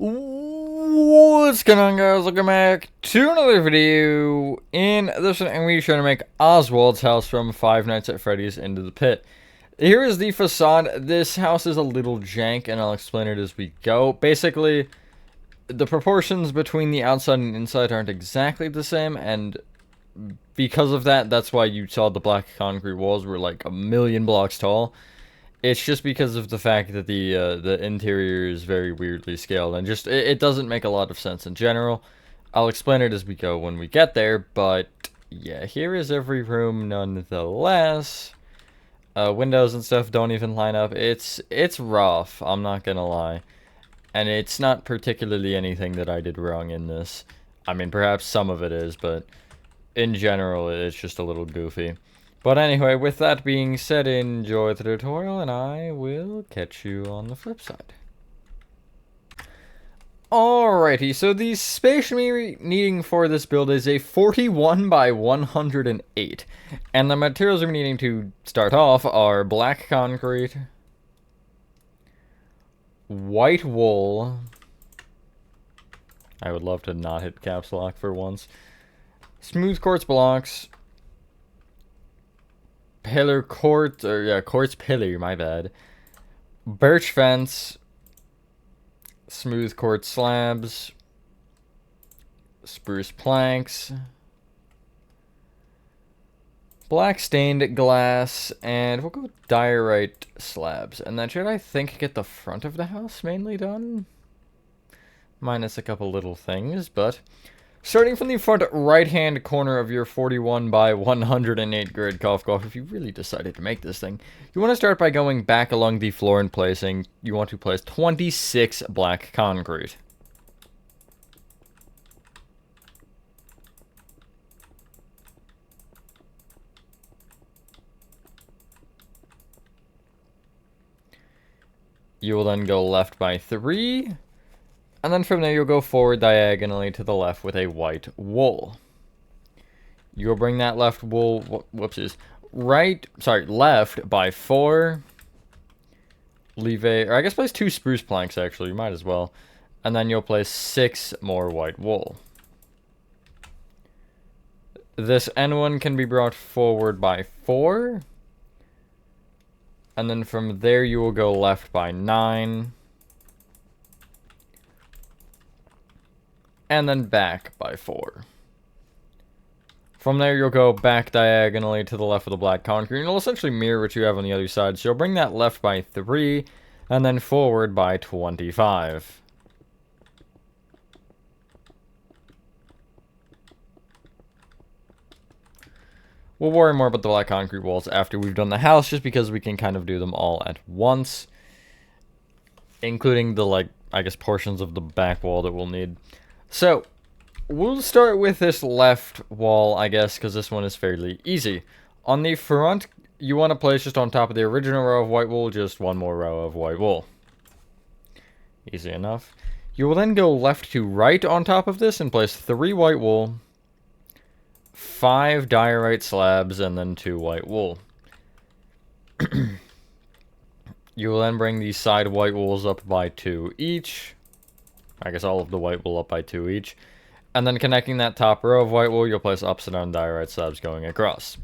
What's going on, guys? Welcome back to another video. In this one, I'm going to be trying to make Oswald's house from Five Nights at Freddy's Into the Pit. Here is the facade. This house is a little jank, and I'll explain it as we go. Basically, the proportions between the outside and inside aren't exactly the same, and because of that, that's why you saw the black concrete walls were like a million blocks tall. It's just because of the fact that the interior is very weirdly scaled, and just it doesn't make a lot of sense in general. I'll explain it as we go when we get there, but yeah, here is every room nonetheless. Windows and stuff don't even line up. It's rough, I'm not gonna lie. And it's not particularly anything that I did wrong in this. I mean, perhaps some of it is, but in general, it's just a little goofy. But anyway, with that being said, enjoy the tutorial, and I will catch you on the flip side. Alrighty, so the space we're needing for this build is a 41 by 108. And the materials we're needing to start off are black concrete, white wool. I would love to not hit caps lock for once. Smooth quartz blocks. Quartz pillar, my bad. Birch fence. Smooth quartz slabs. Spruce planks. Black stained glass, and we'll go diorite slabs. And that should, I think, get the front of the house mainly done. Minus a couple little things, but starting from the front right-hand corner of your 41 by 108 grid, cough cough, if you really decided to make this thing, you want to start by going back along the floor and placing, you want to place 26 black concrete. You will then go left by 3. And then from there, you'll go forward diagonally to the left with a white wool. You'll bring that left wool, left by 4. Or I guess place 2 spruce planks, actually, you might as well. And then you'll place 6 more white wool. This end one can be brought forward by 4. And then from there, you will go left by 9. And then back by 4. From there, you'll go back diagonally to the left of the black concrete, and it'll essentially mirror what you have on the other side. So you'll bring that left by 3, and then forward by 25. We'll worry more about the black concrete walls after we've done the house, just because we can kind of do them all at once. Including the, like, I guess portions of the back wall that we'll need. So, we'll start with this left wall, I guess, because this one is fairly easy. On the front, you want to place just on top of the original row of white wool, just one more row of white wool. Easy enough. You will then go left to right on top of this and place 3 white wool, 5 diorite slabs, and then 2 white wool. You will then bring these side white wools up by 2 each. I guess all of the white wool up by 2 each. And then connecting that top row of white wool, you'll place upside down diorite slabs going across.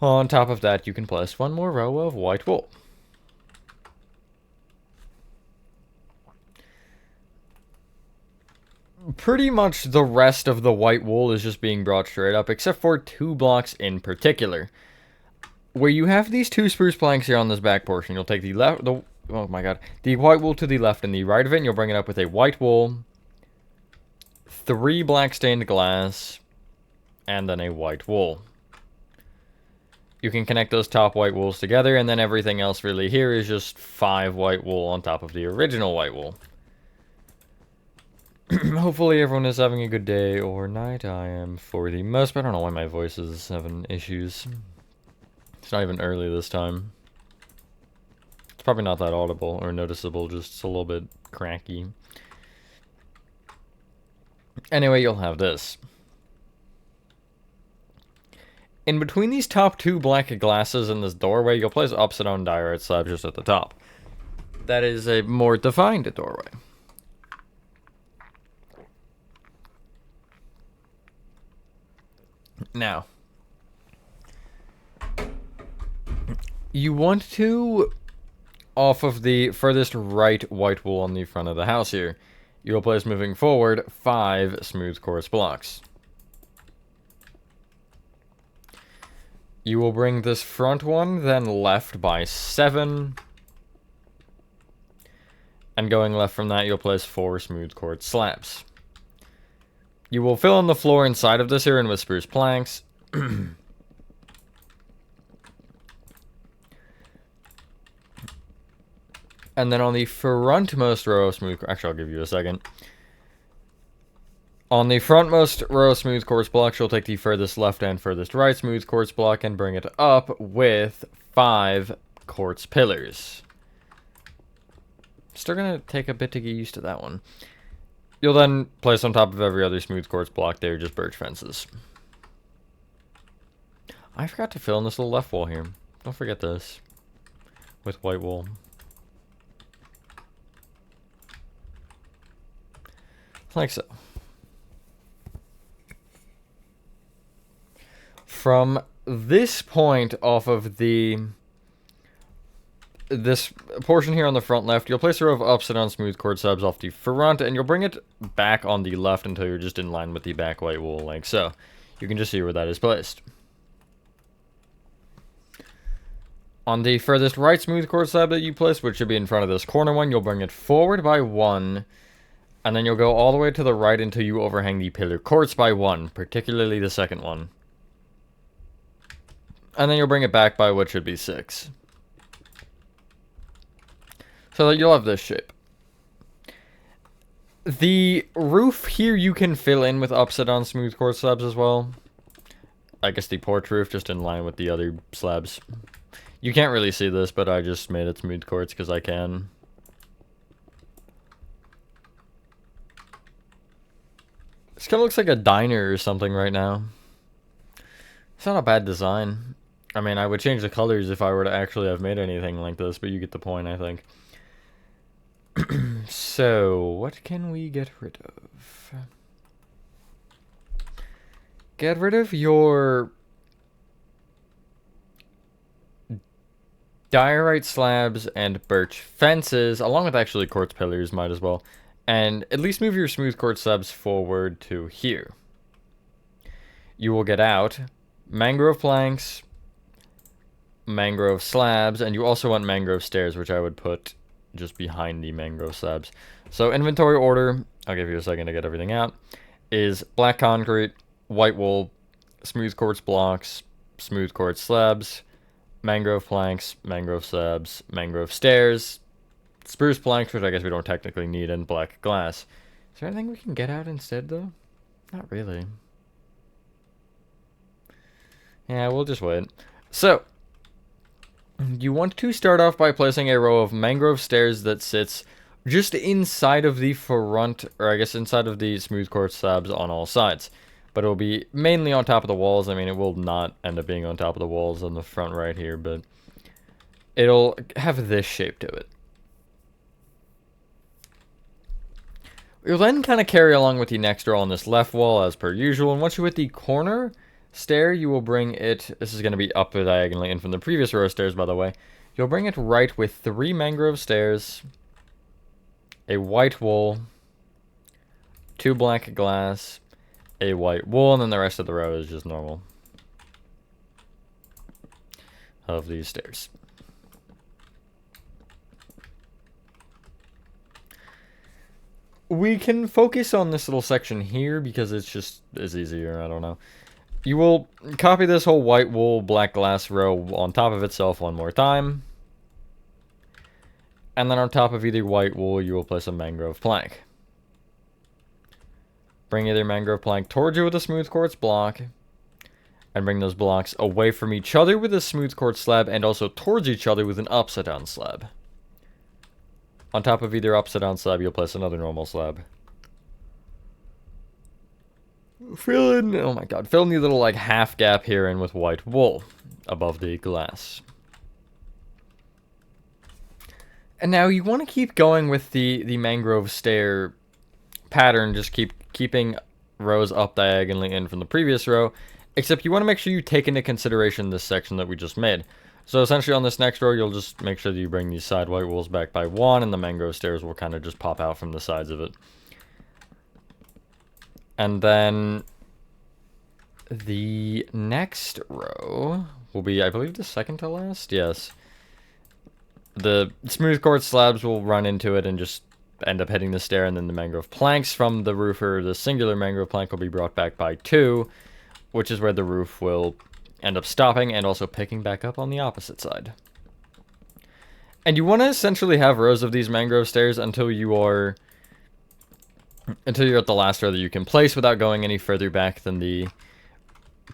On top of that, you can place 1 more row of white wool. Pretty much the rest of the white wool is just being brought straight up, except for 2 blocks in particular. Where you have these 2 spruce planks here on this back portion, you'll take the white wool to the left and the right of it, and you'll bring it up with a white wool, 3 black stained glass, and then a white wool. You can connect those top white wools together, and then everything else really here is just 5 white wool on top of the original white wool. Hopefully everyone is having a good day or night. I am for the most, but I don't know why my voice is having issues. It's not even early this time. It's probably not that audible or noticeable, just a little bit cracky. Anyway, you'll have this. In between these top 2 black glasses and this doorway, you'll place upside down diorite slabs just at the top. that is a more defined doorway. Now, you want to, off of the furthest right white wool on the front of the house here, you will place moving forward 5 smooth quartz blocks. You will bring this front one then left by 7. And going left from that, you'll place 4 smooth quartz slabs. You will fill in the floor inside of this here in with spruce planks. And then on the frontmost row of smooth... Actually, I'll give you a second. On the frontmost row of smooth quartz blocks, you'll take the furthest left and furthest right smooth quartz block and bring it up with 5 quartz pillars. Still gonna take a bit to get used to that one. You'll then place on top of every other smooth quartz block there just birch fences. I forgot to fill in this little left wall here. Don't forget this. With white wool. Like so. From this point off of this portion here on the front left, you'll place a row of upside down smooth quartz slabs off the front, and you'll bring it back on the left until you're just in line with the back white wool, like so. You can just see where that is placed. On the furthest right smooth quartz slab that you place, which should be in front of this corner one, you'll bring it forward by 1, and then you'll go all the way to the right until you overhang the pillar quartz by 1, particularly the second one. And then you'll bring it back by what should be 6. So that you'll have this shape. The roof here you can fill in with upside down smooth quartz slabs as well. I guess the porch roof just in line with the other slabs. You can't really see this, but I just made it smooth quartz because I can. This kind of looks like a diner or something right now. It's not a bad design. I mean, I would change the colors if I were to actually have made anything like this, but you get the point, I think. So, what can we get rid of? Get rid of your diorite slabs and birch fences, along with actually quartz pillars, might as well. And at least move your smooth quartz slabs forward to here. You will get out mangrove planks, mangrove slabs, and you also want mangrove stairs, which I would put just behind the mangrove slabs. So inventory order, I'll give you a second to get everything out, is black concrete, white wool, smooth quartz blocks, smooth quartz slabs, mangrove planks, mangrove slabs, mangrove stairs, spruce planks, which I guess we don't technically need, and black glass. Is there anything we can get out instead, though? Not really. Yeah, we'll just wait. So, you want to start off by placing a row of mangrove stairs that sits just inside of the front, or I guess inside of the smooth quartz slabs on all sides. But it will be mainly on top of the walls. I mean, it will not end up being on top of the walls on the front right here, but it'll have this shape to it. You'll then kind of carry along with the next row on this left wall as per usual, and once you hit the corner stair, you will bring it, this is going to be up diagonally, and from the previous row of stairs, by the way, you'll bring it right with 3 mangrove stairs, a white wool, 2 black glass, a white wool, and then the rest of the row is just normal of these stairs. We can focus on this little section here because it's easier, I don't know. You will copy this whole white wool, black glass row on top of itself one more time. And then on top of either white wool, you will place a mangrove plank. Bring either mangrove plank towards you with a smooth quartz block. And bring those blocks away from each other with a smooth quartz slab, and also towards each other with an upside down slab. On top of either upside down slab, you'll place another normal slab. Fill in the little like half gap here in with white wool above the glass. And now you want to keep going with the mangrove stair pattern, just keeping rows up diagonally in from the previous row, except you want to make sure you take into consideration this section that we just made. So essentially on this next row, you'll just make sure that you bring these side white walls back by 1, and the mangrove stairs will kind of just pop out from the sides of it. And then the next row will be, I believe, the second to last? Yes. The smooth quartz slabs will run into it and just end up hitting the stair, and then the mangrove planks from the roof, or the singular mangrove plank, will be brought back by 2, which is where the roof will end up stopping and also picking back up on the opposite side. And you want to essentially have rows of these mangrove stairs until you're at the last row that you can place without going any further back than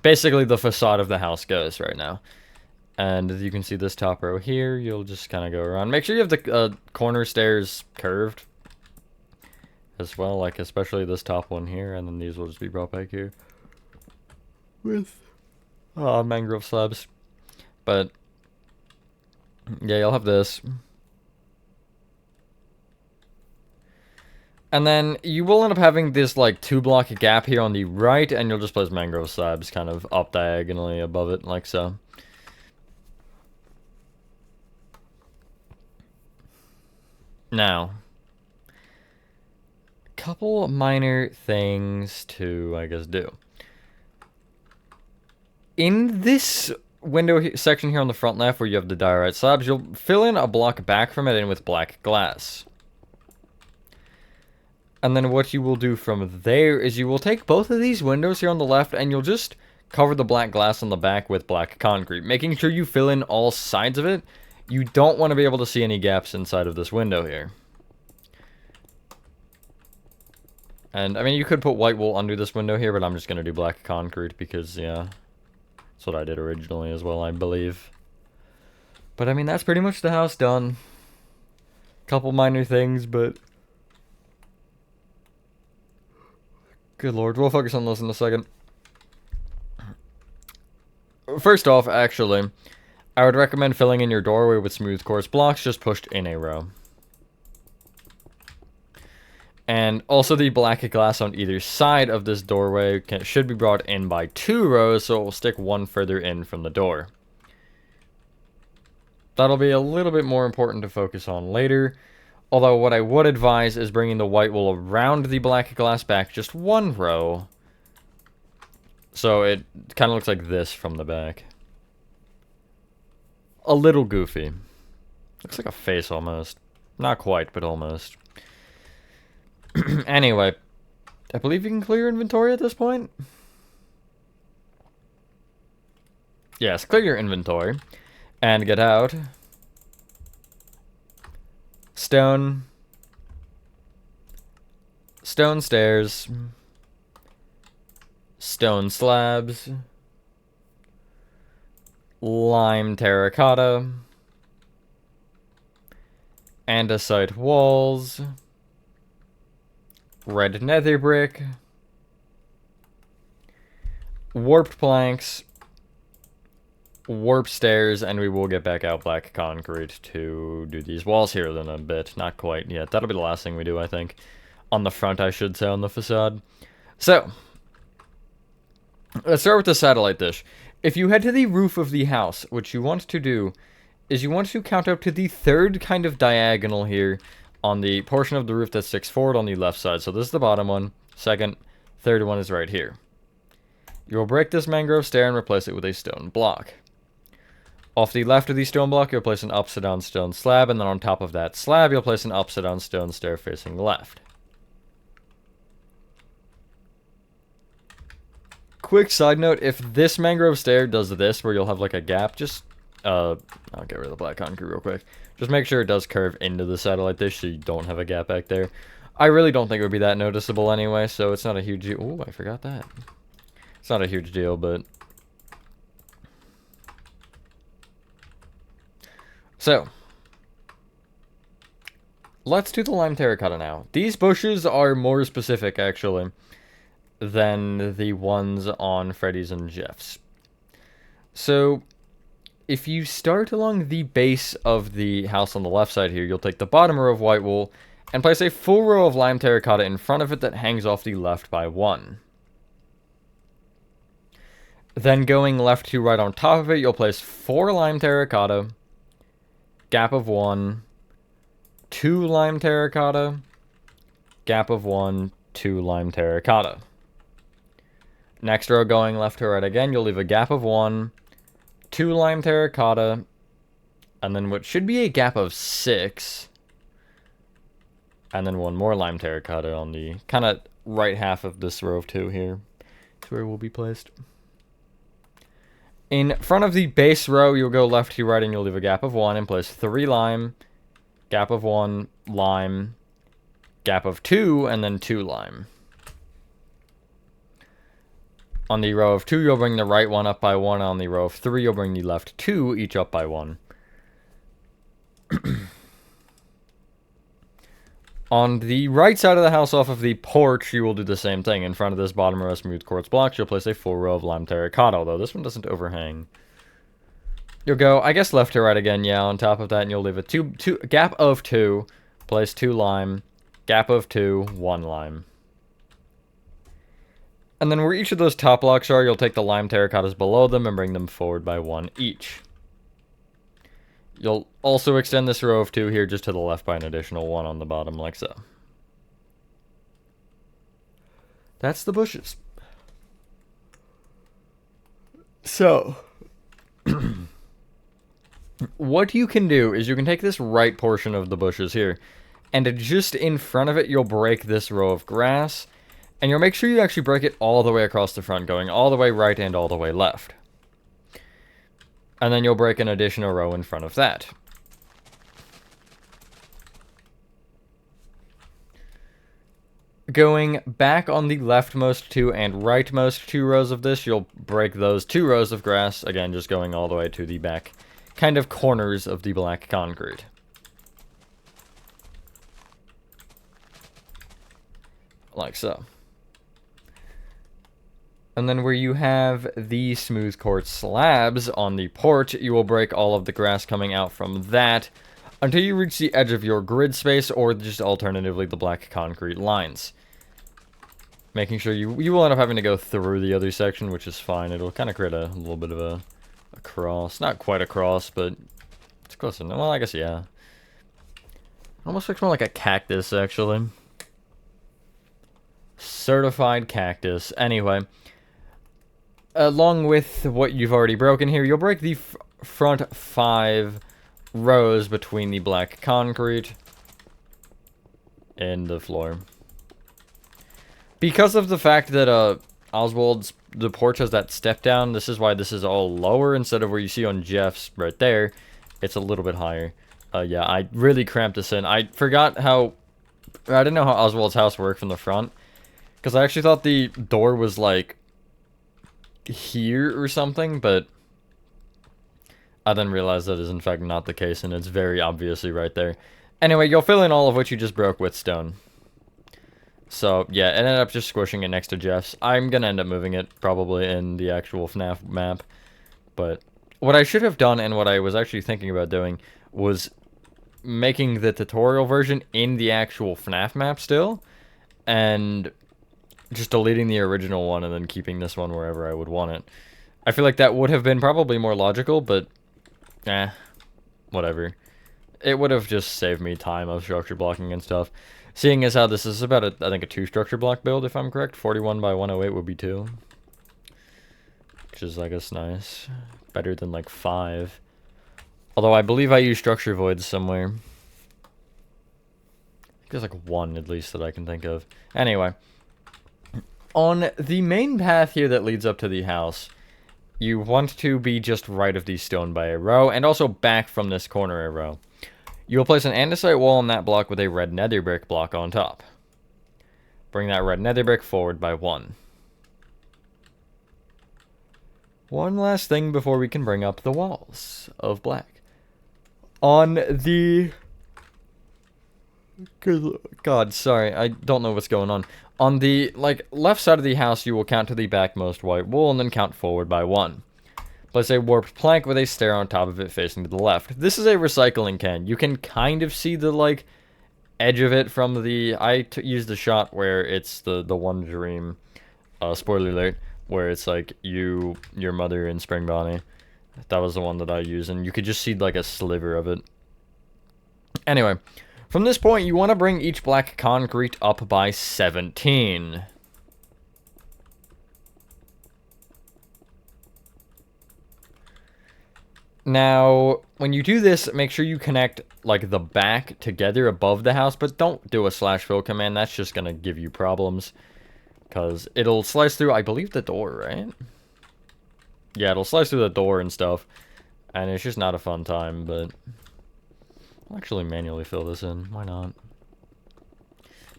basically the facade of the house goes right now. And as you can see this top row here, you'll just kind of go around. Make sure you have the corner stairs curved as well, like especially this top one here, and then these will just be brought back here with mangrove slabs. But yeah, you'll have this. And then you will end up having this like 2-block gap here on the right, and you'll just place mangrove slabs kind of up diagonally above it, like so. Now, a couple minor things to, I guess, do. In this window section here on the front left, where you have the diorite slabs, you'll fill in a block back from it in with black glass. And then what you will do from there is you will take both of these windows here on the left, and you'll just cover the black glass on the back with black concrete, making sure you fill in all sides of it. You don't want to be able to see any gaps inside of this window here. And, I mean, you could put white wool under this window here, but I'm just going to do black concrete because, yeah, that's what I did originally as well, I believe. But, I mean, that's pretty much the house done. Couple minor things, but good lord, we'll focus on those in a second. First off, actually, I would recommend filling in your doorway with smooth quartz blocks just pushed in a row. And also the black glass on either side of this doorway should be brought in by 2 rows, so it will stick one further in from the door. That'll be a little bit more important to focus on later. Although what I would advise is bringing the white wool around the black glass back just 1 row. So it kind of looks like this from the back. A little goofy. Looks like a face almost. Not quite, but almost. Anyway, I believe you can clear your inventory at this point. Yes, clear your inventory. And get out stone stairs, stone slabs, lime terracotta, andesite walls, red nether brick, warped planks, warp stairs, and we will get back out black concrete to do these walls here in a bit. Not quite yet. That'll be the last thing we do, I think. On the front, I should say, on the facade. So, let's start with the satellite dish. If you head to the roof of the house, what you want to do is you want to count out to the 3rd kind of diagonal here on the portion of the roof that sticks forward on the left side. So this is the bottom one. 2nd, 3rd one is right here. You will break this mangrove stair and replace it with a stone block. Off the left of the stone block, you'll place an upside down stone slab, and then on top of that slab, you'll place an upside down stone stair facing left. Quick side note, if this mangrove stair does this, where you'll have like a gap, just, I'll get rid of the black concrete real quick. Just make sure it does curve into the satellite dish so you don't have a gap back there. I really don't think it would be that noticeable anyway, so it's not a huge deal. Ooh, I forgot that. It's not a huge deal, but so, let's do the lime terracotta now. These bushes are more specific, actually, than the ones on Freddy's and Jeff's. So, if you start along the base of the house on the left side here, you'll take the bottom row of white wool and place a full row of lime terracotta in front of it that hangs off the left by 1. Then going left to right on top of it, you'll place 4 lime terracotta, gap of 1, 2 lime terracotta, gap of 1, 2 lime terracotta. Next row going left to right again, you'll leave a gap of 1, 2 lime terracotta, and then what should be a gap of 6, and then 1 more lime terracotta on the kind of right half of this row of 2 here. That's where it will be placed. In front of the base row, you'll go left to right and you'll leave a gap of 1 and place 3 lime, gap of 1, lime, gap of 2, and then 2 lime. On the row of 2, you'll bring the right one up by 1. On the row of 3, you'll bring the left 2, each up by 1. On the right side of the house off of the porch, you will do the same thing. In front of this bottom row of smooth quartz blocks, you'll place a full row of lime terracotta, although this one doesn't overhang. You'll go, I guess, left to right again, yeah, on top of that, and you'll leave a gap of 2, place 2 lime, gap of 2, 1 lime. And then where each of those top blocks are, you'll take the lime terracottas below them and bring them forward by 1 each. You'll also extend this row of 2 here just to the left by an additional 1 on the bottom, like so. That's the bushes. So, what you can do is you can take this right portion of the bushes here, and just in front of it, you'll break this row of grass, and you'll make sure you actually break it all the way across the front, going all the way right and all the way left. And then you'll break an additional row in front of that. Going back on the leftmost 2 and rightmost 2 rows of this, you'll break those 2 rows of grass, again, just going all the way to the back kind of corners of the black concrete. Like so. And then where you have the smooth quartz slabs on the porch, you will break all of the grass coming out from that until you reach the edge of your grid space, or just alternatively the black concrete lines. Making sure you will end up having to go through the other section, which is fine. It'll kind of create a little bit of a cross. Not quite a cross, but it's close enough. Well, I guess, yeah. Almost looks more like a cactus, actually. Certified cactus. Anyway. Along with what you've already broken here, you'll break the front 5 rows between the black concrete and the floor. Because of the fact that Oswald's the porch has that step down, this is why this is all lower instead of where you see on Jeff's right there. It's a little bit higher. Yeah, I really cramped this in. I forgot how... I didn't know how Oswald's house worked from the front. Because I actually thought the door was like here or something, but I then realized that is in fact not the case, and it's very obviously right there. Anyway, you'll fill in all of what you just broke with stone. So, yeah, it ended up just squishing it next to Jeff's. I'm gonna end up moving it, probably, in the actual FNAF map. But what I should have done, and what I was actually thinking about doing, was making the tutorial version in the actual FNAF map still, and just deleting the original one and then keeping this one wherever I would want it. I feel like that would have been probably more logical, but whatever. It would have just saved me time of structure blocking and stuff. Seeing as how this is about, I think, a 2 structure block build, if I'm correct. 41 by 108 would be 2. Which is, I guess, nice. Better than, like, 5. Although I believe I use structure voids somewhere. I think there's, like, 1, at least, that I can think of. Anyway. On the main path here that leads up to the house, you want to be just right of the stone by a row, and also back from this corner a row. You will place an andesite wall on that block with a red nether brick block on top. Bring that red nether brick forward by 1. One last thing before we can bring up the walls of black. On the... God, sorry, I don't know what's going on. On the, like, left side of the house, you will count to the backmost white wool and then count forward by 1. Place a warped plank with a stair on top of it facing to the left. This is a recycling can. You can kind of see the, like, edge of it from the... I used the shot where it's the one dream, spoiler alert, where it's, like, you, your mother, and Spring Bonnie. That was the one that I used, and you could just see, like, a sliver of it. Anyway, from this point, you want to bring each black concrete up by 17. Now, when you do this, make sure you connect, like, the back together above the house, but don't do a /fill command. That's just going to give you problems, because it'll slice through, I believe, the door, right? Yeah, it'll slice through the door and stuff, and it's just not a fun time, but I'll actually manually fill this in. Why not?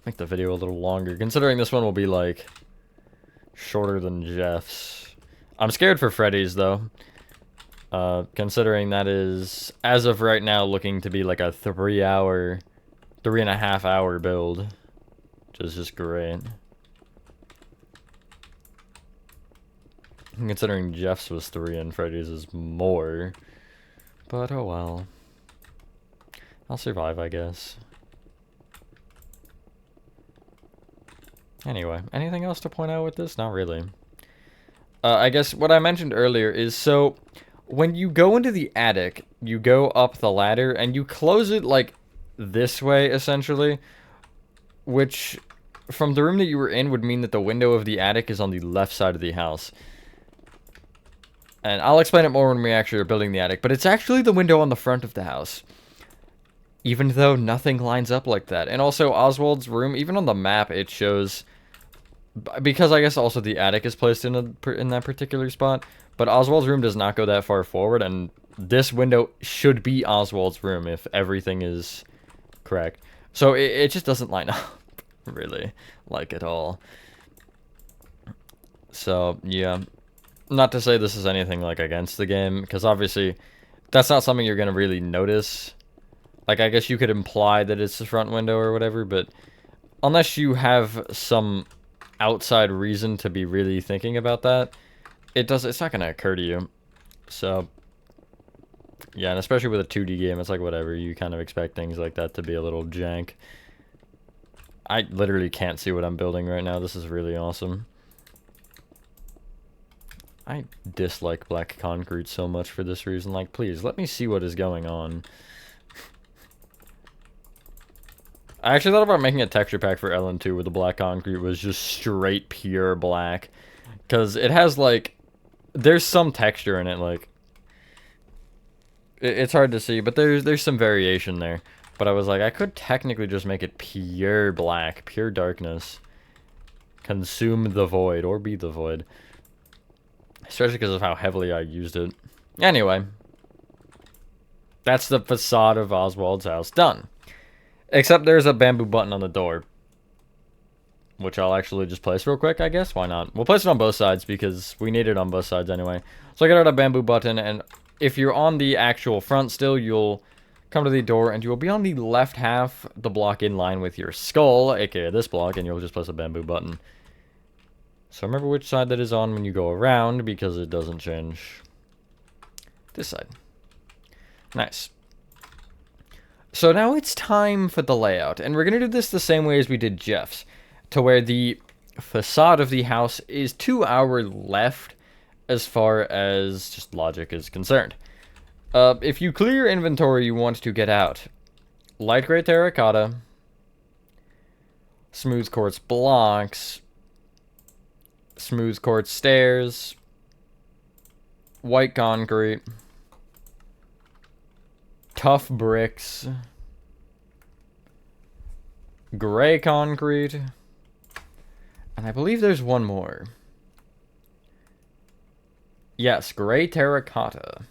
Make the video a little longer, considering this one will be, like, shorter than Jeff's. I'm scared for Freddy's, though. Considering that is, as of right now, looking to be like a 3.5 hour build. Which is just great. Considering Jeff's was 3 and Freddy's is more. But oh well. I'll survive, I guess. Anyway, anything else to point out with this? Not really. I guess what I mentioned earlier is, so when you go into the attic, you go up the ladder, and you close it, like, this way, essentially. Which, from the room that you were in, would mean that the window of the attic is on the left side of the house. And I'll explain it more when we actually are building the attic, but it's actually the window on the front of the house. Even though nothing lines up like that. And also, Oswald's room, even on the map, it shows... Because I guess also the attic is placed in that particular spot. But Oswald's room does not go that far forward, and this window should be Oswald's room if everything is correct. So it just doesn't line up, really, like, at all. So, yeah. Not to say this is anything, like, against the game, because obviously that's not something you're going to really notice. Like, I guess you could imply that it's the front window or whatever, but unless you have some outside reason to be really thinking about that, it's not gonna occur to you. So yeah, and especially with a 2D game, it's like whatever, you kind of expect things like that to be a little jank. I literally can't see what I'm building right now. This is really awesome. I dislike black concrete so much for this reason. Like, please let me see what is going on. I actually thought about making a texture pack for LN2 where the black concrete was just straight pure black, because it has, like, there's some texture in it, like, it's hard to see, but there's some variation there. But I was like, I could technically just make it pure black, pure darkness. Consume the void, or be the void. Especially because of how heavily I used it. Anyway. That's the facade of Oswald's house done. Except there's a bamboo button on the door. Which I'll actually just place real quick, I guess. Why not? We'll place it on both sides because we need it on both sides anyway. So I got out a bamboo button, and if you're on the actual front still, you'll come to the door, and you'll be on the left half, the block in line with your skull, aka this block, and you'll just place a bamboo button. So remember which side that is on when you go around, because it doesn't change. This side. Nice. So now it's time for the layout, and we're going to do this the same way as we did Jeff's, to where the facade of the house is to our left as far as just logic is concerned. If you clear inventory you want to get out, light gray terracotta, smooth quartz blocks, smooth quartz stairs, white concrete, tough bricks, gray concrete, and I believe there's one more. Yes, gray terracotta.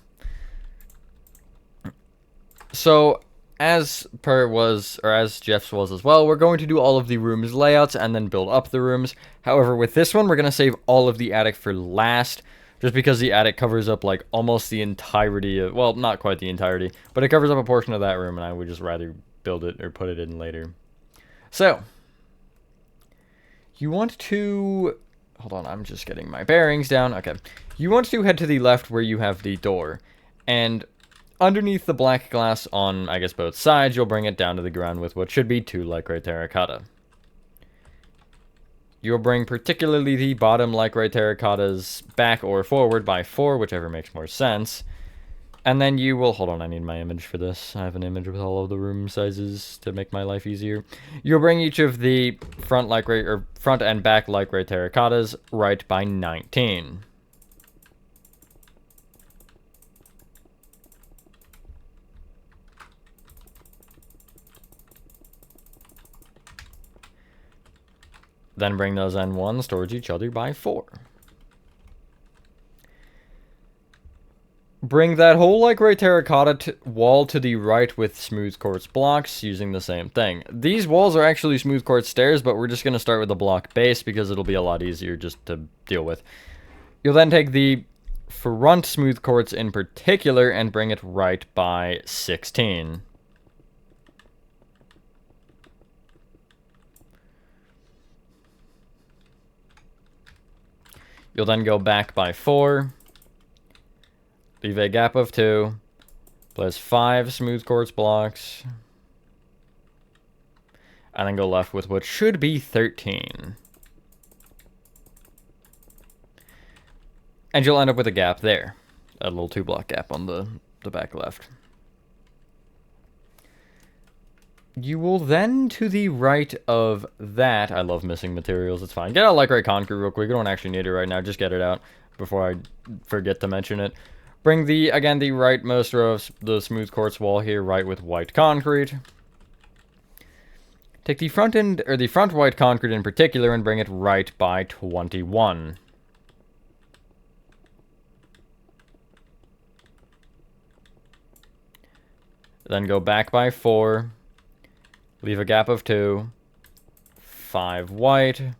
So, as Jeff's was as well, we're going to do all of the rooms layouts and then build up the rooms. However, with this one, we're going to save all of the attic for last, just because the attic covers up, like, almost the entirety of, well, not quite the entirety, but it covers up a portion of that room, and I would just rather build it or put it in later. So, you want to hold on, I'm just getting my bearings down. Okay. You want to head to the left where you have the door. And underneath the black glass on, I guess, both sides, you'll bring it down to the ground with what should be 2 light gray terracotta. You'll bring particularly the bottom light gray terracottas back or forward by 4, whichever makes more sense. And then you will, hold on, I need my image for this. I have an image with all of the room sizes to make my life easier. You'll bring each of the front light gray, or front and back light gray terracottas right by 19. Then bring those N1s towards each other by 4. Bring that whole light gray terracotta wall to the right with smooth quartz blocks using the same thing. These walls are actually smooth quartz stairs, but we're just going to start with a block base because it'll be a lot easier just to deal with. You'll then take the front smooth quartz in particular and bring it right by 16. You'll then go back by 4. Leave a gap of 2. Place 5 smooth quartz blocks. And then go left with what should be 13. And you'll end up with a gap there. A little 2-block gap on the back left. You will then, to the right of that, I love missing materials, it's fine. Get out light gray concrete real quick. You don't actually need it right now. Just get it out before I forget to mention it. Bring the rightmost row of the smooth quartz wall here right with white concrete. Take the front end, or the front white concrete in particular, and bring it right by 21. Then go back by 4. Leave a gap of 2. 5 white. And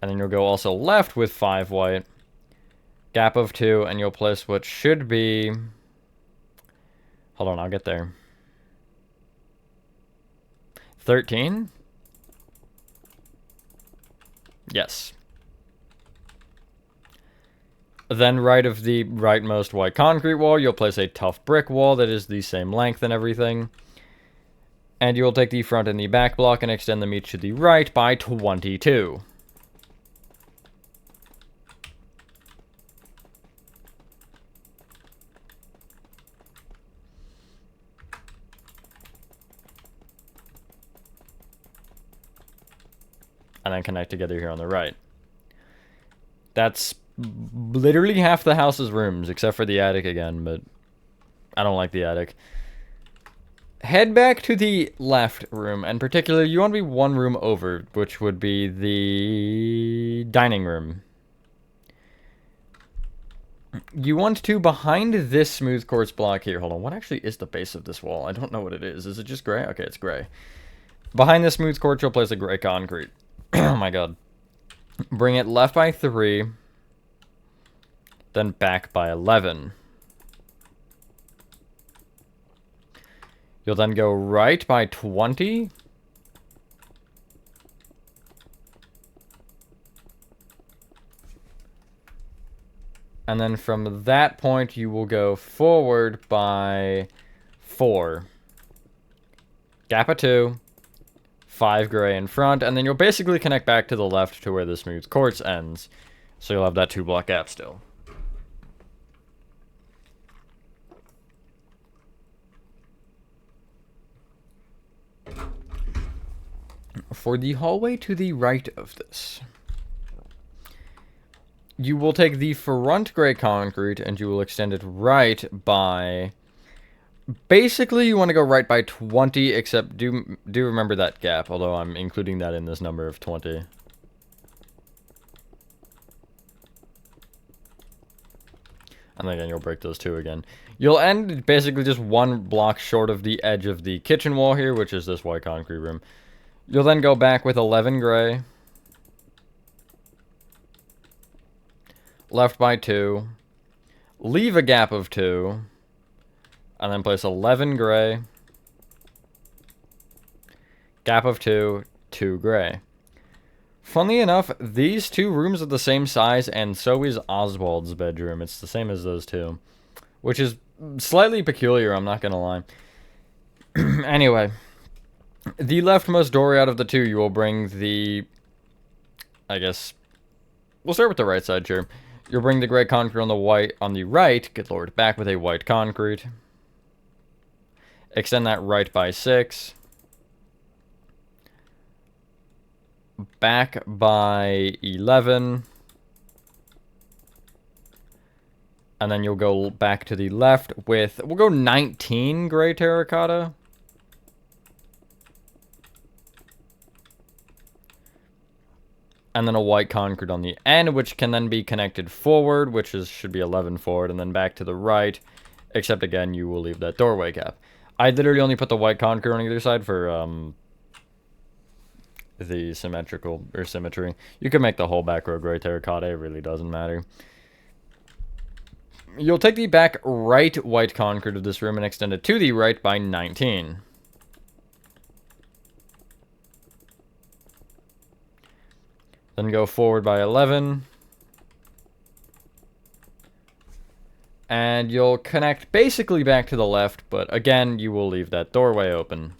then you'll go also left with 5 white. Gap of 2, and you'll place what should be... Hold on, I'll get there. 13? Yes. Then right of the rightmost white concrete wall, you'll place a tough brick wall that is the same length and everything. And you will take the front and the back block and extend them each to the right by 22. And then connect together here on the right. That's literally half the house's rooms, except for the attic again, but I don't like the attic. Head back to the left room, and particularly you want to be 1 room over, which would be the dining room. You want to, behind this smooth quartz block here, hold on, what actually is the base of this wall? I don't know what it is. Is it just gray? Okay, it's gray. Behind this smooth quartz, you'll place a gray concrete. Oh my god. Bring it left by 3, then back by 11. You'll then go right by 20. And then from that point, you will go forward by 4. Gap of 2. 5 gray in front, and then you'll basically connect back to the left to where the smooth quartz ends. So you'll have that 2-block gap still. For the hallway to the right of this, you will take the front gray concrete and you will extend it right by... Basically, you want to go right by 20, except do remember that gap, although I'm including that in this number of 20. And then again, you'll break those 2 again. You'll end basically just 1 block short of the edge of the kitchen wall here, which is this white concrete room. You'll then go back with 11 gray. Left by 2. Leave a gap of 2. And then place 11 gray. Gap of 2, 2 gray. Funnily enough, these two rooms are the same size, and so is Oswald's bedroom. It's the same as those two, which is slightly peculiar, I'm not gonna lie. Anyway, the leftmost doorway out of the two, you will bring the... I guess... We'll start with the right side, sure. You'll bring the gray concrete on the right, good lord, back with a white concrete. Extend that right by 6. Back by 11. And then you'll go back to the left with, we'll go 19 gray terracotta. And then a white concrete on the end, which can then be connected forward, which should be 11 forward, and then back to the right. Except, again, you will leave that doorway gap. I literally only put the white concrete on either side for the symmetry. You can make the whole back row gray terracotta, it really doesn't matter. You'll take the back right white concrete of this room and extend it to the right by 19. Then go forward by 11. And you'll connect basically back to the left, but again, you will leave that doorway open.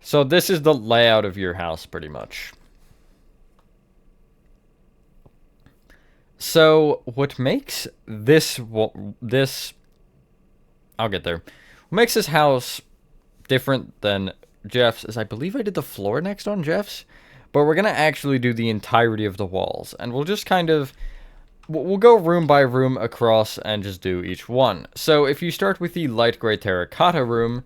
So this is the layout of your house, pretty much. So what makes this... I'll get there. What makes this house different than Jeff's is I believe I did the floor next on Jeff's. But we're going to actually do the entirety of the walls. And we'll just kind of... We'll go room by room across and just do each one. So if you start with the light gray terracotta room,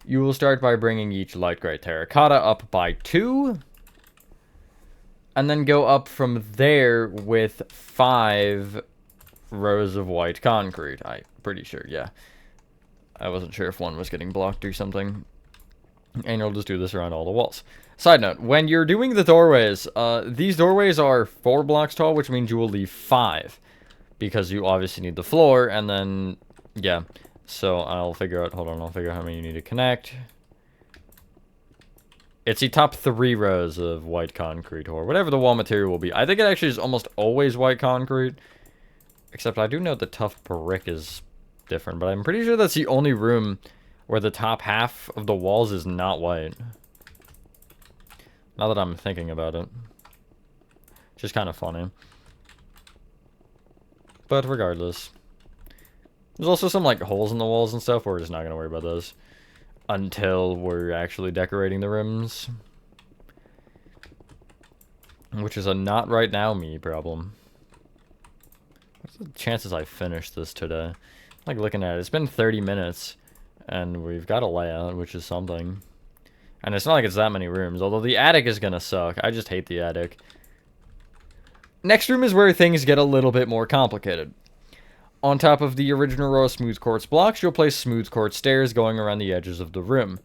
you will start by bringing each light gray terracotta up by 2. And then go up from there with 5 rows of white concrete. I'm pretty sure, yeah. I wasn't sure if one was getting blocked or something. And you'll just do this around all the walls. Side note, when you're doing the doorways, these doorways are 4 blocks tall, which means you will leave 5. Because you obviously need the floor, and then, yeah. So I'll figure out, hold on, I'll figure out how many you need to connect. It's the top 3 rows of white concrete, or whatever the wall material will be. I think it actually is almost always white concrete. Except I do know the tough brick is different, but I'm pretty sure that's the only room where the top half of the walls is not white. Now that I'm thinking about it. Just kind of funny. But regardless. There's also some, like, holes in the walls and stuff. We're just not going to worry about those. Until we're actually decorating the rooms. Which is a not right now me problem. What's the chances I finish this today? I'm, like, looking at it. It's been 30 minutes. And we've got a layout, which is something. And it's not like it's that many rooms, although the attic is gonna suck. I just hate the attic. Next room is where things get a little bit more complicated. On top of the original row of smooth quartz blocks, you'll place smooth quartz stairs going around the edges of the room.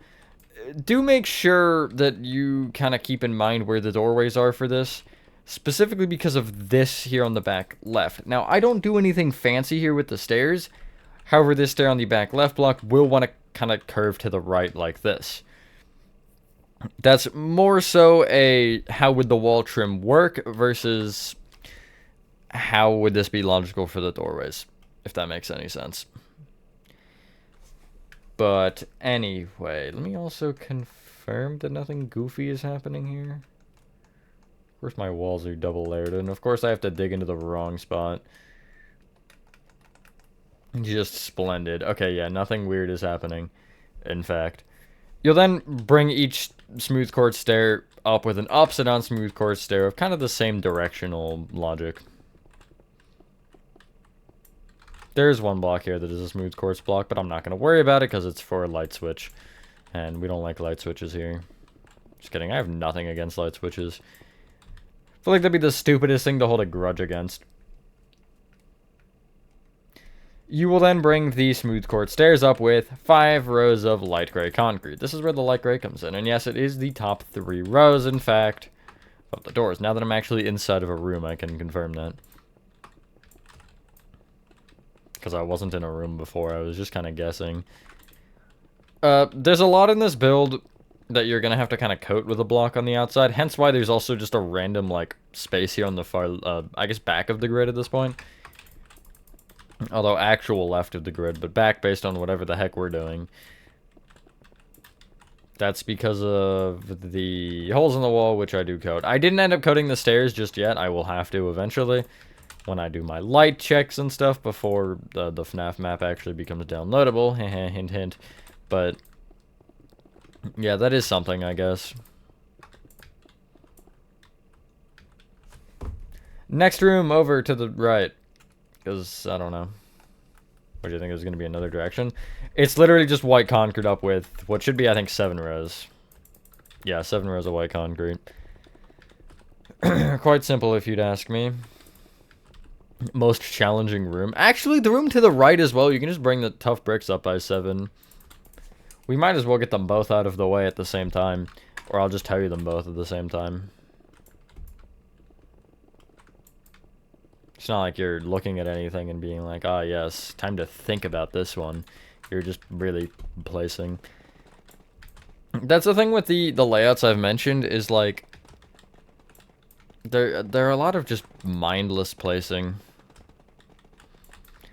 Do make sure that you kind of keep in mind where the doorways are for this, specifically because of this here on the back left. Now, I don't do anything fancy here with the stairs. However, this stair on the back left block will want to kind of curve to the right like this. That's more so a how would the wall trim work versus how would this be logical for the doorways, if that makes any sense. But anyway, let me also confirm that nothing goofy is happening here. Of course my walls are double layered, and of course I have to dig into the wrong spot. Just splendid. Okay, yeah, nothing weird is happening, in fact. You'll then bring each smooth quartz stair up with an upside down smooth quartz stair of kind of the same directional logic. There's one block here that is a smooth quartz block, but I'm not going to worry about it because it's for a light switch. And we don't like light switches here. Just kidding, I have nothing against light switches. I feel like that'd be the stupidest thing to hold a grudge against. You will then bring the smooth quartz stairs up with 5 rows of light gray concrete. This is where the light gray comes in. And yes, it is the top 3 rows, in fact, of the doors. Now that I'm actually inside of a room, I can confirm that. Because I wasn't in a room before. I was just kind of guessing. There's a lot in this build that you're gonna have to kind of coat with a block on the outside. Hence why there's also just a random like space here on the far, I guess back of the grid at this point. Although actual left of the grid, but back based on whatever the heck we're doing. That's because of the holes in the wall, which I do coat. I didn't end up coating the stairs just yet. I will have to eventually when I do my light checks and stuff before the FNAF map actually becomes downloadable. Hint, hint. But yeah, that is something, I guess. Next room over to the right. Because, I don't know. What do you think? There's going to be another direction? It's literally just white concrete up with what should be, I think, 7 rows. Yeah, 7 rows of white concrete. Quite simple if you'd ask me. Most challenging room. Actually, the room to the right as well. You can just bring the tough bricks up by 7. We might as well get them both out of the way at the same time. Or I'll just tell you them both at the same time. It's not like you're looking at anything and being like, ah, yes, time to think about this one. You're just really placing. That's the thing with the layouts I've mentioned is like, there are a lot of just mindless placing.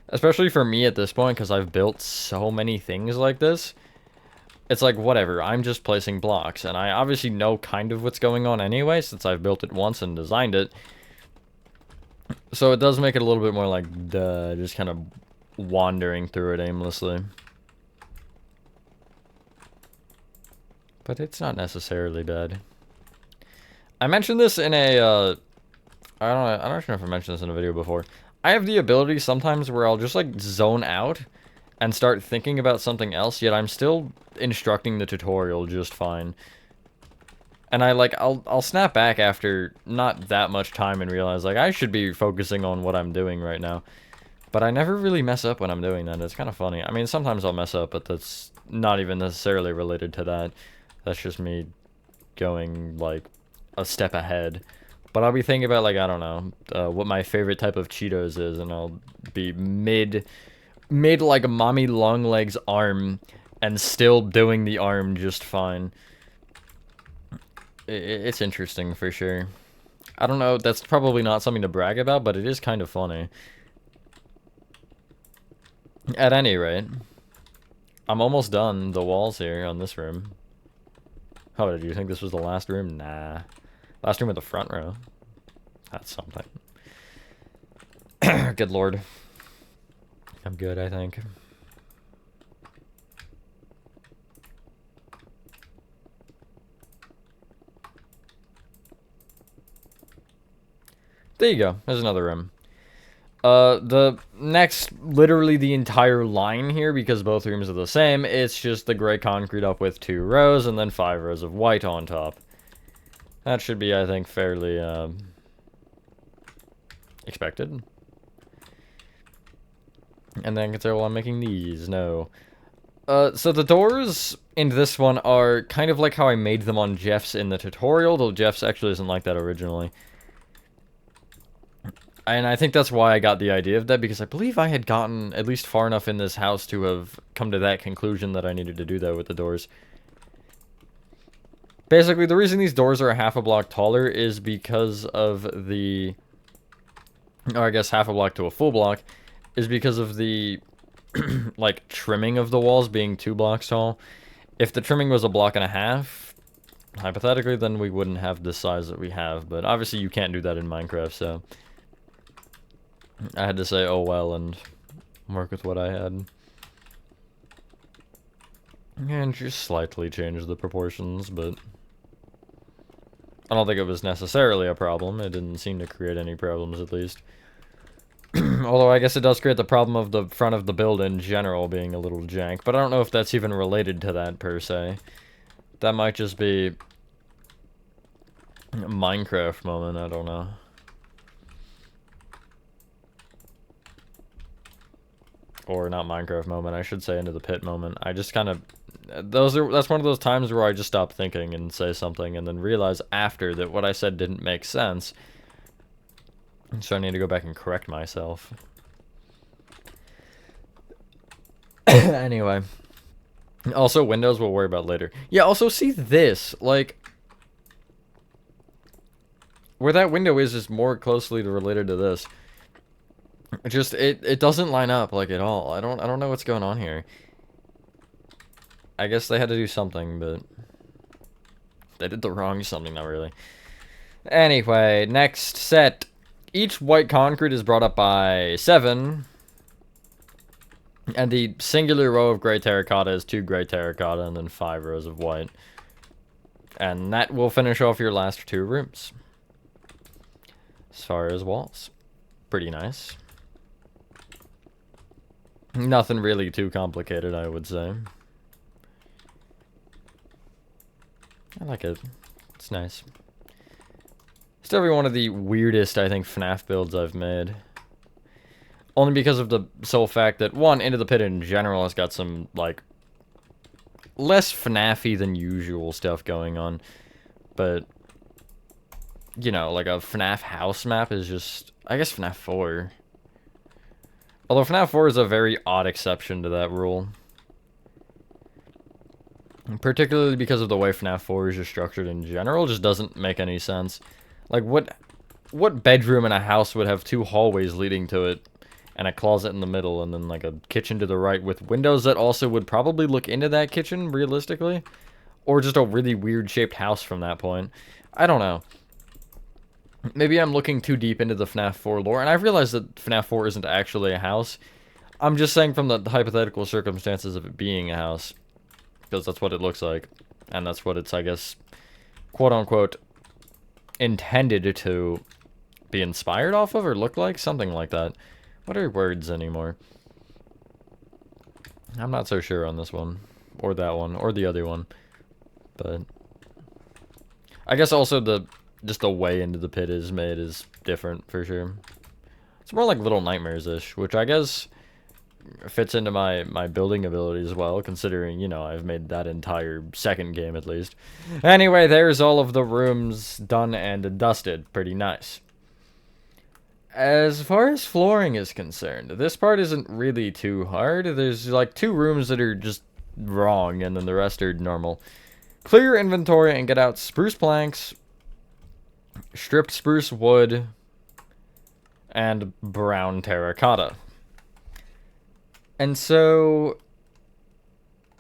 Especially for me at this point, because I've built so many things like this. It's like, whatever, I'm just placing blocks. And I obviously know kind of what's going on anyway, since I've built it once and designed it. So it does make it a little bit more like, just kind of wandering through it aimlessly. But it's not necessarily bad. I mentioned this in a, I don't know if I mentioned this in a video before. I have the ability sometimes where I'll just like zone out and start thinking about something else, yet I'm still instructing the tutorial just fine. And I'll snap back after not that much time and realize, like, I should be focusing on what I'm doing right now. But I never really mess up when I'm doing that. It's kind of funny. I mean, sometimes I'll mess up, but that's not even necessarily related to that. That's just me going, like, a step ahead. But I'll be thinking about, like, I don't know, what my favorite type of Cheetos is, and I'll be mid like, Mommy Longlegs arm, and still doing the arm just fine. It's interesting for sure. I don't know, that's probably not something to brag about, but it is kind of funny. At any rate, I'm almost done the walls here on this room. Oh, did you think this was the last room? Nah. Last room with the front row. That's something. Good lord. I'm good, I think. There you go. There's another room. The next, literally the entire line here, because both rooms are the same, it's just the gray concrete up with 2 rows, and then 5 rows of white on top. That should be, I think, fairly, expected. And then consider, well, I'm making these. No. So the doors in this one are kind of like how I made them on Jeff's in the tutorial, though Jeff's actually isn't like that originally. And I think that's why I got the idea of that, because I believe I had gotten at least far enough in this house to have come to that conclusion that I needed to do that with the doors. Basically, the reason these doors are a half a block taller is because of the... or I guess half a block to a full block, is because of the, like, trimming of the walls being 2 blocks tall. If the trimming was a block and a half, hypothetically, then we wouldn't have the size that we have. But obviously, you can't do that in Minecraft, so... I had to say, oh well, and work with what I had. And just slightly change the proportions, but... I don't think it was necessarily a problem. It didn't seem to create any problems, at least. Although I guess it does create the problem of the front of the build in general being a little jank. But I don't know if that's even related to that, per se. That might just be... a Minecraft moment, I don't know. Or not Minecraft moment, I should say into the pit moment. I just kind of... that's one of those times where I just stop thinking and say something and then realize after that what I said didn't make sense. So I need to go back and correct myself. Anyway. Also, windows we'll worry about later. Yeah, also see this. Like, where that window is more closely related to this. It doesn't line up, like, at all. I don't know what's going on here. I guess they had to do something, but they did the wrong something, not really. Anyway, next set. Each white concrete is brought up by 7. And the singular row of gray terracotta is 2 gray terracotta and then 5 rows of white. And that will finish off your last 2 rooms. As far as walls. Pretty nice. Nothing really too complicated, I would say. I like it. It's nice. Still one of the weirdest, I think, FNAF builds I've made. Only because of the sole fact that, one, Into the Pit in general has got some, like, less FNAF-y than usual stuff going on. But, you know, like a FNAF house map is just, I guess FNAF 4. Although FNAF 4 is a very odd exception to that rule. Particularly because of the way FNAF 4 is just structured in general, just doesn't make any sense. Like, what bedroom in a house would have 2 hallways leading to it, and a closet in the middle, and then, like, a kitchen to the right with windows that also would probably look into that kitchen, realistically? Or just a really weird-shaped house from that point. I don't know. Maybe I'm looking too deep into the FNAF 4 lore, and I realize that FNAF 4 isn't actually a house. I'm just saying from the hypothetical circumstances of it being a house. Because that's what it looks like. And that's what it's, I guess, quote-unquote, intended to be inspired off of or look like. Something like that. What are words anymore? I'm not so sure on this one. Or that one. Or the other one. But I guess also just the way Into the Pit is made is different for sure. It's more like Little Nightmares-ish, which I guess fits into my building ability as well, considering, you know, I've made that entire second game at least. Anyway, there's all of the rooms done and dusted. Pretty nice. As far as flooring is concerned, this part isn't really too hard. There's like 2 rooms that are just wrong, and then the rest are normal. Clear your inventory and get out spruce planks, stripped spruce wood, and brown terracotta. And so,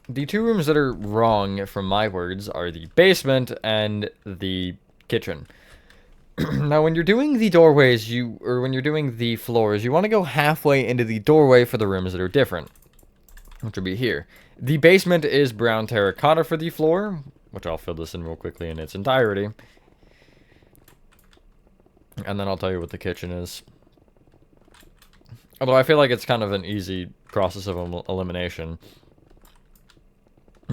the 2 rooms that are wrong, from my words, are the basement and the kitchen. Now, when you're doing the doorways, when you're doing the floors, you want to go halfway into the doorway for the rooms that are different, which will be here. The basement is brown terracotta for the floor, which I'll fill this in real quickly in its entirety. And then I'll tell you what the kitchen is. Although I feel like it's kind of an easy process of elimination.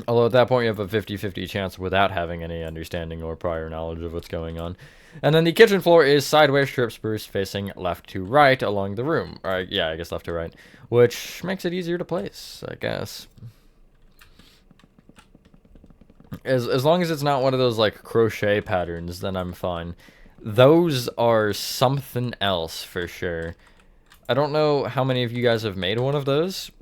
Although at that point you have a 50-50 chance without having any understanding or prior knowledge of what's going on. And then the kitchen floor is sideways strip spruce facing left to right along the room. Or, yeah, I guess left to right. Which makes it easier to place, I guess. As long as it's not one of those, like, crochet patterns, then I'm fine. Those are something else for sure. I don't know how many of you guys have made one of those,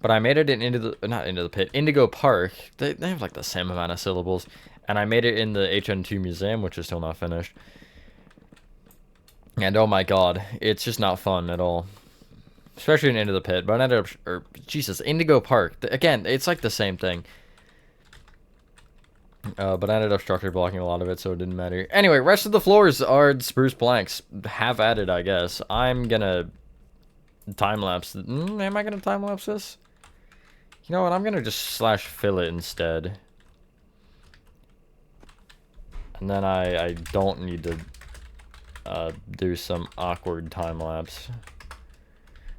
but I made it in not Into the Pit, Indigo Park. They have like the same amount of syllables, and I made it in the HN2 museum, which is still not finished. And oh my god, it's just not fun at all, especially in Into the Pit. But I ended up, Jesus, Indigo Park. Again, it's like the same thing. But I ended up structure blocking a lot of it, so it didn't matter. Anyway, rest of the floors are spruce planks. Have at it, I guess. I'm gonna time-lapse. Am I gonna time-lapse this? You know what? I'm gonna just slash fill it instead. And then I don't need to do some awkward time-lapse.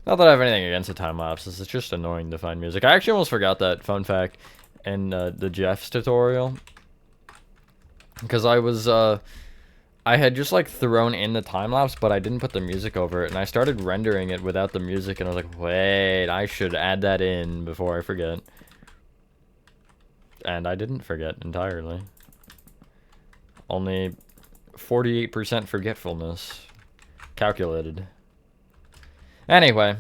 Not that I have anything against the time-lapses. It's just annoying to find music. I actually almost forgot that fun fact in the Jeff's tutorial. Because I had just, like, thrown in the time-lapse, but I didn't put the music over it, and I started rendering it without the music, and I was like, wait, I should add that in before I forget. And I didn't forget entirely. Only 48% forgetfulness calculated. Anyway.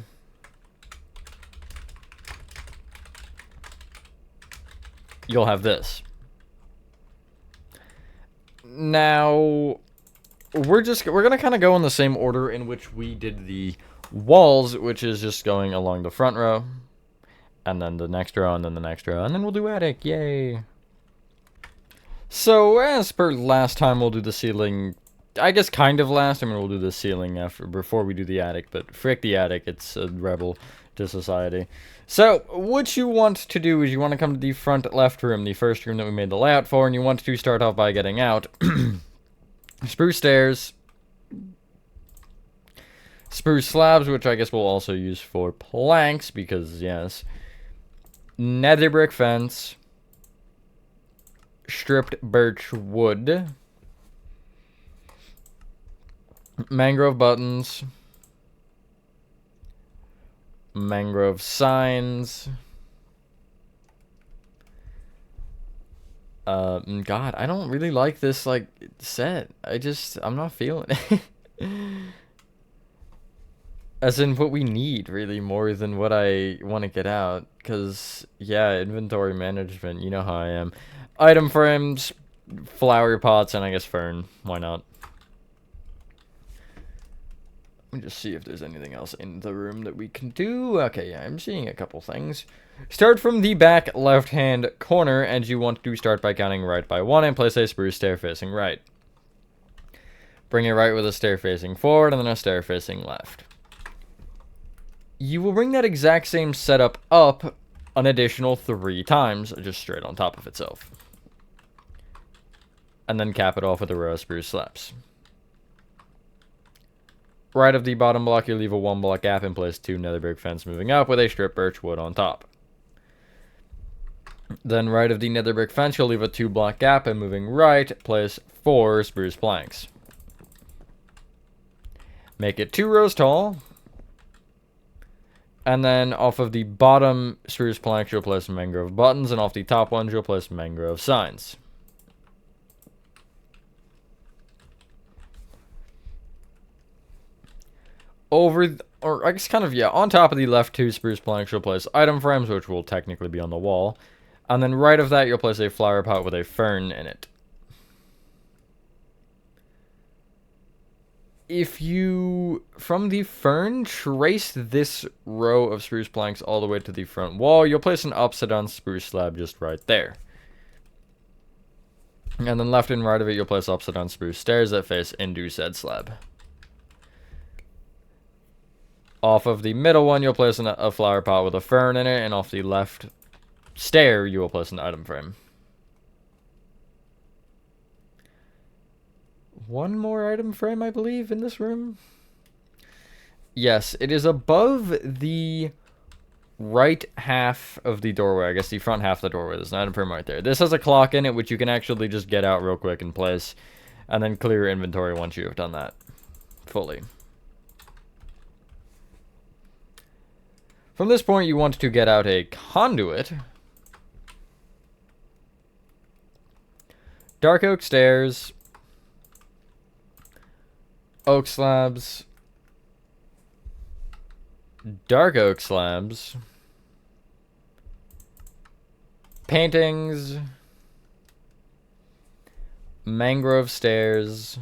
you'll have this. Now, we're gonna kind of go in the same order in which we did the walls, which is just going along the front row, and then the next row, and then the next row, and then we'll do attic. Yay! So, as per last time, we'll do the ceiling. I guess kind of last. I mean, we'll do the ceiling before we do the attic, but frick the attic. It's a rebel to society. So, what you want to do is you want to come to the front left room, the first room that we made the layout for, and you want to start off by getting out spruce stairs, spruce slabs, which I guess we'll also use for planks, because, yes, nether brick fence, stripped birch wood, mangrove buttons, mangrove signs. God, I don't really like this, like, set. I'm not feeling it. As in what we need, really, more than what I want to get out. Because, yeah, inventory management, you know how I am. Item frames, flower pots, and I guess fern. Why not? Let me just see if there's anything else in the room that we can do. Okay, yeah, I'm seeing a couple things. Start from the back left-hand corner, and you want to start by counting right by 1 and place a spruce stair facing right. Bring it right with a stair facing forward, and then a stair facing left. You will bring that exact same setup up an additional 3 times, just straight on top of itself. And then cap it off with a row of spruce slabs. Right of the bottom block, you leave a 1 block gap and place 2 nether brick fence moving up with a strip birch wood on top. Then right of the nether brick fence, you'll leave a 2 block gap and moving right, place 4 spruce planks. Make it 2 rows tall. And then off of the bottom spruce planks, you'll place mangrove buttons, and off the top ones, you'll place mangrove signs. Or I guess kind of, yeah, on top of the left 2 spruce planks, you'll place item frames, which will technically be on the wall. And then right of that, you'll place a flower pot with a fern in it. If you, from the fern, trace this row of spruce planks all the way to the front wall, you'll place an upside down spruce slab just right there. And then left and right of it, you'll place upside down spruce stairs that face into said slab. Off of the middle one, you'll place a flower pot with a fern in it, and off the left stair, you will place an item frame. One more item frame, I believe, in this room. Yes, it is above the right half of the doorway. I guess the front half of the doorway. There's an item frame right there. This has a clock in it, which you can actually just get out real quick and place, and then clear your inventory once you have done that fully. From this point, you want to get out a conduit, dark oak stairs, oak slabs, dark oak slabs, paintings, mangrove stairs,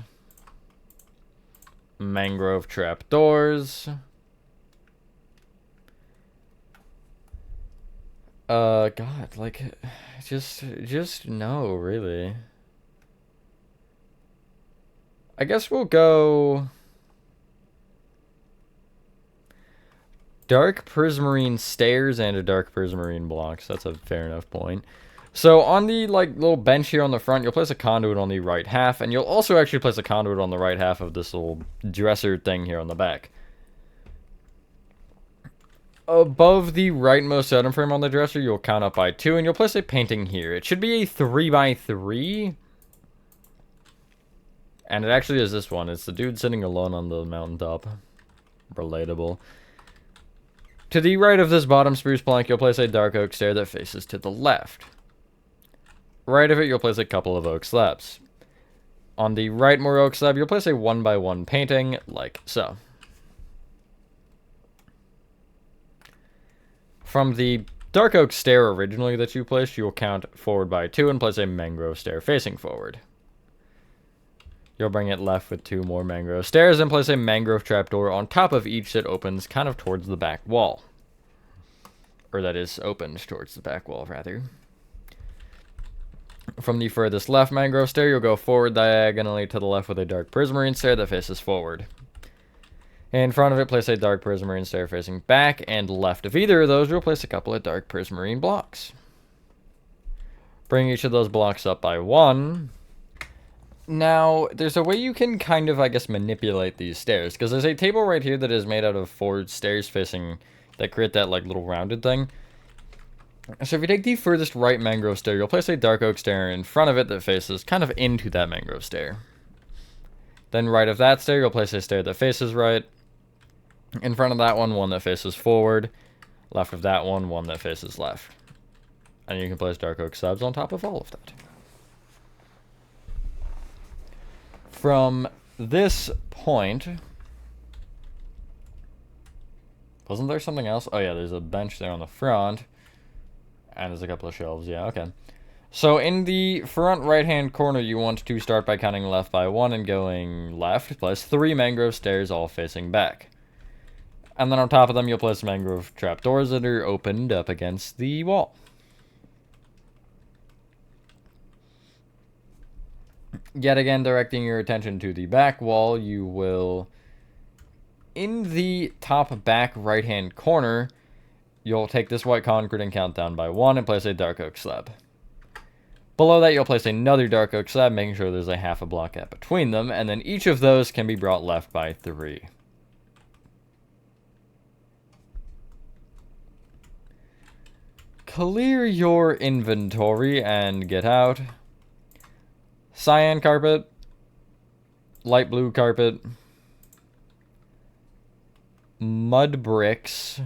mangrove trapdoors, God, like, just no, really. I guess we'll go dark prismarine stairs and a dark prismarine blocks. That's a fair enough point. So on the like little bench here on the front, you'll place a conduit on the right half, and you'll also actually place a conduit on the right half of this little dresser thing here on the back. Above the rightmost item frame on the dresser, you'll count up by 2, and you'll place a painting here. It should be a 3x3. And it actually is this one. It's the dude sitting alone on the mountaintop. Relatable. To the right of this bottom spruce plank, you'll place a dark oak stair that faces to the left. Right of it, you'll place a couple of oak slabs. On the right more oak slab, you'll place a 1x1 painting, like so. From the dark oak stair originally that you placed, you will count forward by 2 and place a mangrove stair facing forward. You'll bring it left with 2 more mangrove stairs and place a mangrove trapdoor on top of each that opens kind of towards the back wall. Or that is opened towards the back wall, rather. From the furthest left mangrove stair, you'll go forward diagonally to the left with a dark prismarine stair that faces forward. In front of it, place a dark prismarine stair facing back, and left of either of those, you'll place a couple of dark prismarine blocks. Bring each of those blocks up by 1. Now, there's a way you can kind of, I guess, manipulate these stairs, because there's a table right here that is made out of 4 stairs facing, that create that, like, little rounded thing. So if you take the furthest right mangrove stair, you'll place a dark oak stair in front of it that faces kind of into that mangrove stair. Then right of that stair, you'll place a stair that faces right. In front of that one that faces forward. Left of that one that faces left. And you can place dark oak slabs on top of all of that. From this point... Wasn't there something else? Oh yeah, there's a bench there on the front. And there's a couple of shelves, yeah, okay. So in the front right-hand corner, you want to start by counting left by 1 and going left. Place 3 mangrove stairs all facing back. And then on top of them, you'll place mangrove trapdoors that are opened up against the wall. Yet again, directing your attention to the back wall, you will... In the top back right-hand corner, you'll take this white concrete and count down by 1 and place a dark oak slab. Below that, you'll place another dark oak slab, making sure there's a half a block gap between them, and then each of those can be brought left by 3. Clear your inventory and get out. Cyan carpet. Light blue carpet. Mud bricks.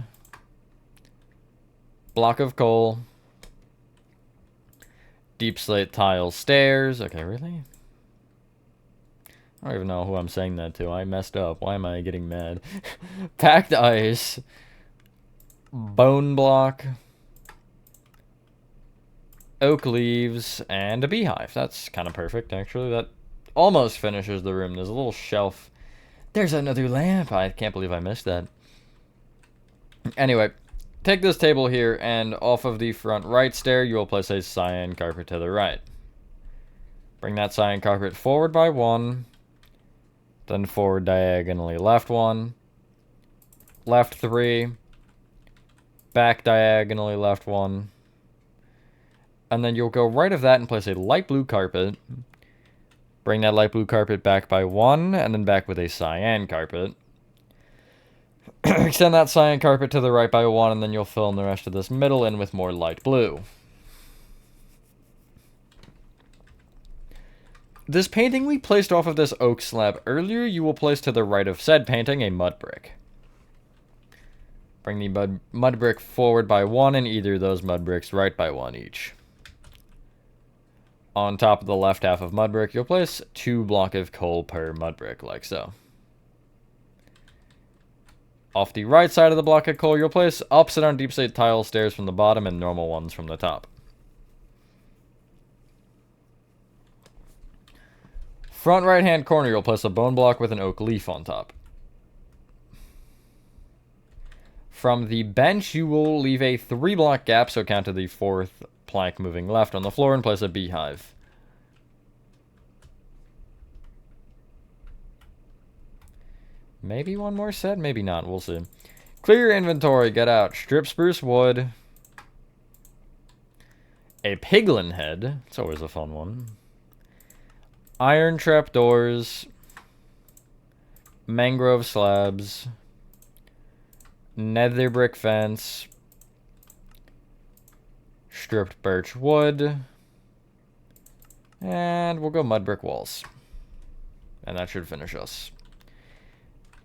Block of coal. Deep slate tile stairs. Okay, really? I don't even know who I'm saying that to. I messed up. Why am I getting mad? Packed ice. Bone block. Oak leaves, and a beehive. That's kind of perfect, actually. That almost finishes the room. There's a little shelf. There's another lamp. I can't believe I missed that. Anyway, take this table here, and off of the front right stair, you will place a cyan carpet to the right. Bring that cyan carpet forward by 1. Then forward diagonally left 1. Left 3. Back diagonally left 1. And then you'll go right of that and place a light blue carpet. Bring that light blue carpet back by 1, and then back with a cyan carpet. Extend that cyan carpet to the right by 1, and then you'll fill in the rest of this middle in with more light blue. This painting we placed off of this oak slab earlier, you will place to the right of said painting a mud brick. Bring the mud brick forward by 1, and either of those mud bricks right by 1 each. On top of the left half of mud brick, you'll place 2 block of coal per mud brick, like so. Off the right side of the block of coal, you'll place upside down deep slate tile stairs from the bottom and normal ones from the top. Front right hand corner, you'll place a bone block with an oak leaf on top. From the bench, you will leave a 3 block gap, so count to the 4th plank moving left on the floor and place a beehive. Maybe one more set, maybe not, we'll see. Clear your inventory, get out. Strip spruce wood. A piglin head, it's always a fun one. Iron trapdoors. Mangrove slabs. Nether brick fence. Stripped birch wood. And we'll go mud brick walls. And that should finish us.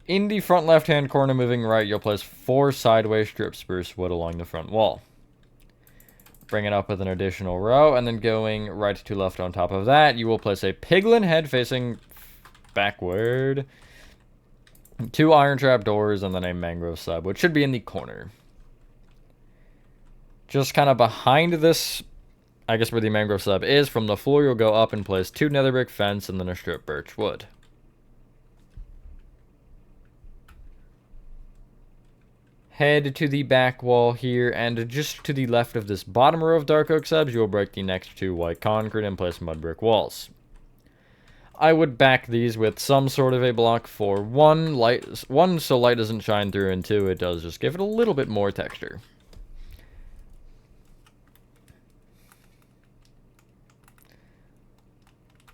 In the front left-hand corner, moving right, you'll place 4 sideways stripped spruce wood along the front wall. Bring it up with an additional row, and then going right to left on top of that, you will place a piglin head facing backward. 2 iron trap doors, and then a mangrove slab, which should be in the corner. Just kind of behind this, I guess where the mangrove slab is, from the floor you'll go up and place 2 nether brick fence and then a strip birch wood. Head to the back wall here, and just to the left of this bottom row of dark oak slabs, you will break the next 2 white concrete and place mud brick walls. I would back these with some sort of a block for one, so light doesn't shine through, and 2, it does just give it a little bit more texture.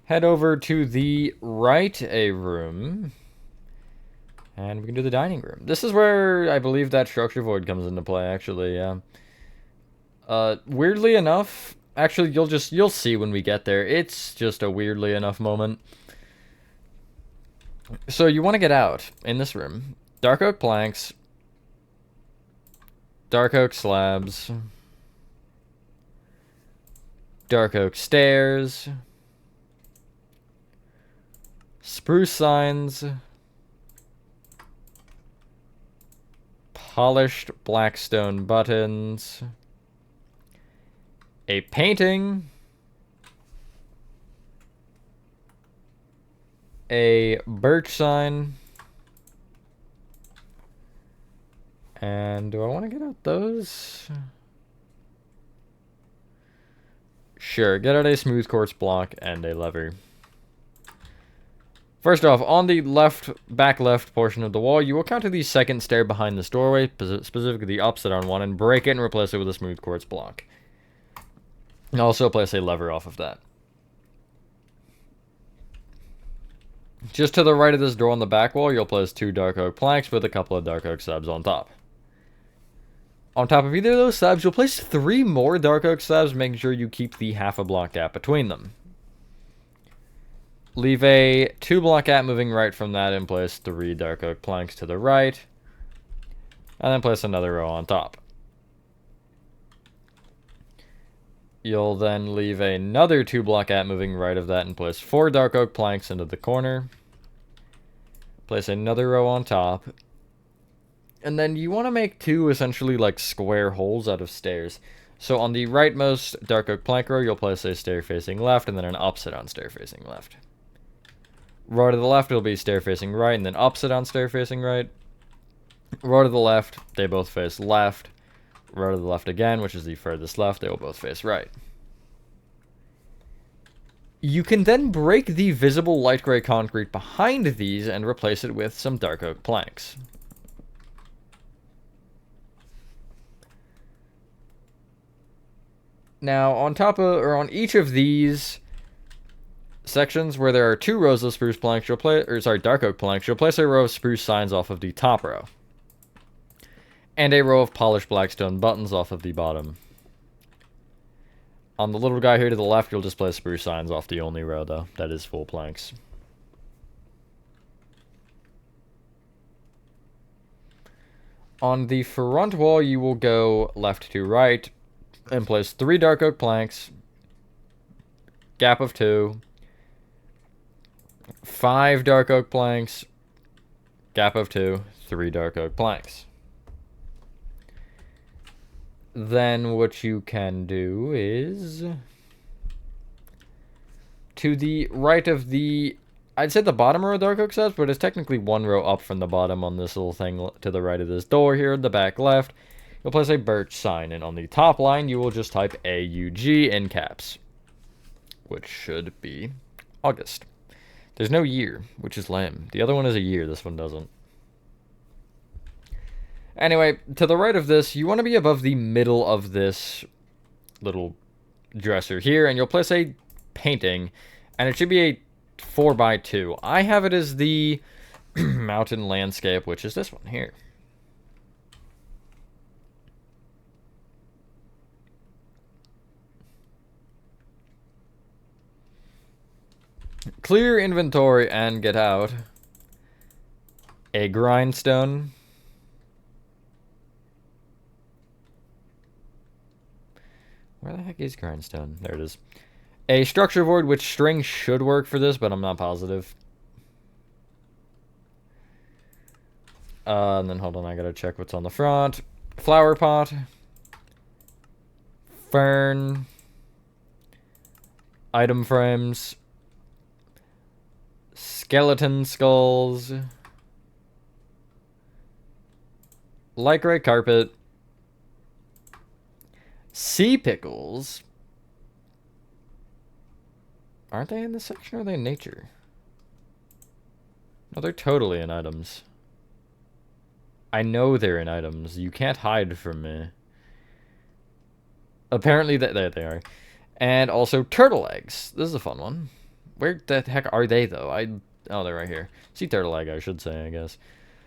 Head over to the right a room, and we can do the dining room. This is where I believe that structure void comes into play, actually, yeah. Weirdly enough, actually, you'll see when we get there. It's just a weirdly enough moment. So you want to get out in this room. Dark oak planks, dark oak slabs, dark oak stairs, spruce signs, polished blackstone buttons, a painting, a birch sign, and do I want to get out those? Sure, get out a smooth quartz block and a lever. First off, on the back left portion of the wall, you will counter the second stair behind this doorway, specifically the upside down one, and break it and replace it with a smooth quartz block. And also place a lever off of that. Just to the right of this door on the back wall, you'll place 2 dark oak planks with a couple of dark oak slabs on top. On top of either of those slabs, you'll place 3 more dark oak slabs, making sure you keep the half a block gap between them. Leave a 2 block gap moving right from that and place 3 dark oak planks to the right. And then place another row on top. You'll then leave another 2 block gap moving right of that and place 4 dark oak planks into the corner. Place another row on top. And then you want to make 2 essentially like square holes out of stairs. So on the rightmost dark oak plank row, you'll place a stair facing left and then an upside down stair facing left. Row to the left, it'll be stair facing right, and then upside down stair facing right. Row to the left, they both face left. Row to the left again, which is the furthest left, they will both face right. You can then break the visible light gray concrete behind these and replace it with some dark oak planks. Now, on each of these sections where there are 2 rows of spruce planks, dark oak planks, you'll place a row of spruce signs off of the top row. And a row of polished blackstone buttons off of the bottom. On the little guy here to the left, you'll just place spruce signs off the only row, though. That is full planks. On the front wall, you will go left to right and place 3 dark oak planks, gap of 2, 5 dark oak planks, gap of 2, 3 dark oak planks. Then what you can do is, to the right of I'd say the bottom row of dark oak slabs, but it's technically 1 row up from the bottom on this little thing to the right of this door here, the back left. You'll place a birch sign, and on the top line, you will just type AUG in caps, which should be August. There's no year, which is lame. The other one is a year, this one doesn't. Anyway, to the right of this, you want to be above the middle of this little dresser here, and you'll place a painting, and it should be a 4x2. I have it as the mountain landscape, which is this one here. Clear inventory and get out a grindstone, where the heck is grindstone? There it is. A structure void, which string should work for this, but I'm not positive. And then hold on, I gotta check what's on the front. Flower pot, fern, item frames, skeleton skulls, lycra carpet, sea pickles. Aren't they in this section or are they in nature? No, they're totally in items. I know they're in items. You can't hide from me. Apparently, there they are. And also turtle eggs. This is a fun one. Where the heck are they, though? Oh, they're right here. Sea turtle egg, I should say, I guess.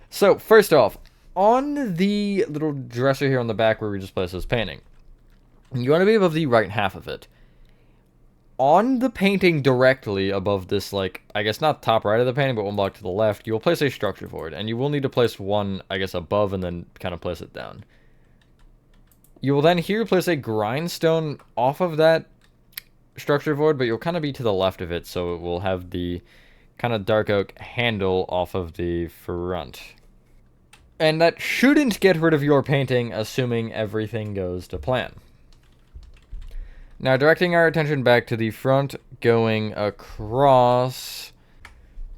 So, first off, on the little dresser here on the back where we just placed this painting, you want to be above the right half of it. On the painting directly above this, like, I guess not top right of the painting, but one block to the left, you will place a structure board. And you will need to place one, I guess, above and then kind of place it down. You will then here place a grindstone off of that structure board, but you'll kind of be to the left of it, so it will have the kind of dark oak handle off of the front. And that shouldn't get rid of your painting, assuming everything goes to plan. Now, directing our attention back to the front, going across,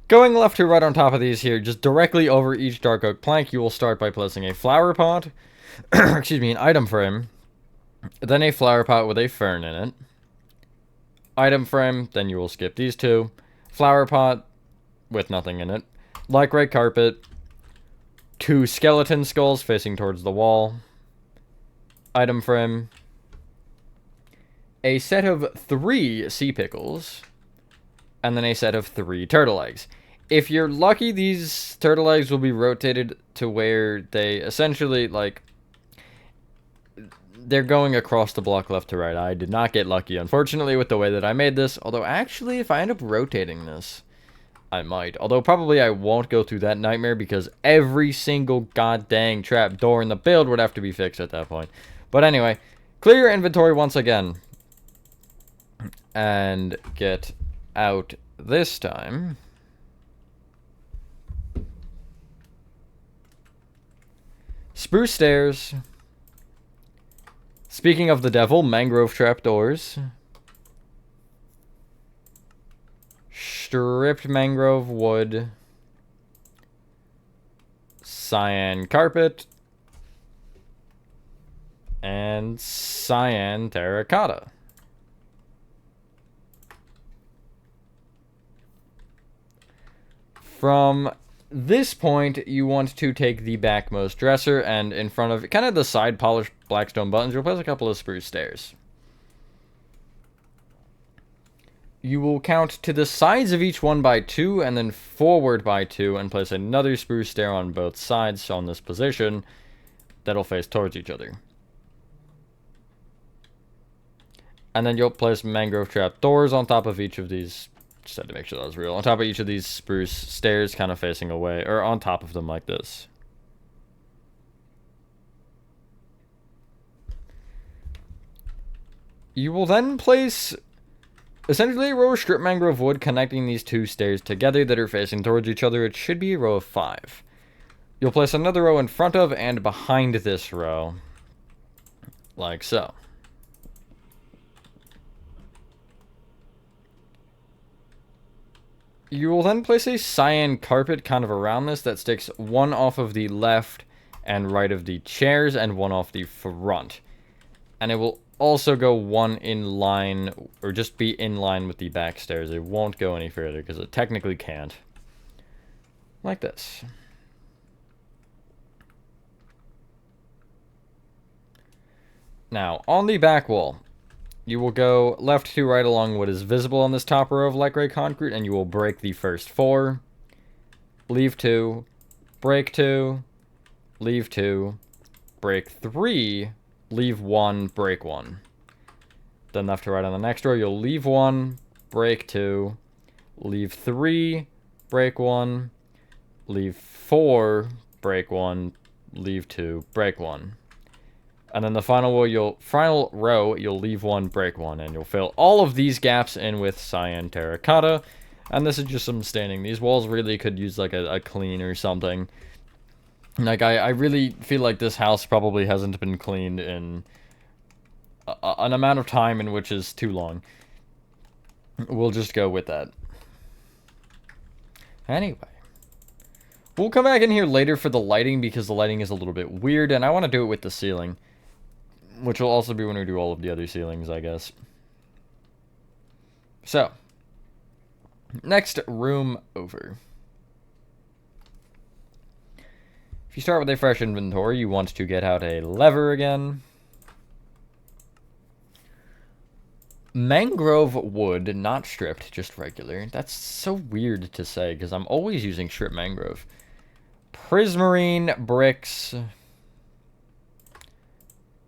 going left to right on top of these here, just directly over each dark oak plank, you will start by placing a flower pot, excuse me, an item frame, then a flower pot with a fern in it, item frame, then you will skip these two, flower pot with nothing in it, lycra carpet, 2 skeleton skulls facing towards the wall, item frame, a set of 3 sea pickles, and then a set of 3 turtle eggs. If you're lucky, these turtle eggs will be rotated to where they essentially, like, they're going across the block left to right. I did not get lucky, unfortunately, with the way that I made this. Although, actually, if I end up rotating this, I might. Although, probably I won't go through that nightmare because every single goddamn trap door in the build would have to be fixed at that point. But anyway, clear your inventory once again. And get out this time. Spruce stairs. Speaking of the devil, mangrove trapdoors. Stripped mangrove wood. Cyan carpet. And cyan terracotta. From this point, you want to take the backmost dresser, and in front of kind of the side polished blackstone buttons, you'll place a couple of spruce stairs. You will count to the sides of each one by 2, and then forward by 2, and place another spruce stair on both sides on this position that'll face towards each other. And then you'll place mangrove trap doors on top of each of these. Just had to make sure that was real. On top of each of these spruce stairs, kind of facing away, or on top of them like this. You will then place essentially a row of strip mangrove wood connecting these 2 stairs together that are facing towards each other. It should be a row of 5. You'll place another row in front of and behind this row, like so. You will then place a cyan carpet kind of around this that sticks one off of the left and right of the chairs and one off the front. And it will also go one in line, or just be in line with the back stairs. It won't go any further because it technically can't. Like this. Now, on the back wall, you will go left to right along what is visible on this top row of lycra concrete, and you will break the first 4. Leave 2. Break 2. Leave 2. Break 3. Leave 1. Break 1. Then left to right on the next row, you'll leave 1. Break 2. Leave 3. Break 1. Leave 4. Break 1. Leave 2. Break 1. And then the final row, you'll leave 1, break 1, and you'll fill all of these gaps in with cyan terracotta. And this is just some staining. These walls really could use like a clean or something. Like, I really feel like this house probably hasn't been cleaned in an amount of time in which is too long. We'll just go with that. Anyway. We'll come back in here later for the lighting because the lighting is a little bit weird, and I want to do it with the ceiling. Which will also be when we do all of the other ceilings, I guess. So. Next room over. If you start with a fresh inventory, you want to get out a lever again. Mangrove wood, not stripped, just regular. That's so weird to say, because I'm always using stripped mangrove. Prismarine bricks.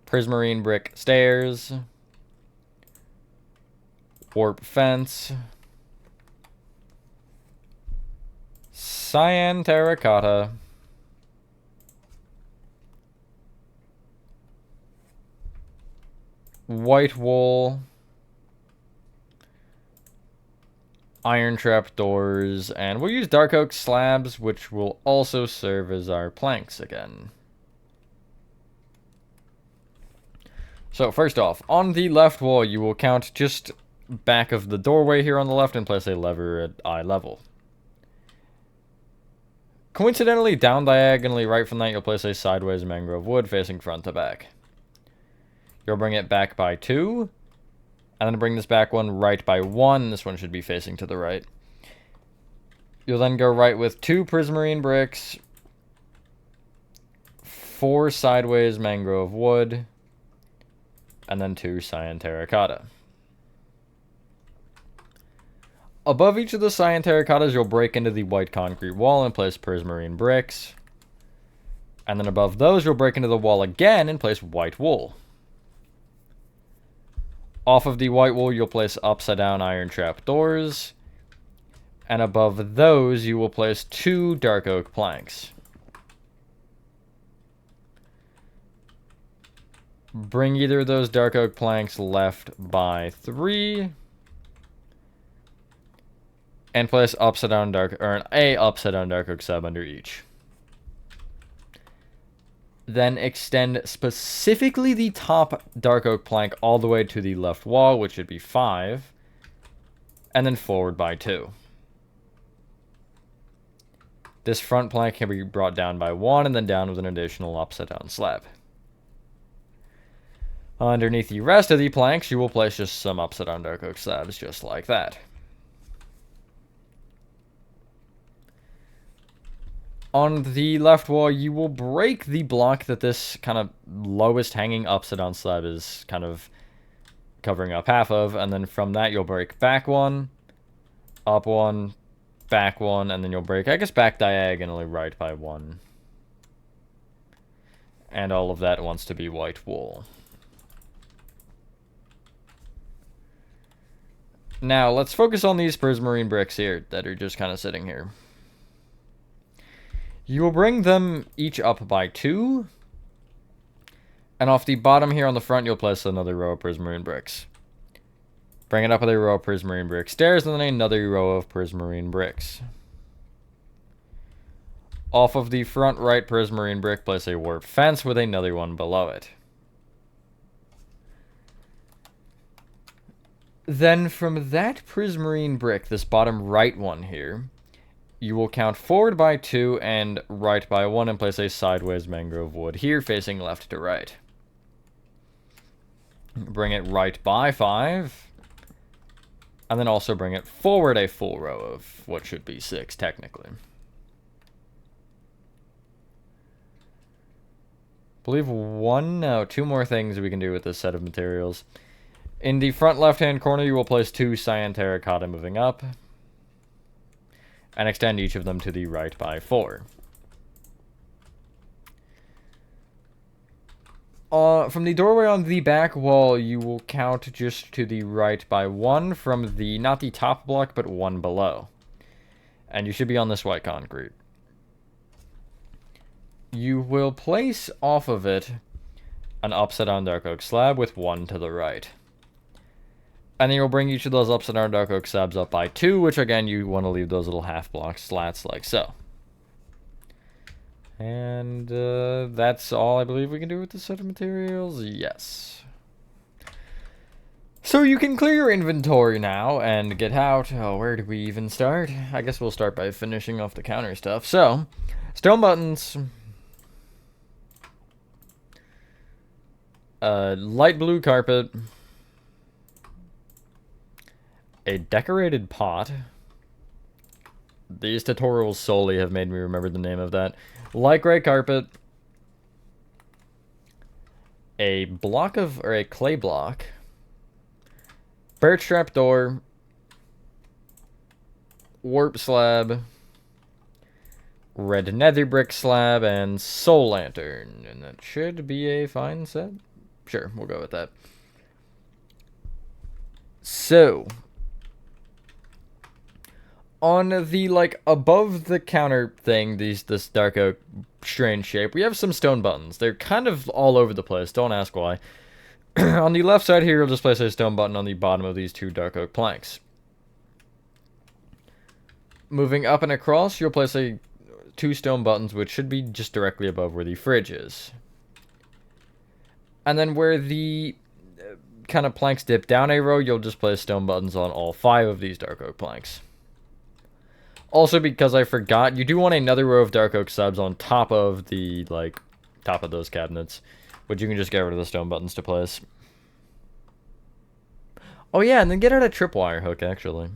Prismarine brick stairs. Warp fence. Cyan terracotta. White wool. Iron trap doors, and we'll use dark oak slabs, which will also serve as our planks again. So first off, on the left wall, you will count just back of the doorway here on the left and place a lever at eye level. Coincidentally, down diagonally right from that, you'll place a sideways mangrove wood facing front to back. You'll bring it back by 2. And then bring this back one right by 1. This one should be facing to the right. You'll then go right with 2 prismarine bricks, 4 sideways mangrove wood, and then 2 cyan terracotta. Above each of the cyan terracottas, you'll break into the white concrete wall and place prismarine bricks. And then above those, you'll break into the wall again and place white wool. Off of the white wool, you'll place upside down iron trap doors. And above those, you will place 2 dark oak planks. Bring either of those dark oak planks left by 3. And place upside down dark, or an upside down dark oak slab under each. Then extend specifically the top dark oak plank all the way to the left wall, which should be 5. And then forward by 2. This front plank can be brought down by 1 and then down with an additional upside down slab. Underneath the rest of the planks, you will place just some upside down dark oak slabs just like that. On the left wall, you will break the block that this kind of lowest hanging upside down slab is kind of covering up half of, and then from that you'll break back 1, up 1, back 1, and then you'll break, I guess, back diagonally right by 1. And all of that wants to be white wool. Now, let's focus on these prismarine bricks here that are just kind of sitting here. You will bring them each up by 2. And off the bottom here on the front, you'll place another row of prismarine bricks. Bring it up with a row of prismarine brick stairs, and then another row of prismarine bricks. Off of the front right prismarine brick, place a warp fence with another one below it. Then from that prismarine brick, this bottom right one here, you will count forward by 2 and right by 1 and place a sideways mangrove wood here facing left to right. Bring it right by 5. And then also bring it forward a full row of what should be 6 technically. I believe 2 more things we can do with this set of materials. In the front left-hand corner, you will place 2 cyan terracotta moving up. And extend each of them to the right by 4. From the doorway on the back wall, you will count just to the right by 1 from the, not the top block, but 1 below. And you should be on this white concrete. You will place off of it an upside down dark oak slab with 1 to the right. And then you'll bring each of those upside down dark oak slabs up by 2, which again, you want to leave those little half block slats like so. And that's all I believe we can do with this set of materials. Yes. So you can clear your inventory now and get out. Oh, where do we even start? I guess we'll start by finishing off the counter stuff. So, stone buttons. Light blue carpet. A decorated pot. These tutorials solely have made me remember the name of that. Light gray carpet. A clay block. Birch trap door. Warp slab. Red nether brick slab, and soul lantern. And that should be a fine set. Sure, we'll go with that. So, on the, like, above the counter thing, this dark oak strange shape, we have some stone buttons. They're kind of all over the place, don't ask why. On the left side here, you'll just place a stone button on the bottom of these two dark oak planks. Moving up and across, you'll place two stone buttons, which should be just directly above where the fridge is. And then where the kind of planks dip down a row, you'll just place stone buttons on all 5 of these dark oak planks. Also, because I forgot, you do want another row of dark oak slabs on top of the, like, top of those cabinets, which you can just get rid of the stone buttons to place. Oh yeah, and then get out a tripwire hook, actually.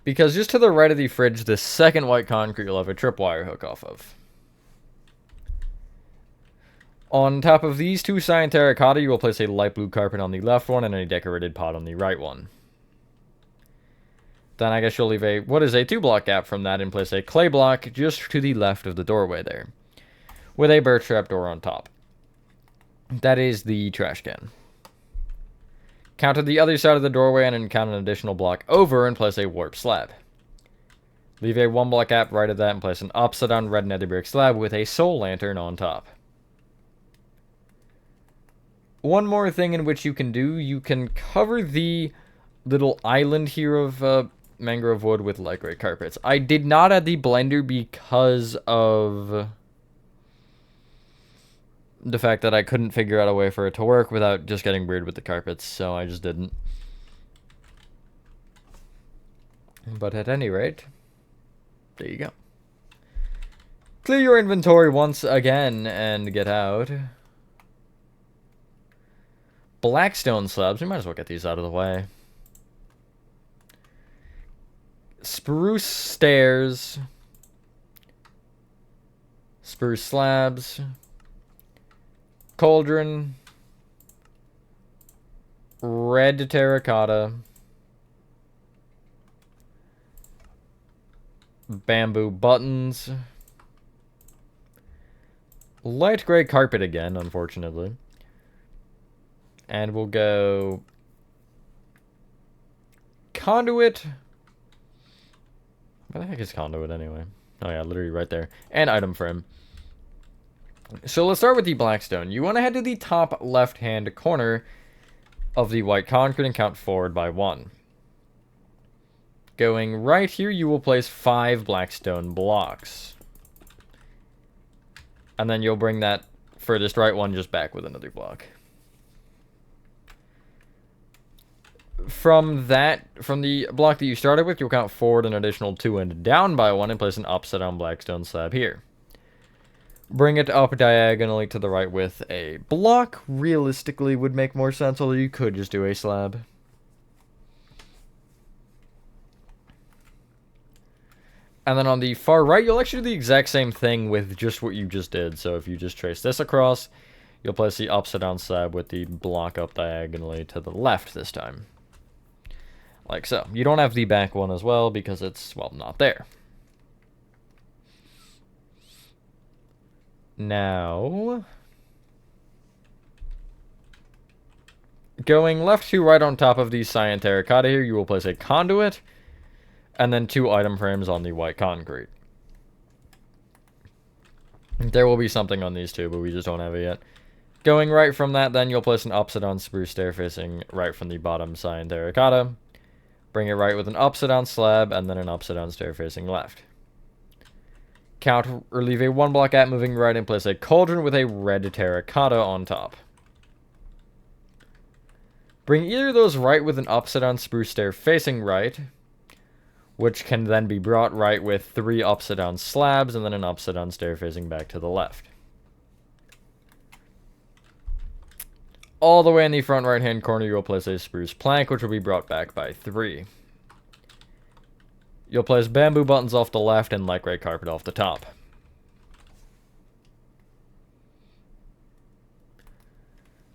Because just to the right of the fridge, the second white concrete you'll have a tripwire hook off of. On top of these two cyan terracotta, you will place a light blue carpet on the left one and a decorated pot on the right one. Then I guess you'll leave a 2-block gap from that and place a clay block just to the left of the doorway there, with a birch trap door on top. That is the trash can. Counter the other side of the doorway and then count an additional block over and place a warp slab. Leave a 1-block gap right of that and place an upside down red nether brick slab with a soul lantern on top. One more thing in which you can do, you can cover the little island here of mangrove wood with light gray carpets. I did not add the blender because of the fact that I couldn't figure out a way for it to work without just getting weird with the carpets, so I just didn't. But at any rate, there you go. Clear your inventory once again and get out. Blackstone slabs, we might as well get these out of the way. Spruce stairs. Spruce slabs. Cauldron. Red terracotta. Bamboo buttons. Light gray carpet again, unfortunately. And we'll go conduit. Where the heck is conduit anyway? Oh yeah, literally right there. And item frame. So let's start with the blackstone. You want to head to the top left-hand corner of the white concrete and count forward by 1. Going right here, you will place 5 blackstone blocks. And then you'll bring that furthest right one just back with another block. From the block that you started with, you'll count forward an additional 2 and down by 1 and place an upside down blackstone slab here. Bring it up diagonally to the right with a block. Realistically would make more sense, although you could just do a slab. And then on the far right, you'll actually do the exact same thing with just what you just did. So if you just trace this across, you'll place the upside down slab with the block up diagonally to the left this time. Like so. You don't have the back one as well because it's, well, not there. Now, going left to right on top of the cyan terracotta here, you will place a conduit and then 2 item frames on the white concrete. There will be something on these two, but we just don't have it yet. Going right from that, then you'll place an upside down spruce stair facing right from the bottom cyan terracotta. Bring it right with an upside down slab and then an upside down stair facing left. Count or leave a 1-block gap moving right and place a cauldron with a red terracotta on top. Bring either of those right with an upside down spruce stair facing right, which can then be brought right with 3 upside down slabs and then an upside down stair facing back to the left. All the way in the front right hand corner, you'll place a spruce plank, which will be brought back by 3. You'll place bamboo buttons off the left and light gray carpet off the top.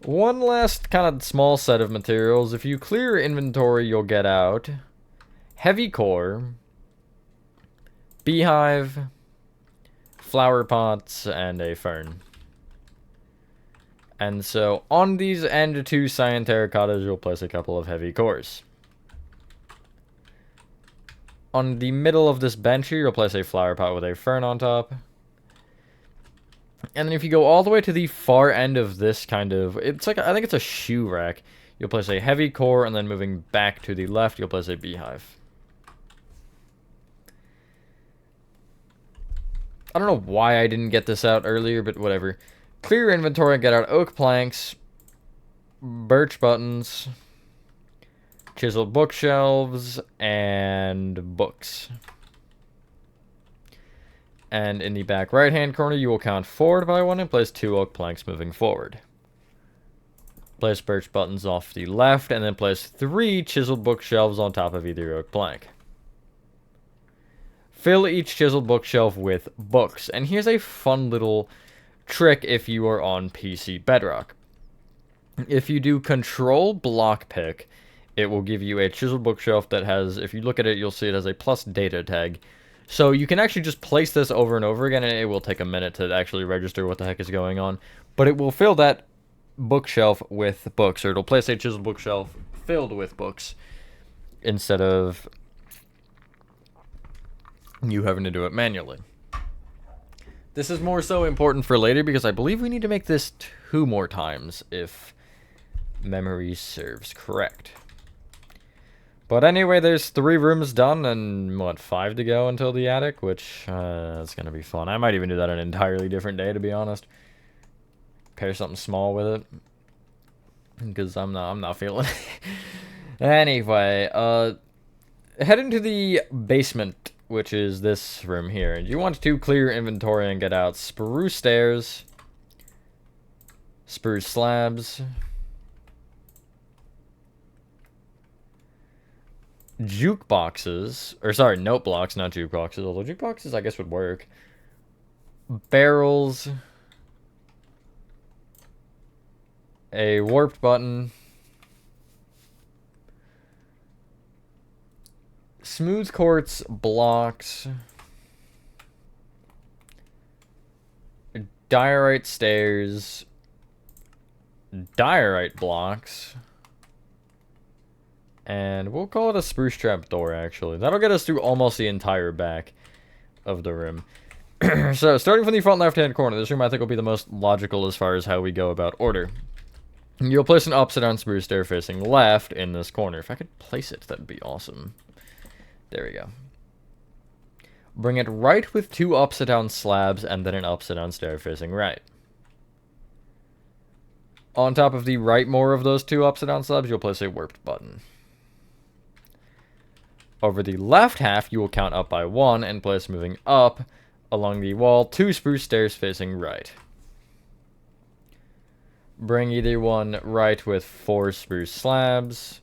One last kind of small set of materials. If you clear your inventory, you'll get out heavy core, beehive, flower pots, and a fern. And so on these and 2 cyan terracottas, you'll place a couple of heavy cores. On the middle of this bench here, you'll place a flower pot with a fern on top. And then if you go all the way to the far end of this kind of, it's like, I think it's a shoe rack. You'll place a heavy core, and then moving back to the left, you'll place a beehive. I don't know why I didn't get this out earlier, but whatever. Clear your inventory and get out oak planks, birch buttons, chiseled bookshelves, and books. And in the back right-hand corner, you will count forward by 1 and place 2 oak planks moving forward. Place birch buttons off the left, and then place 3 chiseled bookshelves on top of either oak plank. Fill each chiseled bookshelf with books. And here's a fun little trick if you are on PC Bedrock. If you do Control Block Pick, it will give you a chiseled bookshelf that has, if you look at it, you'll see it has a plus data tag. So you can actually just place this over and over again, and it will take a minute to actually register what the heck is going on. But it will fill that bookshelf with books, or it'll place a chiseled bookshelf filled with books instead of you having to do it manually. This is more so important for later because I believe we need to make this 2 more times if memory serves correct. But anyway, there's 3 rooms done and, what, 5 to go until the attic, which is going to be fun. I might even do that an entirely different day, to be honest. Pair something small with it. Because I'm not feeling it. Anyway, head into the basement, which is this room here. You want to clear your inventory and get out spruce stairs, spruce slabs, jukeboxes, or sorry, note blocks, not jukeboxes, although jukeboxes I guess would work. Barrels, a warped button, smooth quartz blocks, diorite stairs, diorite blocks, and we'll call it a spruce trap door, actually. That'll get us through almost the entire back of the room. So, starting from the front left-hand corner, this room I think will be the most logical as far as how we go about order. You'll place an upside-down spruce stair facing left in this corner. If I could place it, that'd be awesome. There we go. Bring it right with 2 upside-down slabs and then an upside-down stair facing right. On top of the right more of those 2 upside-down slabs, you'll place a warped button. Over the left half, you will count up by 1 and place moving up along the wall 2 spruce stairs facing right. Bring either one right with 4 spruce slabs,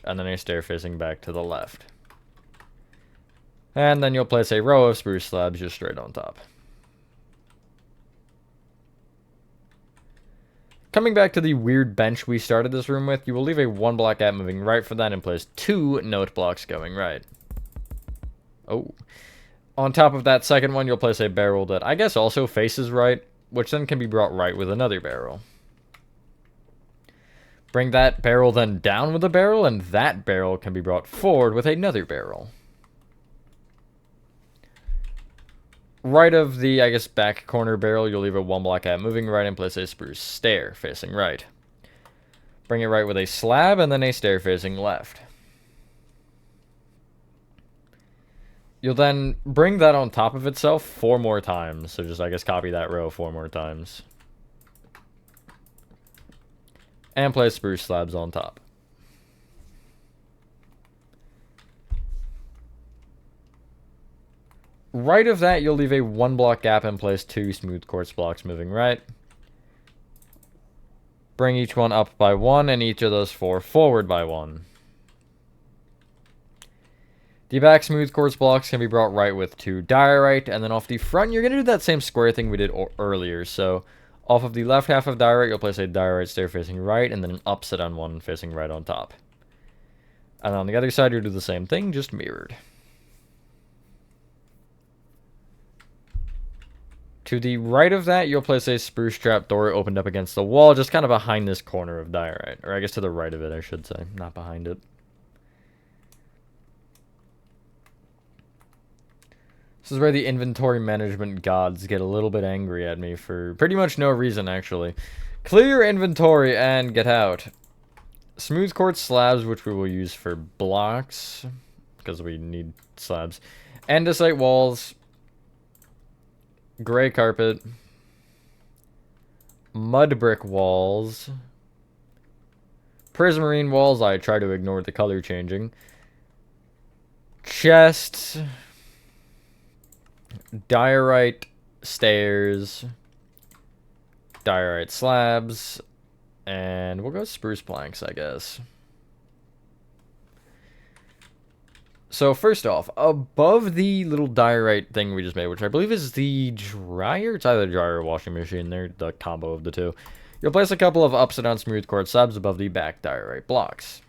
and then a stair facing back to the left. And then you'll place a row of spruce slabs just straight on top. Coming back to the weird bench we started this room with, you will leave a 1 block gap moving right for that and place 2 note blocks going right. Oh. On top of that second one, you'll place a barrel that I guess also faces right, which then can be brought right with another barrel. Bring that barrel then down with a barrel, and that barrel can be brought forward with another barrel. Right of the, I guess, back corner barrel, you'll leave a 1 block gap moving right and place a spruce stair facing right. Bring it right with a slab and then a stair facing left. You'll then bring that on top of itself 4 more times. So just, I guess, copy that row 4 more times. and place spruce slabs on top. Right of that, you'll leave a 1-block gap and place 2 smooth quartz blocks moving right. Bring each one up by 1, and each of those 4 forward by 1. The back smooth quartz blocks can be brought right with 2 diorite, and then off the front, you're going to do that same square thing we did earlier. So, off of the left half of diorite, you'll place a diorite stair facing right, and then an upside down one facing right on top. And on the other side, you'll do the same thing, just mirrored. To the right of that, you'll place a spruce trap door opened up against the wall, just kind of behind this corner of diorite. Or I guess to the right of it, I should say, not behind it. This is where the inventory management gods get a little bit angry at me for pretty much no reason, actually. Clear your inventory and get out. Smooth quartz slabs, which we will use for blocks, because we need slabs. Andesite walls. Gray carpet. Mud brick walls. Prismarine walls, I try to ignore the color changing. Chests. Diorite stairs. Diorite slabs. And we'll go spruce planks, I guess. So first off, above the little diorite thing we just made, which I believe is the dryer, it's either the dryer or washing machine, they're the combo of the two. You'll place a couple of upside down smooth quartz slabs above the back diorite blocks.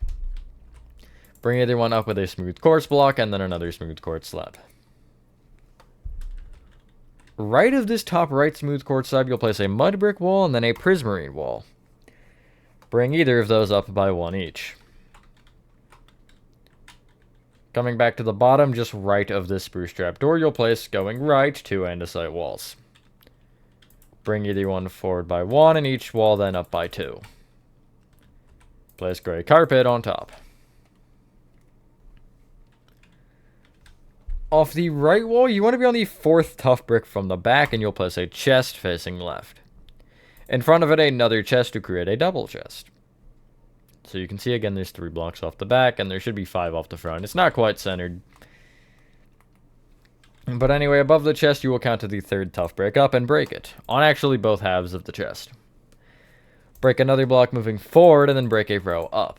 Bring either one up with a smooth quartz block and then another smooth quartz slab. Right of this top right smooth quartz slab, you'll place a mud brick wall and then a prismarine wall. Bring either of those up by 1 each. Coming back to the bottom, just right of this spruce trap door, you'll place, going right, 2 andesite walls. Bring either one forward by 1, and each wall then up by 2. Place gray carpet on top. Off the right wall, you want to be on the 4th tough brick from the back, and you'll place a chest facing left. In front of it, another chest to create a double chest. So you can see, again, there's 3 blocks off the back, and there should be 5 off the front. It's not quite centered. But anyway, above the chest, you will count to the 3rd tough brick up and break it, on actually both halves of the chest. Break another block moving forward, and then break a row up.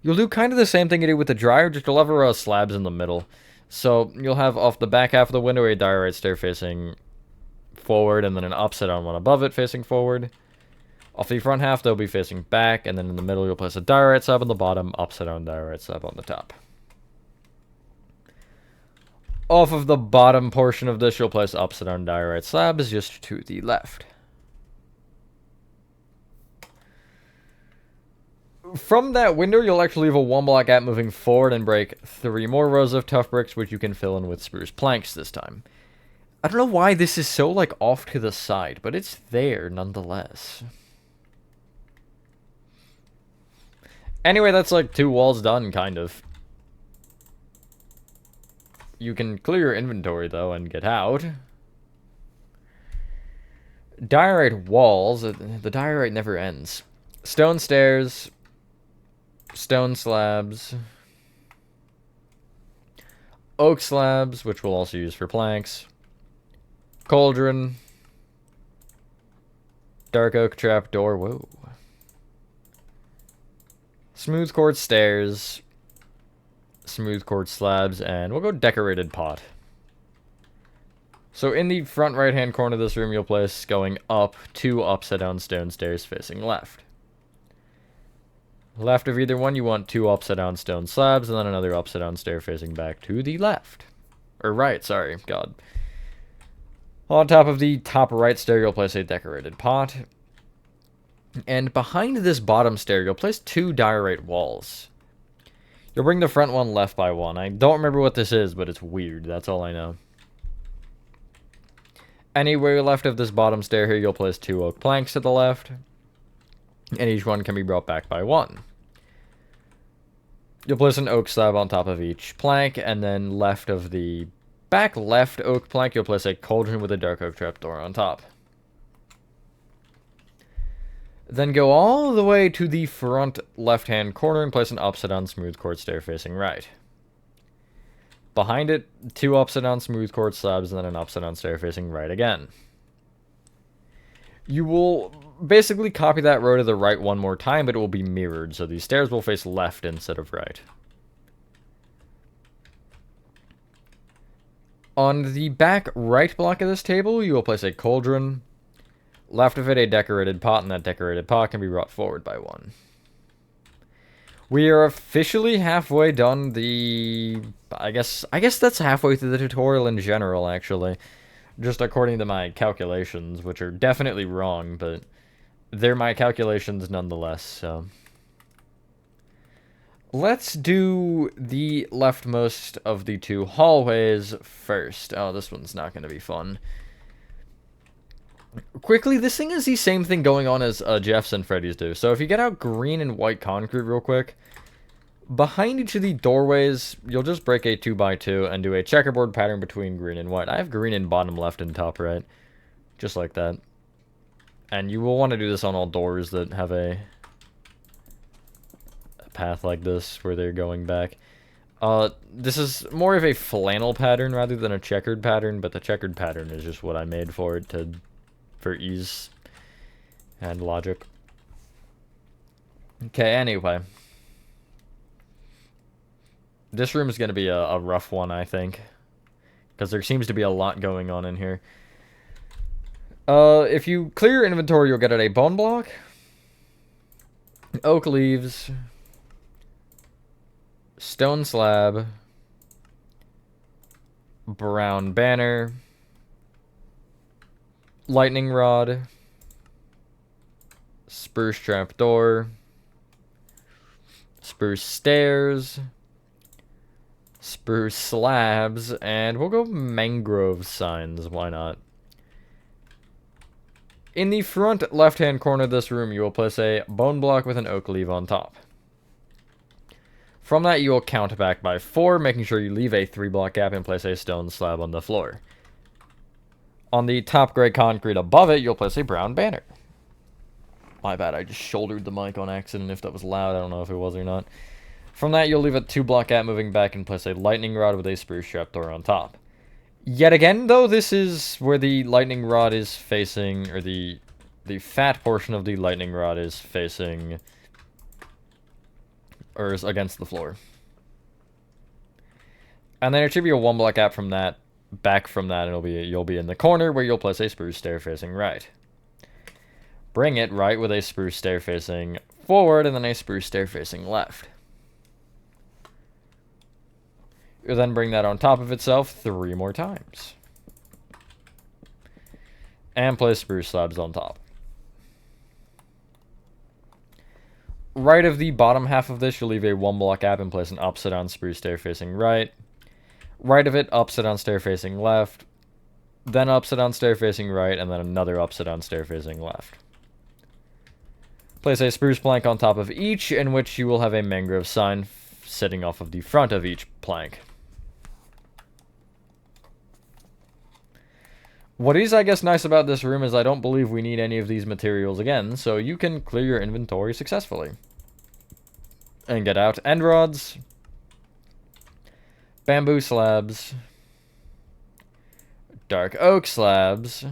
You'll do kind of the same thing you did with the dryer, just you'll have a row of slabs in the middle. So you'll have off the back half of the window a diorite stair facing forward, and then an upside down one above it facing forward. Off the front half, they'll be facing back, and then in the middle, you'll place a diorite slab on the bottom, upside down diorite slab on the top. Off of the bottom portion of this, you'll place upside down diorite slabs just to the left. From that window, you'll actually leave a 1-block gap moving forward and break 3 more rows of tough bricks, which you can fill in with spruce planks this time. I don't know why this is so, like, off to the side, but it's there nonetheless. Anyway, that's like 2 walls done, kind of. You can clear your inventory, though, and get out. Diorite walls. The diorite never ends. Stone stairs. Stone slabs. Oak slabs, which we'll also use for planks. Cauldron. Dark oak trap door. Whoa. Smooth quartz stairs. Smooth quartz slabs. And we'll go decorated pot. So in the front right hand corner of this room, you'll place, going up, 2 upside down stone stairs facing left. Left of either one, you want 2 upside down stone slabs, and then another upside down stair facing back to the left. Or right, sorry, God. On top of the top right stair, you'll place a decorated pot. And behind this bottom stair, you'll place 2 diorite walls. You'll bring the front one left by 1. I don't remember what this is, but it's weird. That's all I know. Anywhere left of this bottom stair here, you'll place 2 oak planks to the left. And each one can be brought back by 1. You'll place an oak slab on top of each plank, and then left of the back left oak plank, you'll place a cauldron with a dark oak trapdoor on top. Then go all the way to the front left-hand corner and place an upside-down smooth quartz stair facing right. Behind it, 2 upside-down smooth quartz slabs and then an upside-down stair facing right again. You will basically copy that row to the right one more time, but it will be mirrored, so these stairs will face left instead of right. On the back right block of this table, you will place a cauldron. Left of it, a decorated pot, and that decorated pot can be brought forward by 1. We are officially halfway done the... I guess that's halfway through the tutorial in general, actually. Just according to my calculations, which are definitely wrong, but they're my calculations nonetheless, so... Let's do the leftmost of the 2 hallways first. Oh, this one's not going to be fun. Quickly, this thing is the same thing going on as Jeff's and Freddy's do. So if you get out green and white concrete real quick, behind each of the doorways, you'll just break a 2x2 and do a checkerboard pattern between green and white. I have green in bottom left and top right, just like that. And you will want to do this on all doors that have a path like this where they're going back. This is more of a flannel pattern rather than a checkered pattern, but the checkered pattern is just what I made for it for ease and logic. Okay, anyway. This room is going to be a rough one, I think, because there seems to be a lot going on in here. If you clear your inventory, you'll get out a bone block, oak leaves, stone slab, brown banner, lightning rod, spruce trapdoor, spruce stairs, spruce slabs, and we'll go mangrove signs, why not? In the front left-hand corner of this room, you will place a bone block with an oak leaf on top. From that, you will count back by 4, making sure you leave a 3-block gap and place a stone slab on the floor. On the top gray concrete above it, you'll place a brown banner. My bad, I just shouldered the mic on accident. If that was loud, I don't know if it was or not. From that, you'll leave a 2-block gap moving back and place a lightning rod with a spruce trapdoor on top. Yet again, though, this is where the lightning rod is facing, or the fat portion of the lightning rod is facing, or is against the floor. And then it should be a 1-block gap from that, back from that, and you'll be in the corner where you'll place a spruce stair facing right. Bring it right with a spruce stair facing forward, and then a spruce stair facing left. You'll then bring that on top of itself 3 more times. And place spruce slabs on top. Right of the bottom half of this, you'll leave a 1-block gap and place an upside down spruce stair facing right. Right of it, upside down stair facing left. Then upside down stair facing right, and then another upside down stair facing left. Place a spruce plank on top of each, in which you will have a mangrove sign sitting off of the front of each plank. What is, I guess, nice about this room is I don't believe we need any of these materials again, so you can clear your inventory successfully. And get out end rods, bamboo slabs, dark oak slabs,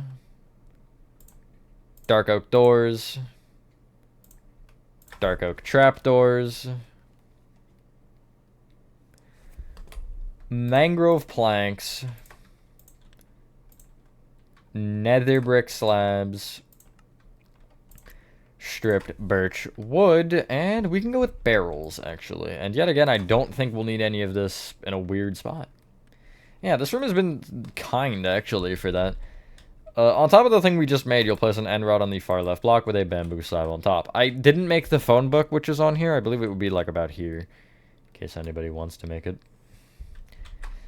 dark oak doors, dark oak trapdoors, mangrove planks, nether brick slabs, stripped birch wood, and we can go with barrels, actually. And yet again, I don't think we'll need any of this in a weird spot. Yeah, this room has been kind, actually, for that. On top of the thing we just made, you'll place an end rod on the far left block with a bamboo slab on top. I didn't make the phone book, which is on here. I believe it would be, like, about here, in case anybody wants to make it.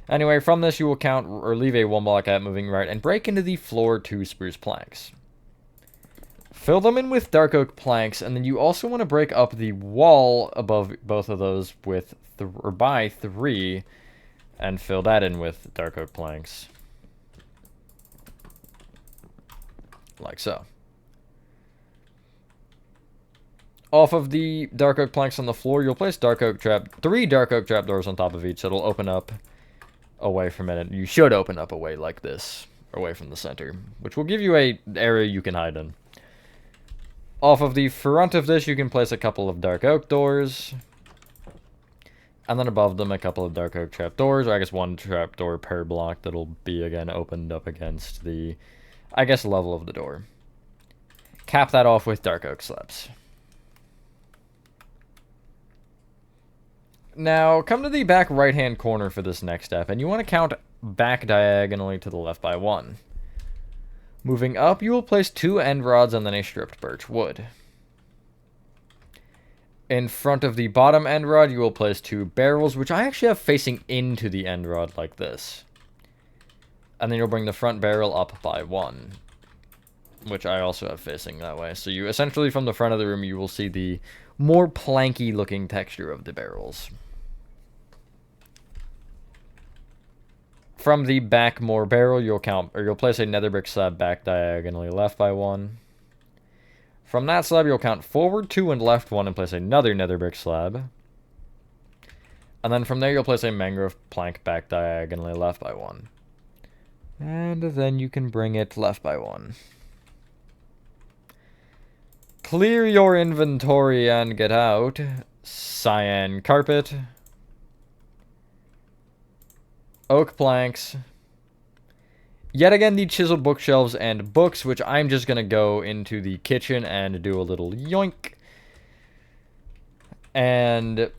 Anyway, from this, you will count or leave a 1-block gap moving right and break into the floor 2 spruce planks. Fill them in with dark oak planks, and then you also want to break up the wall above both of those with by 3, and fill that in with dark oak planks. Like so. Off of the dark oak planks on the floor, you'll place three dark oak trapdoors on top of each, so it'll open up away from it. You should open up away like this, away from the center, which will give you a area you can hide in. Off of the front of this, you can place a couple of dark oak doors. And then above them, a couple of dark oak trapdoors, or I guess one trapdoor per block that'll be, again, opened up against the, I guess, level of the door. Cap that off with dark oak slabs. Now, come to the back right-hand corner for this next step, and you want to count back diagonally to the left by 1. Moving up, you will place 2 end rods and then a stripped birch wood. In front of the bottom end rod, you will place 2 barrels, which I actually have facing into the end rod like this. And then you'll bring the front barrel up by 1, which I also have facing that way. So you essentially, from the front of the room, you will see the more planky looking texture of the barrels. From the back more barrel, you'll place a nether brick slab back diagonally left by 1. From that slab, you'll count forward 2 and left 1 and place another nether brick slab. And then from there, you'll place a mangrove plank back diagonally left by 1. And then you can bring it left by 1. Clear your inventory and get out. Cyan carpet. Oak planks. Yet again, the chiseled bookshelves and books, which I'm just going to go into the kitchen and do a little yoink. And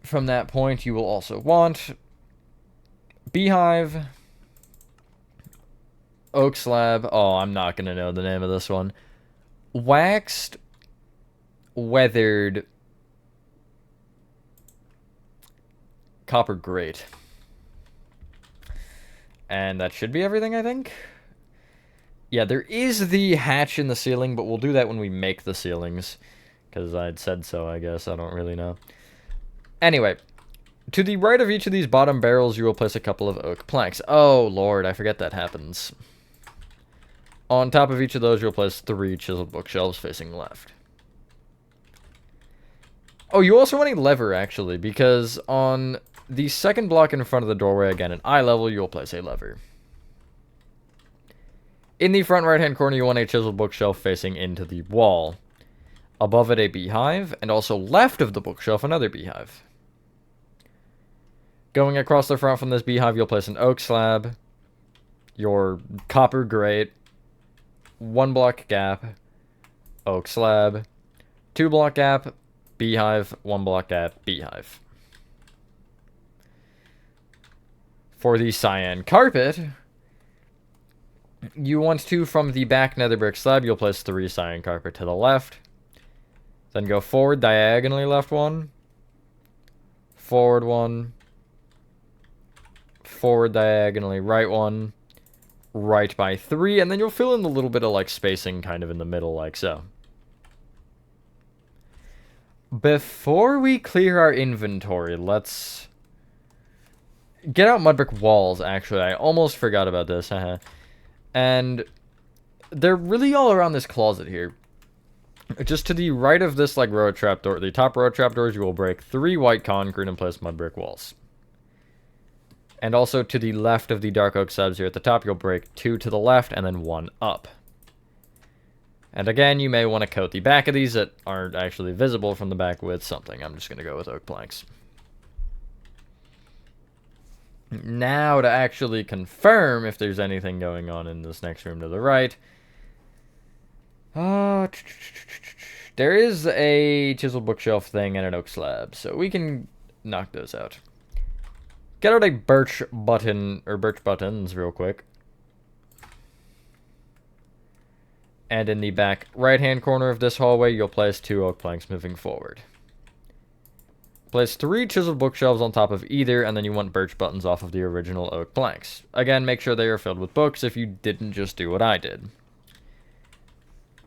from that point, you will also want beehive, oak slab. Oh, I'm not going to know the name of this one. Waxed, weathered, copper grate. And that should be everything, I think. Yeah, there is the hatch in the ceiling, but we'll do that when we make the ceilings. Because I'd said so, I guess. I don't really know. Anyway, to the right of each of these bottom barrels, you will place a couple of oak planks. Oh, Lord, I forget that happens. On top of each of those, you'll place 3 chiseled bookshelves facing left. Oh, you also want a lever, actually, because on the second block in front of the doorway, again, at eye level, you'll place a lever. In the front right-hand corner, you want a chiseled bookshelf facing into the wall. Above it, a beehive, and also left of the bookshelf, another beehive. Going across the front from this beehive, you'll place an oak slab, your copper grate, 1 block gap, oak slab, 2 block gap, beehive, 1 block gap, beehive. For the cyan carpet, you want to, from the back nether brick slab, you'll place 3 cyan carpet to the left. Then go forward diagonally left 1, forward 1, forward diagonally right 1, right by 3, and then you'll fill in a little bit of like spacing kind of in the middle like so. Before we clear our inventory, let's get out mud brick walls, actually. I almost forgot about this. And they're really all around this closet here. Just to the right of this like row of trapdoor, the top row of trapdoors, you will break 3 white concrete and place mud brick walls. And also to the left of the dark oak slabs here at the top, you'll break 2 to the left and then 1 up. And again, you may want to coat the back of these that aren't actually visible from the back with something. I'm just going to go with oak planks. Now to actually confirm if there's anything going on in this next room to the right. There is a chiseled bookshelf thing and an oak slab, so we can knock those out. Get out a birch button, or birch buttons real quick. And in the back right-hand corner of this hallway, you'll place 2 oak planks moving forward. Place 3 chiseled bookshelves on top of either, and then you want birch buttons off of the original oak planks. Again, make sure they are filled with books if you didn't just do what I did.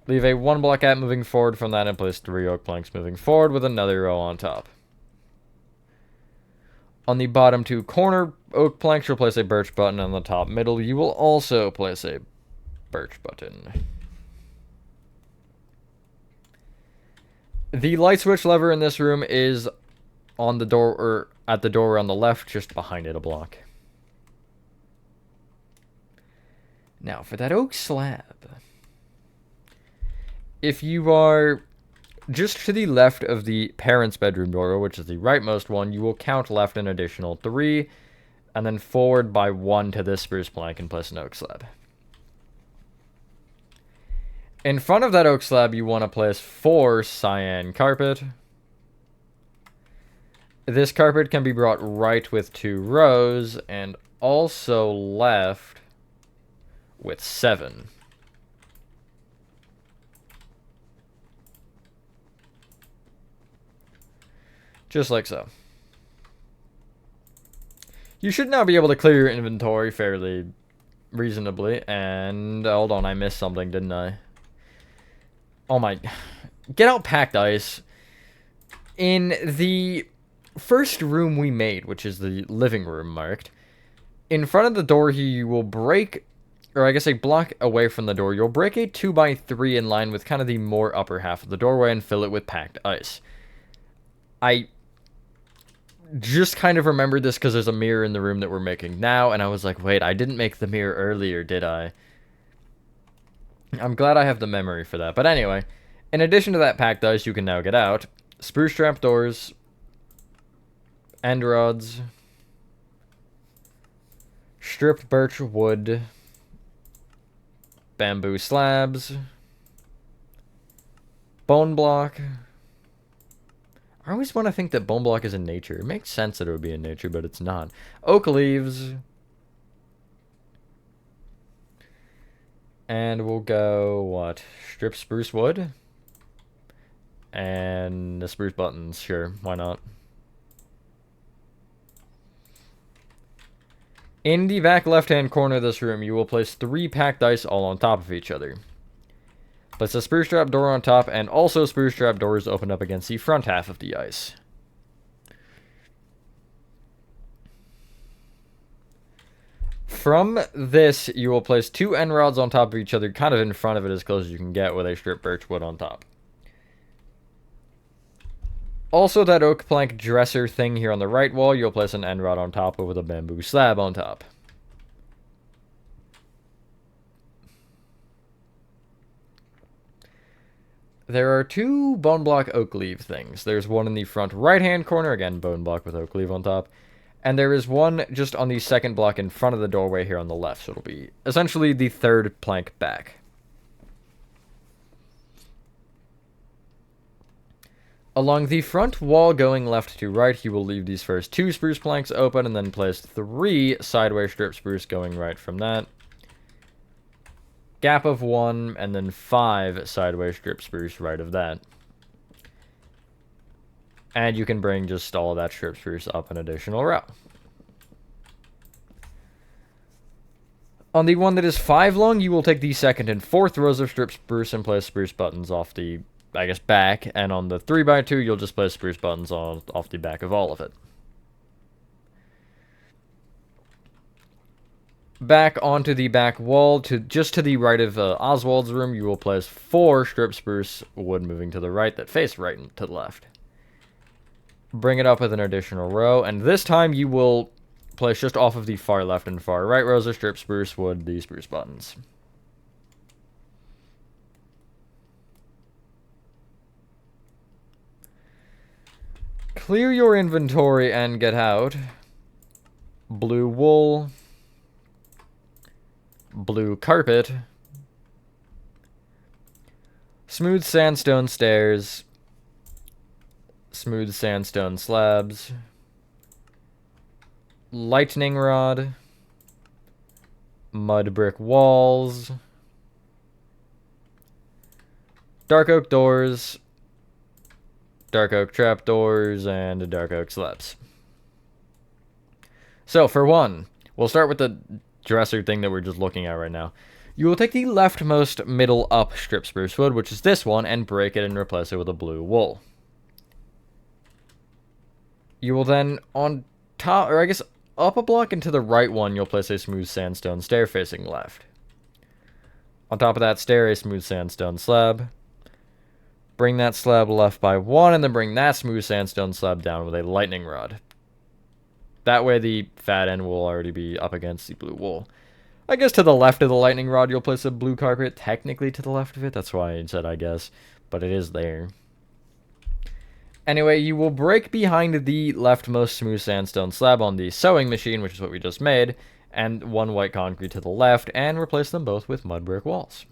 Leave a 1 block gap moving forward from that and place 3 oak planks moving forward with another row on top. On the bottom 2 corner oak planks, you'll place a birch button. On the top middle, you will also place a birch button. The light switch lever in this room is on the door, or at the door on the left, just behind it a block. Now, for that oak slab, if you are just to the left of the parents' bedroom door, which is the rightmost one, you will count left an additional 3, and then forward by 1 to this spruce plank and place an oak slab. In front of that oak slab, you want to place 4 cyan carpet. This carpet can be brought right with 2 rows, and also left with 7. Just like so. You should now be able to clear your inventory fairly reasonably, and hold on, I missed something, didn't I? Oh my, get out packed ice. In the first room we made, which is the living room marked, in front of the door here you will break, or I guess a block away from the door, you'll break a 2x3 in line with kind of the more upper half of the doorway and fill it with packed ice. I just kind of remembered this because there's a mirror in the room that we're making now, and I was like, wait, I didn't make the mirror earlier, did I? I'm glad I have the memory for that. But anyway, in addition to that packed ice, you can now get out spruce trap doors, end rods, stripped birch wood, bamboo slabs, bone block. I always want to think that bone block is in nature. It makes sense that it would be in nature, but it's not. Oak leaves. And we'll go, what? Strip spruce wood? And the spruce buttons. Sure, why not? In the back left-hand corner of this room, you will place 3 packed ice all on top of each other. Place a spruce trap door on top, and also spruce trap doors open up against the front half of the ice. From this, you will place 2 end rods on top of each other, kind of in front of it as close as you can get, with a stripped birch wood on top. Also, that oak plank dresser thing here on the right wall, you'll place an end rod on top with a bamboo slab on top. There are 2 bone block oak leaf things. There's one in the front right-hand corner, again, bone block with oak leaf on top. And there is one just on the second block in front of the doorway here on the left. So it'll be essentially the 3rd plank back. Along the front wall going left to right, you will leave these first 2 spruce planks open and then place 3 sideways strip spruce going right from that. Gap of 1, and then 5 sideways strip spruce right of that. And you can bring just all of that strip spruce up an additional row. On the one that is 5 long, you will take the 2nd and 4th rows of strip spruce and place spruce buttons off the, I guess, back. And on the 3x2, you'll just place spruce buttons off the back of all of it. Back onto the back wall, just to the right of Oswald's room, you will place 4 strip spruce wood moving to the right that face right and to the left. Bring it up with an additional row, and this time you will place just off of the far left and far right rows of strip spruce wood the spruce buttons. Clear your inventory and get out blue wool, blue carpet, smooth sandstone stairs, smooth sandstone slabs, lightning rod, mud brick walls, dark oak doors, dark oak trapdoors, and dark oak slabs. So, for one, we'll start with the dresser thing that we're just looking at right now. You will take the leftmost middle up strip spruce wood, which is this one, and break it and replace it with a blue wool. You will then, on top, or I guess up a block and to the right one, you'll place a smooth sandstone stair facing left. On top of that stair, a smooth sandstone slab. Bring that slab left by 1, and then bring that smooth sandstone slab down with a lightning rod. That way the fat end will already be up against the blue wool. I guess to the left of the lightning rod you'll place a blue carpet. Technically to the left of it, that's why I said I guess. But it is there. Anyway, you will break behind the leftmost smooth sandstone slab on the sewing machine, which is what we just made, and 1 white concrete to the left, and replace them both with mud brick walls.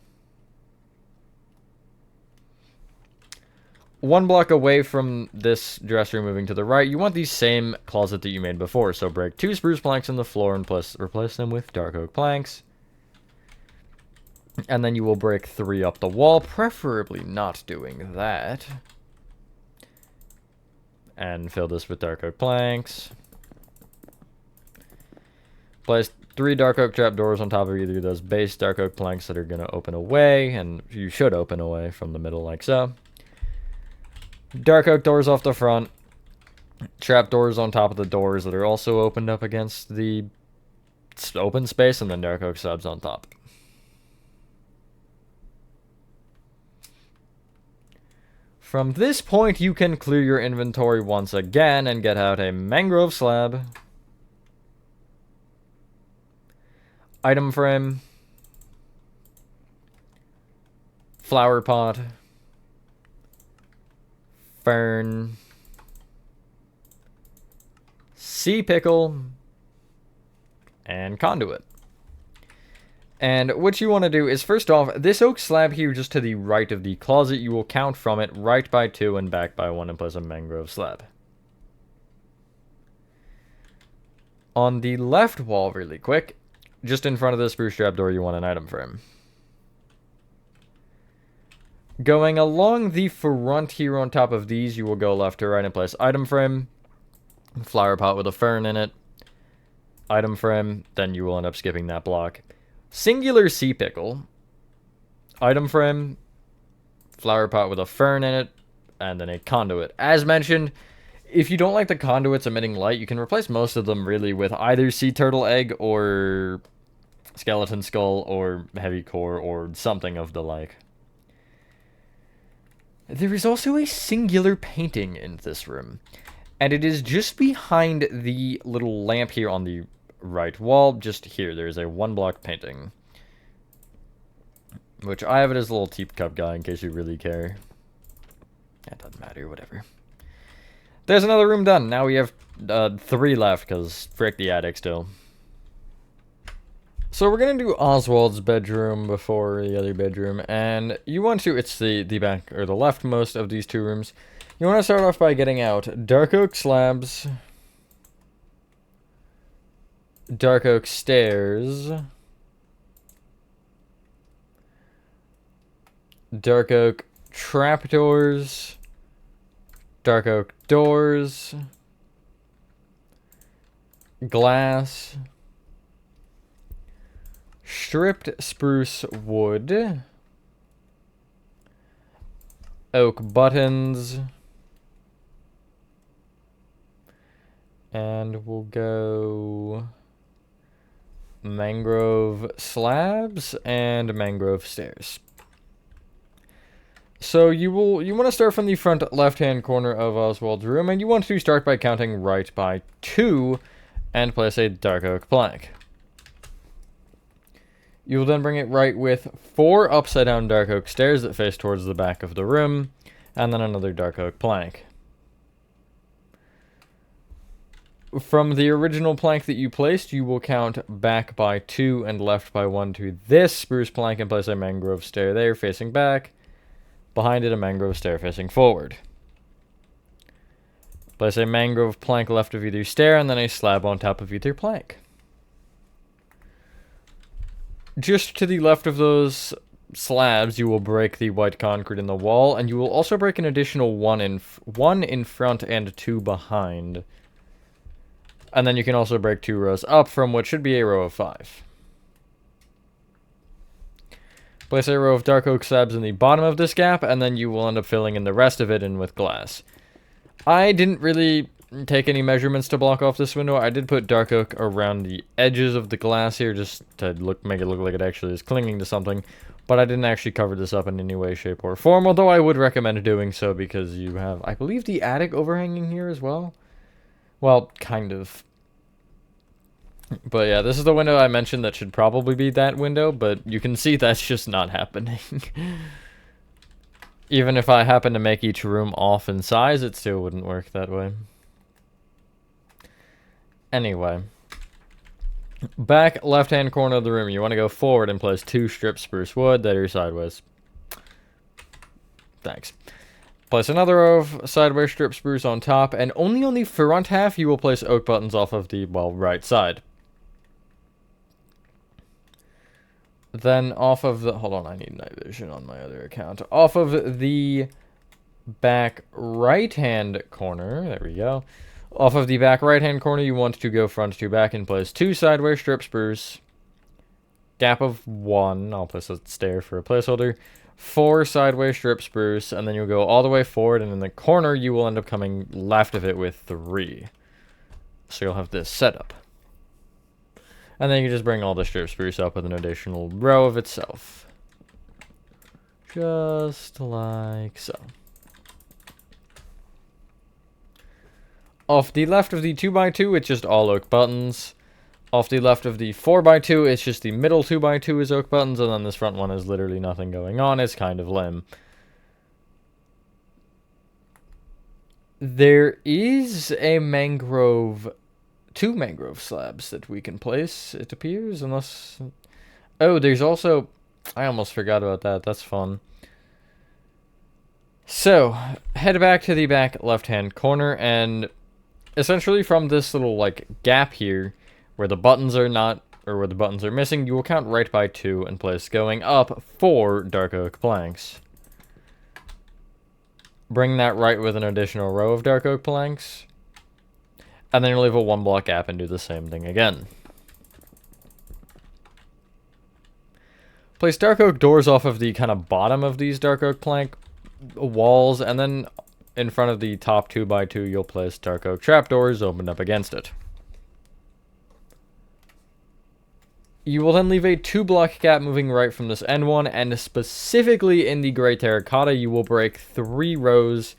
1 block away from this dresser moving to the right, you want the same closet that you made before. So break 2 spruce planks in the floor and replace them with dark oak planks. And then you will break 3 up the wall, preferably not doing that. And fill this with dark oak planks. Place 3 dark oak trapdoors on top of either of those base dark oak planks that are going to open away, and you should open away from the middle like so. Dark oak doors off the front. Trapdoors on top of the doors that are also opened up against the open space, and then dark oak slabs on top. From this point, you can clear your inventory once again and get out a mangrove slab, item frame, flower pot, fern, sea pickle, and conduit. And what you want to do is, first off, this oak slab here just to the right of the closet, you will count from it right by 2 and back by 1 and place a mangrove slab. On the left wall, really quick, just in front of the spruce trapdoor, you want an item frame. Going along the front here on top of these, you will go left to right and place item frame, flower pot with a fern in it, item frame, then you will end up skipping that block. Singular sea pickle, item frame, flower pot with a fern in it, and then a conduit. As mentioned, if you don't like the conduits emitting light, you can replace most of them really with either sea turtle egg or skeleton skull or heavy core or something of the like. There is also a singular painting in this room, and it is just behind the little lamp here on the right wall. Just here, there's a 1-block painting, which I have it as a little teacup guy in case you really care. That doesn't matter, whatever. There's another room done. Now we have 3 left, because frick the attic still. So we're going to do Oswald's bedroom before the other bedroom, and you want to, it's the back, or the leftmost of these 2 rooms. You want to start off by getting out dark oak slabs, dark oak stairs, dark oak trapdoors, dark oak doors, glass, stripped spruce wood, oak buttons, and we'll go mangrove slabs and mangrove stairs. So you want to start from the front left-hand corner of Oswald's room, and you want to start by counting right by 2 and place a dark oak plank. You will then bring it right with 4 upside-down dark oak stairs that face towards the back of the room, and then another dark oak plank. From the original plank that you placed, you will count back by 2 and left by 1 to this spruce plank and place a mangrove stair there facing back. Behind it, a mangrove stair facing forward. Place a mangrove plank left of either stair and then a slab on top of either plank. Just to the left of those slabs, you will break the white concrete in the wall, and you will also break an additional one in front and 2 behind. And then you can also break 2 rows up from what should be a row of 5. Place a row of dark oak slabs in the bottom of this gap, and then you will end up filling in the rest of it in with glass. I didn't really take any measurements to block off this window. I did put dark oak around the edges of the glass here just to make it look like it actually is clinging to something. But I didn't actually cover this up in any way, shape, or form, although I would recommend doing so because you have, I believe, the attic overhanging here as well. Well, kind of. But yeah, this is the window I mentioned that should probably be that window, but you can see that's just not happening. Even if I happen to make each room off in size, it still wouldn't work that way. Anyway. Back left-hand corner of the room, you want to go forward and place 2 strips spruce wood that are sideways. Thanks. Place another row of sideways strip spruce on top, and only on the front half you will place oak buttons off of the, well, right side. Then off of the, hold on, I need night vision on my other account. Off of the back right-hand corner, there we go. Off of the back right-hand corner, you want to go front to back and place 2 sideways strip spruce. Gap of 1, I'll place a stair for a placeholder. 4 sideways strip spruce, and then you'll go all the way forward, and in the corner, you will end up coming left of it with 3. So you'll have this setup. And then you just bring all the strip spruce up with an additional row of itself. Just like so. Off the left of the 2x2, it's just all oak buttons. Off the left of the 4x2, it's just the middle 2x2 is oak buttons, and then this front one is literally nothing going on. It's kind of lame. There is a mangrove... 2 mangrove slabs that we can place, it appears, unless... Oh, there's also... I almost forgot about that. That's fun. So, head back to the back left-hand corner, and essentially from this little, like, gap here, where the buttons are not, or where the buttons are missing, you will count right by 2 and place going up 4 dark oak planks. Bring that right with an additional row of dark oak planks. And then you'll leave a 1 block gap and do the same thing again. Place dark oak doors off of the kind of bottom of these dark oak plank walls, and then in front of the top 2x2 you'll place dark oak trapdoors opened up against it. You will then leave a 2 block gap moving right from this end one, and specifically in the gray terracotta you will break 3 rows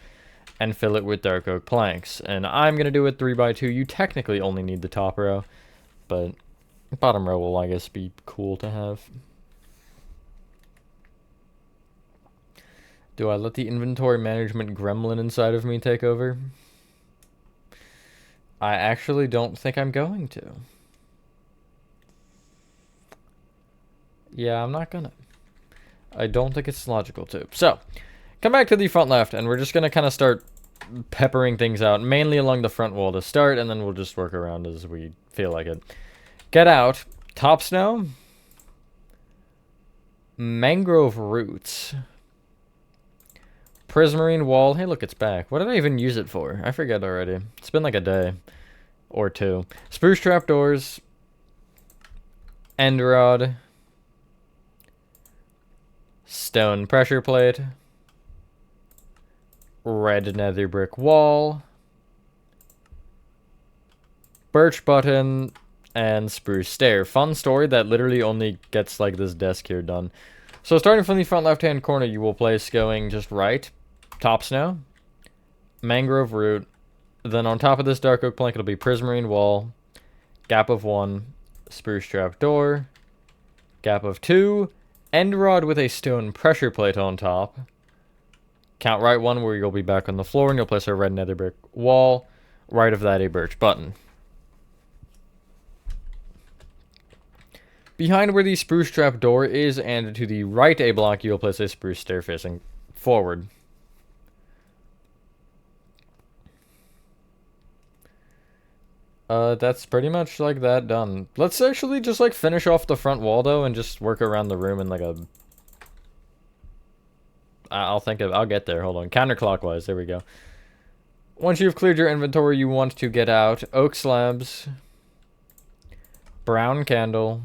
and fill it with dark oak planks. And I'm going to do it 3x2. You technically only need the top row, but bottom row will, I guess, be cool to have. Do I let the inventory management gremlin inside of me take over? I actually don't think I'm going to. Yeah, I'm not gonna. I don't think it's logical to. So, come back to the front left, and we're just going to kind of start peppering things out, mainly along the front wall to start, and then we'll just work around as we feel like it. Get out. Top snow. Mangrove roots. Prismarine wall. Hey, look, it's back. What did I even use it for? I forget already. It's been like a day or 2. Spruce trapdoors. End rod. Stone pressure plate. Red nether brick wall. Birch button. And spruce stair. Fun story that literally only gets like this desk here done. So starting from the front left hand corner, you will place going just right. Top snow. Mangrove root. Then on top of this dark oak plank, it'll be prismarine wall. Gap of 1. Spruce trap door. Gap of 2. End rod with a stone pressure plate on top. Count right 1 where you'll be back on the floor, and you'll place a red nether brick wall. Right of that, a birch button. Behind where the spruce trap door is, and to the right a block, you'll place a spruce stair facing forward. That's pretty much like that done. Let's actually just like finish off the front wall though, and just work around the room in like a... I'll get there. Hold on. Counterclockwise. There we go. Once you've cleared your inventory, you want to get out oak slabs, brown candle,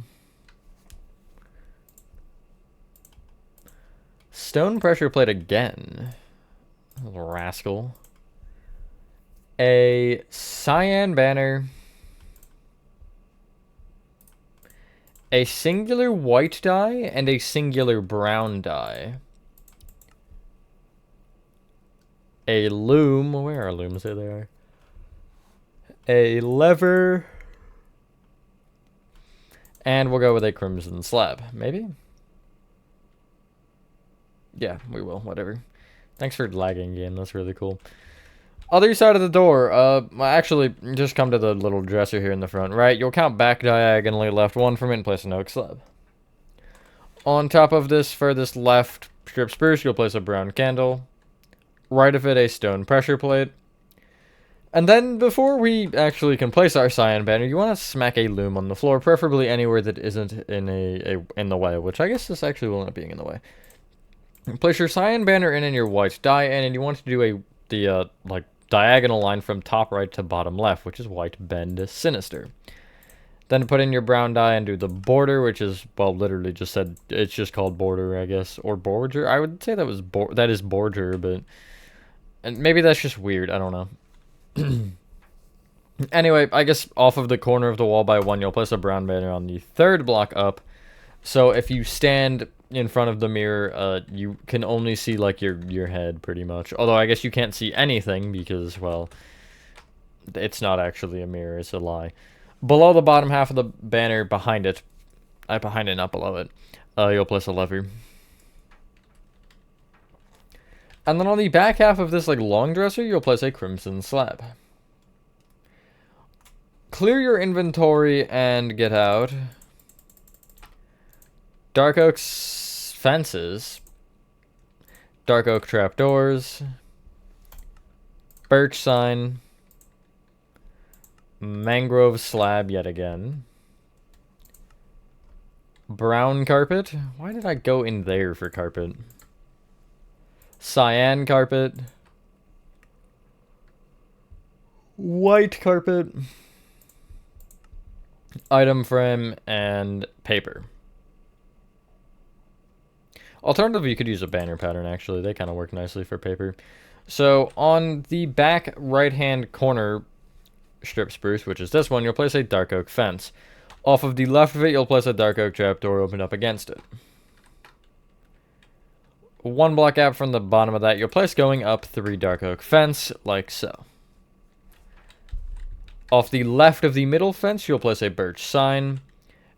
stone pressure plate again, little rascal, a cyan banner, a singular white die and a singular brown die. A loom. Where are looms? There they are. A lever. And we'll go with a crimson slab. Maybe? Yeah, we will. Whatever. Thanks for lagging, game. That's really cool. Other side of the door. Actually, just come to the little dresser here in the front, right? You'll count back diagonally left one from it and place an oak slab. On top of this furthest left strip spruce, you'll place a brown candle. Right of it, a stone pressure plate. And then, before we actually can place our cyan banner, you want to smack a loom on the floor, preferably anywhere that isn't in the way, which I guess this actually will end up being in the way. Place your cyan banner in your white die, and you want to do the diagonal line from top right to bottom left, which is white bend sinister. Then put in your brown die and do the border, which is, well, literally just said, it's just called border, I guess, or border. I would say that is border, but and maybe that's just weird. I don't know. Anyway, I guess off of the corner of the wall by one, you'll place a brown banner on the third block up. So if you stand in front of the mirror, you can only see like your head pretty much. Although I guess you can't see anything because, well, it's not actually a mirror, it's a lie. Below the bottom half of the banner, behind it, not below it, you'll place a lever. And then on the back half of this like long dresser, you'll place a crimson slab. Clear your inventory and get out dark oak fences, dark oak trapdoors, birch sign, mangrove slab yet again, brown carpet. Why did I go in there for carpet? Cyan carpet, white carpet, item frame, and paper. Alternatively, you could use a banner pattern, actually. They kind of work nicely for paper. So, on the back right-hand corner strip spruce, which is this one, you'll place a dark oak fence. Off of the left of it, you'll place a dark oak trapdoor opened up against it. One block out from the bottom of that, you'll place going up 3 dark oak fence, like so. Off the left of the middle fence, you'll place a birch sign.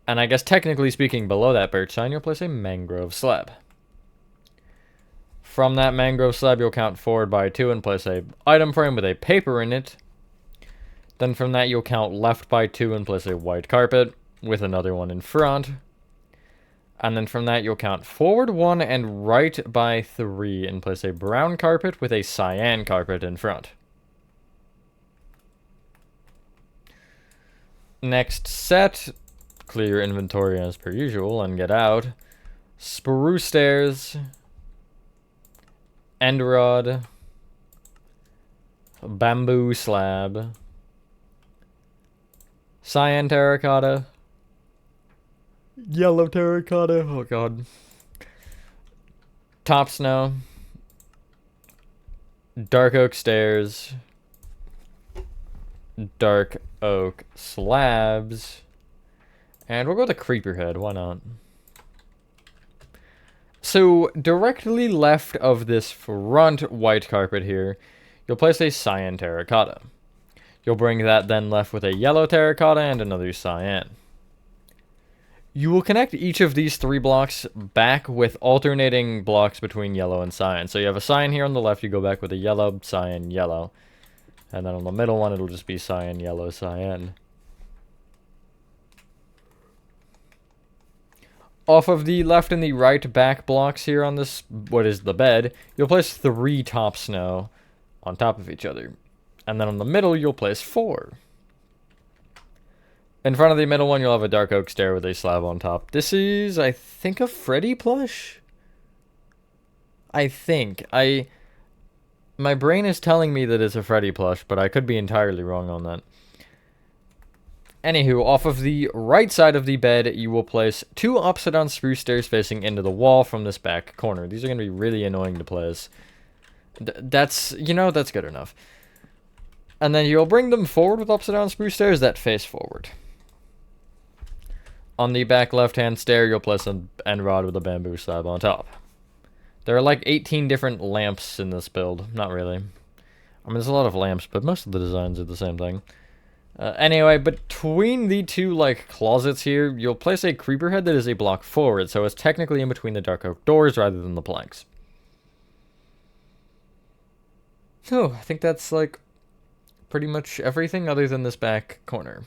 And I guess technically speaking, below that birch sign, you'll place a mangrove slab. From that mangrove slab, you'll count forward by 2 and place a item frame with a paper in it. Then from that, you'll count left by 2 and place a white carpet with another one in front. And then from that, you'll count forward 1 and right by 3 and place a brown carpet with a cyan carpet in front. Next set, clear your inventory as per usual and get out. Spruce stairs, end rod, bamboo slab, cyan terracotta, yellow terracotta, oh god, top snow, dark oak stairs, dark oak slabs, and we'll go with a creeper head, why not? So, directly left of this front white carpet here, you'll place a cyan terracotta. You'll bring that then left with a yellow terracotta and another cyan. You will connect each of these 3 blocks back with alternating blocks between yellow and cyan. So you have a cyan here on the left, you go back with a yellow, cyan, yellow. And then on the middle one, it'll just be cyan, yellow, cyan. Off of the left and the right back blocks here on this, what is the bed, you'll place 3 top snow on top of each other. And then on the middle, you'll place 4. In front of the middle one, you'll have a dark oak stair with a slab on top. This is, I think, a Freddy plush? I think. My brain is telling me that it's a Freddy plush, but I could be entirely wrong on that. Anywho, off of the right side of the bed, you will place 2 upside down spruce stairs facing into the wall from this back corner. These are going to be really annoying to place. That's good enough. And then you'll bring them forward with upside down spruce stairs that face forward. On the back left-hand stair, you'll place an end rod with a bamboo slab on top. There are like 18 different lamps in this build. Not really. I mean, there's a lot of lamps, but most of the designs are the same thing. Anyway, between the two, like, closets here, you'll place a creeper head that is a block forward, so it's technically in between the dark oak doors rather than the planks. So, I think that's, like, pretty much everything other than this back corner.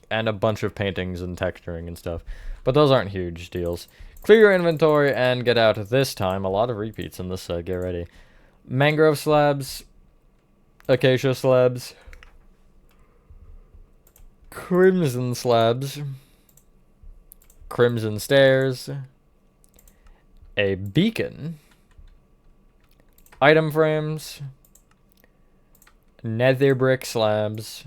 And a bunch of paintings and texturing and stuff. But those aren't huge deals. Clear your inventory and get out this time. A lot of repeats in this set, get ready. Mangrove slabs. Acacia slabs. Crimson slabs. Crimson stairs. A beacon. Item frames. Nether brick slabs.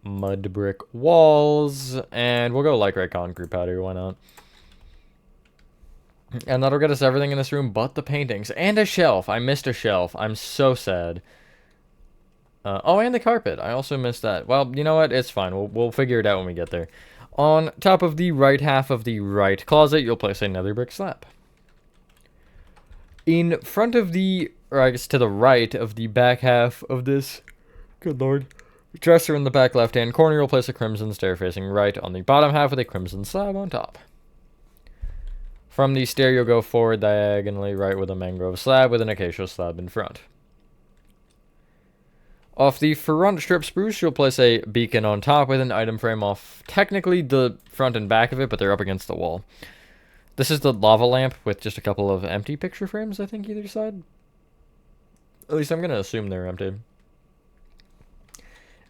Mud brick walls. And we'll go light gray concrete powder, why not? And that'll get us everything in this room but the paintings. And a shelf. I missed a shelf. I'm so sad. Oh, and the carpet. I also missed that. Well, you know what? It's fine. We'll figure it out when we get there. On top of the right half of the right closet, you'll place a nether brick slab. In front of the, or I guess to the right of the back half of this, good lord, dresser in the back left-hand corner, you'll place a crimson stair facing right on the bottom half with a crimson slab on top. From the stair, you'll go forward diagonally right with a mangrove slab with an acacia slab in front. Off the front strip spruce, you'll place a beacon on top with an item frame off technically the front and back of it, but they're up against the wall. This is the lava lamp with just a couple of empty picture frames, I think, either side. At least I'm going to assume they're empty.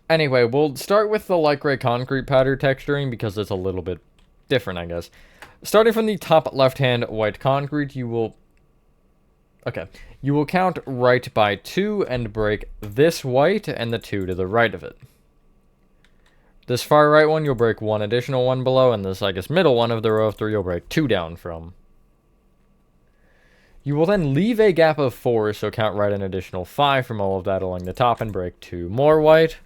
Anyway, we'll start with the light gray concrete powder texturing because it's a little bit different, I guess. Starting from the top left-hand white concrete, you will count right by 2 and break this white and the 2 to the right of it. This far right one, you'll break 1 additional one below, and this, I guess, middle one of the row of 3, you'll break 2 down from. You will then leave a gap of 4, so count right an additional 5 from all of that along the top and break 2 more white.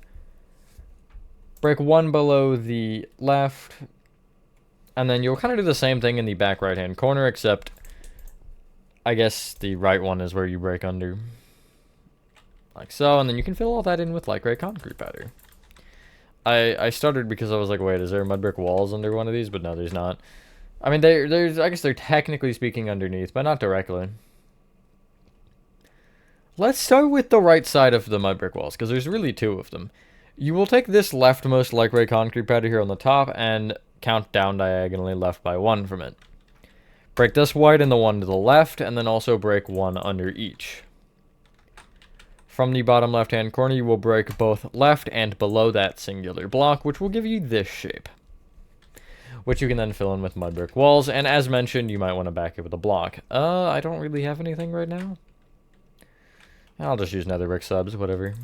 Break 1 below the left, and then you'll kind of do the same thing in the back right-hand corner, except I guess the right one is where you break under. Like so, and then you can fill all that in with light gray concrete powder. I started because I was like, wait, is there mud brick walls under one of these? But no, there's not. I mean, there's I guess they're technically speaking underneath, but not directly. Let's start with the right side of the mud brick walls, because there's really 2 of them. You will take this leftmost light gray concrete powder here on the top and count down diagonally left by 1 from it. Break this white and the one to the left, and then also break 1 under each. From the bottom left-hand corner, you will break both left and below that singular block, which will give you this shape, which you can then fill in with mud brick walls, and as mentioned, you might want to back it with a block. I don't really have anything right now. I'll just use nether brick subs, whatever.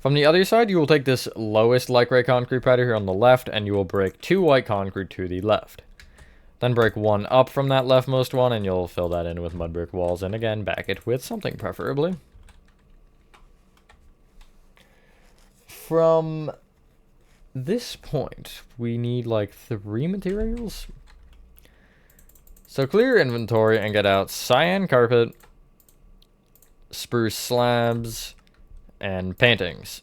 From the other side, you will take this lowest light gray concrete powder here on the left, and you will break 2 white concrete to the left. Then break 1 up from that leftmost one, and you'll fill that in with mud brick walls, and again, back it with something preferably. From this point, we need like 3 materials. So clear your inventory and get out cyan carpet, spruce slabs, and paintings.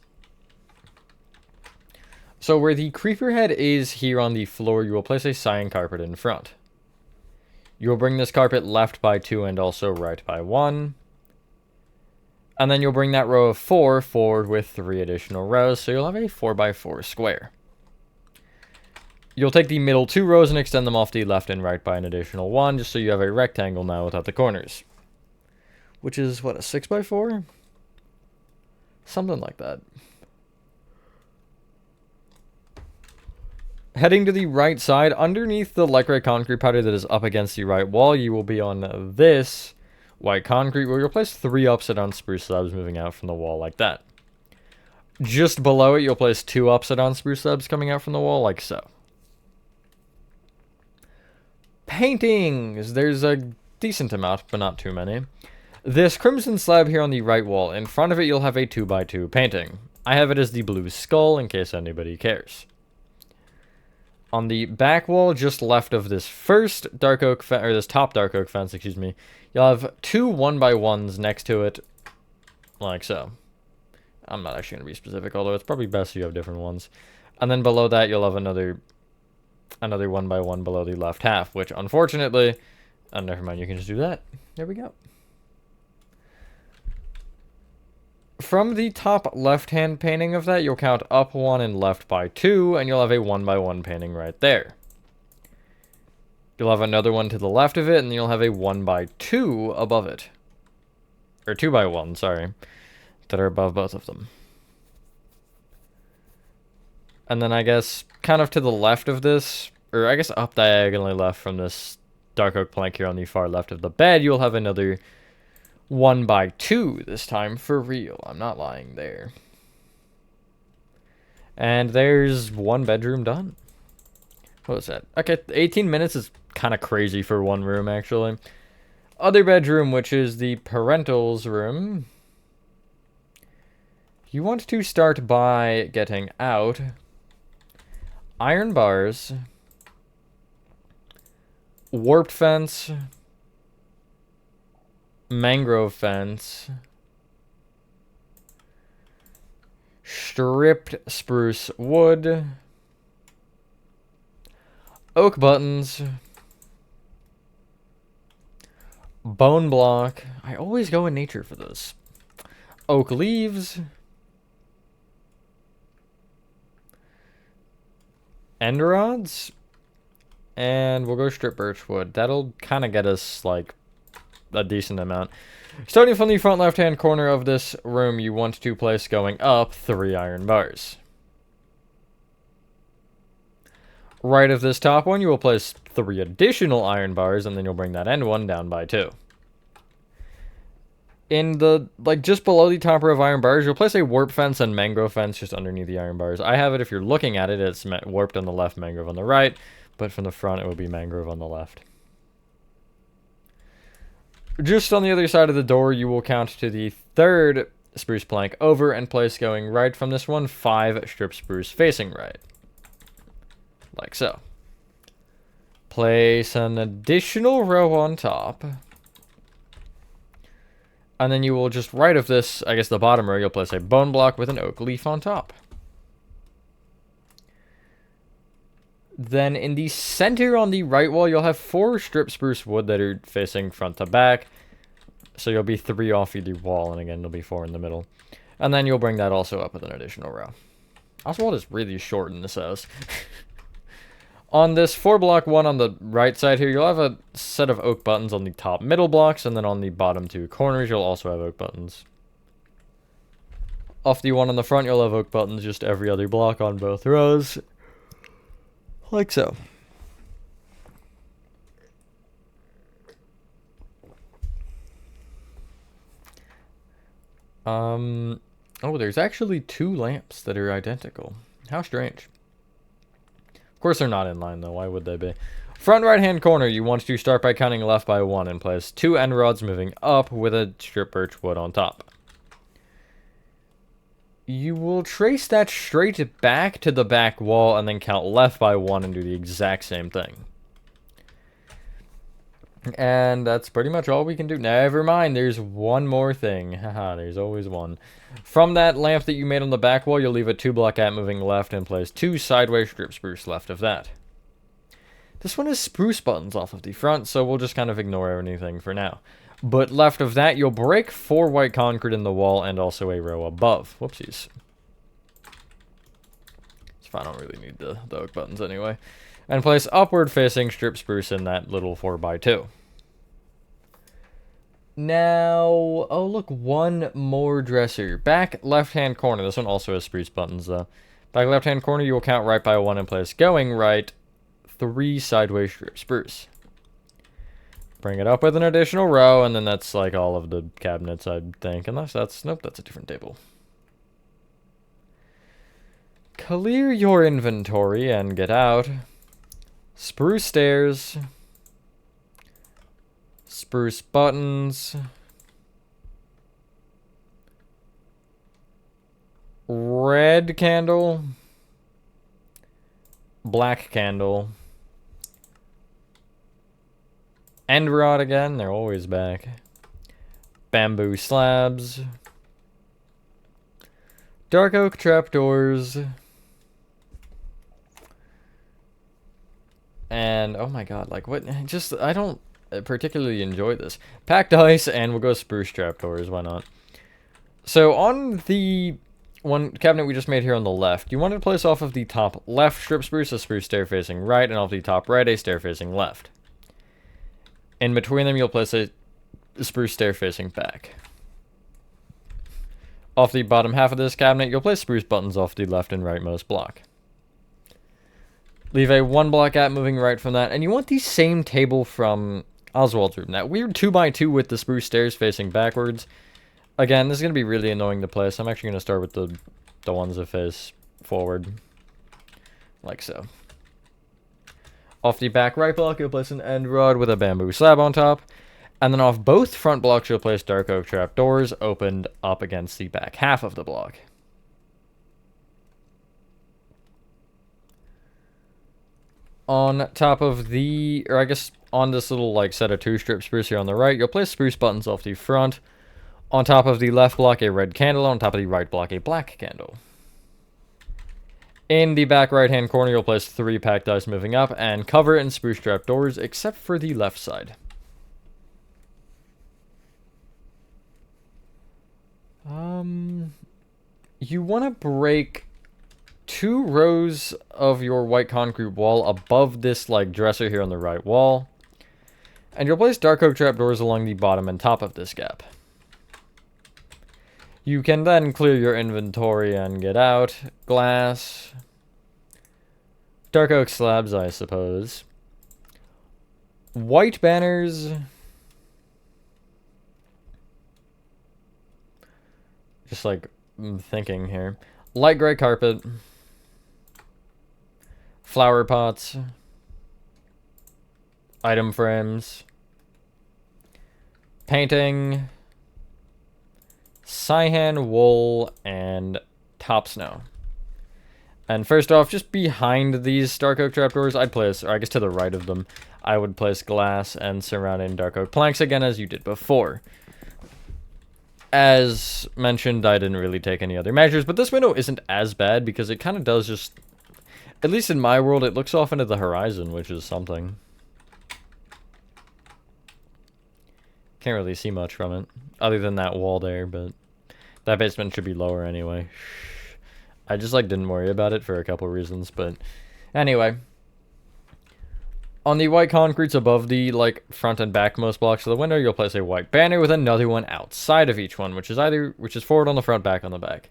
So where the creeper head is here on the floor, you will place a cyan carpet in front. You will bring this carpet left by 2 and also right by 1. And then you'll bring that row of 4 forward with 3 additional rows, so you'll have a 4x4 square. You'll take the middle 2 rows and extend them off the left and right by an additional 1, just so you have a rectangle now without the corners. Which is, what, a 6x4? Something like that. Heading to the right side, underneath the light gray concrete powder that is up against the right wall, you will be on this white concrete where you'll place 3 upside down spruce slabs moving out from the wall like that. Just below it, you'll place 2 upside down spruce slabs coming out from the wall like so. Paintings! There's a decent amount, but not too many. This crimson slab here on the right wall, in front of it you'll have a 2x2 painting. I have it as the blue skull in case anybody cares. On the back wall, just left of this first dark oak or this top dark oak fence, excuse me, you'll have two 1x1s next to it, like so. I'm not actually going to be specific, although it's probably best you have different ones. And then below that, you'll have another 1x1 below the left half, which unfortunately, never mind, you can just do that. There we go. From the top left-hand painting of that, you'll count up 1 and left by 2, and you'll have a 1x1 painting right there. You'll have another one to the left of it, and you'll have a 1x2 above it. Or 2x1, sorry, that are above both of them. And then I guess kind of to the left of this, or I guess up diagonally left from this dark oak plank here on the far left of the bed, you'll have another 1x2 this time, for real. I'm not lying there. And there's one bedroom done. What was that? Okay, 18 minutes is kind of crazy for one room, actually. Other bedroom, which is the parental's room. You want to start by getting out iron bars, warped fence, mangrove fence, stripped spruce wood, oak buttons, bone block. I always go in nature for this. Oak leaves, end rods, and we'll go strip birch wood. That'll kind of get us like a decent amount. Starting from the front left-hand corner of this room, you want to place going up 3 iron bars. Right of this top one, you will place 3 additional iron bars, and then you'll bring that end one down by 2. In the, like, just below the top row of iron bars, you'll place a warp fence and mangrove fence just underneath the iron bars. I have it, if you're looking at it, it's warped on the left, mangrove on the right, but from the front, it would be mangrove on the left. Just on the other side of the door, you will count to the 3rd spruce plank over and place going right from this one 5 strip spruce facing right. Like so. Place an additional row on top. And then you will just right of this, I guess the bottom row, you'll place a bone block with an oak leaf on top. Then in the center on the right wall, you'll have 4 strip spruce wood that are facing front to back. So you'll be 3 off either wall, and again, there'll be 4 in the middle. And then you'll bring that also up with an additional row. Oswald is really short in this house. On this 4-block one on the right side here, you'll have a set of oak buttons on the top middle blocks, and then on the bottom 2 corners, you'll also have oak buttons. Off the one on the front, you'll have oak buttons just every other block on both rows. Like so. Oh, there's actually 2 lamps that are identical. How strange. Of course they're not in line though, why would they be? Front right hand corner, you want to start by counting left by 1 and place 2 end rods moving up with a strip birch wood on top. You will trace that straight back to the back wall and then count left by 1 and do the exact same thing. And that's pretty much all we can do. Never mind, there's one more thing. Haha, there's always one. From that lamp that you made on the back wall, you'll leave a 2-block gap moving left and place 2 sideways strip spruce left of that. This one is spruce buttons off of the front, so we'll just kind of ignore anything for now. But left of that, you'll break 4 white concrete in the wall and also a row above. Whoopsies. It's fine, I don't really need the oak buttons anyway. And place upward facing strip spruce in that little 4x2. Now, oh look, one more dresser. Back left-hand corner. This one also has spruce buttons though. Back left-hand corner, you will count right by 1 and place going right 3 sideways strip spruce. Bring it up with an additional row, and then that's like all of the cabinets, I think. Unless that's, nope, that's a different table. Clear your inventory and get out. Spruce stairs. Spruce buttons. red candle, black candle, end rod again, they're always back, bamboo slabs, dark oak trapdoors, and oh my god, like what, just, I don't particularly enjoy this. Packed ice, and we'll go spruce trapdoors, why not? So on the one cabinet we just made here on the left, you want to place off of the top left strip spruce a spruce stair facing right, and off the top right a stair facing left. In between them, you'll place a spruce stair facing back. Off the bottom half of this cabinet, you'll place spruce buttons off the left and rightmost block. Leave a 1 block gap moving right from that, and you want the same table from Oswald's room. That weird 2x2 with the spruce stairs facing backwards. Again, this is going to be really annoying to place. I'm actually going to start with the ones that face forward. Like so. Off the back right block, you'll place an end rod with a bamboo slab on top. And then off both front blocks, you'll place dark oak trapdoors opened up against the back half of the block. On top of the, or I guess on this little like set of 2 strip spruce here on the right, you'll place spruce buttons off the front. On top of the left block, a red candle. On top of the right block, a black candle. In the back right-hand corner, you'll place 3 packed ice moving up and cover it in spruce trapdoors, except for the left side. You want to break 2 rows of your white concrete wall above this like dresser here on the right wall. And you'll place dark oak trapdoors along the bottom and top of this gap. You can then clear your inventory and get out. Glass. Dark oak slabs, I suppose. White banners. Just like I'm thinking here. Light gray carpet. Flower pots. Item frames. Painting. Cyan wool and top snow. And first off, just behind these dark oak trapdoors, I'd place, or I guess to the right of them, I would place glass and surrounding dark oak planks again as you did before. As mentioned, I didn't really take any other measures, but this window isn't as bad because it kind of does just, at least in my world, it looks off into the horizon, which is something. Can't really see much from it, other than that wall there, but that basement should be lower anyway. I just, like, didn't worry about it for a couple reasons, but anyway. On the white concretes above the, like, front and backmost blocks of the window, you'll place a white banner with another one outside of each one, which is forward on the front, back on the back.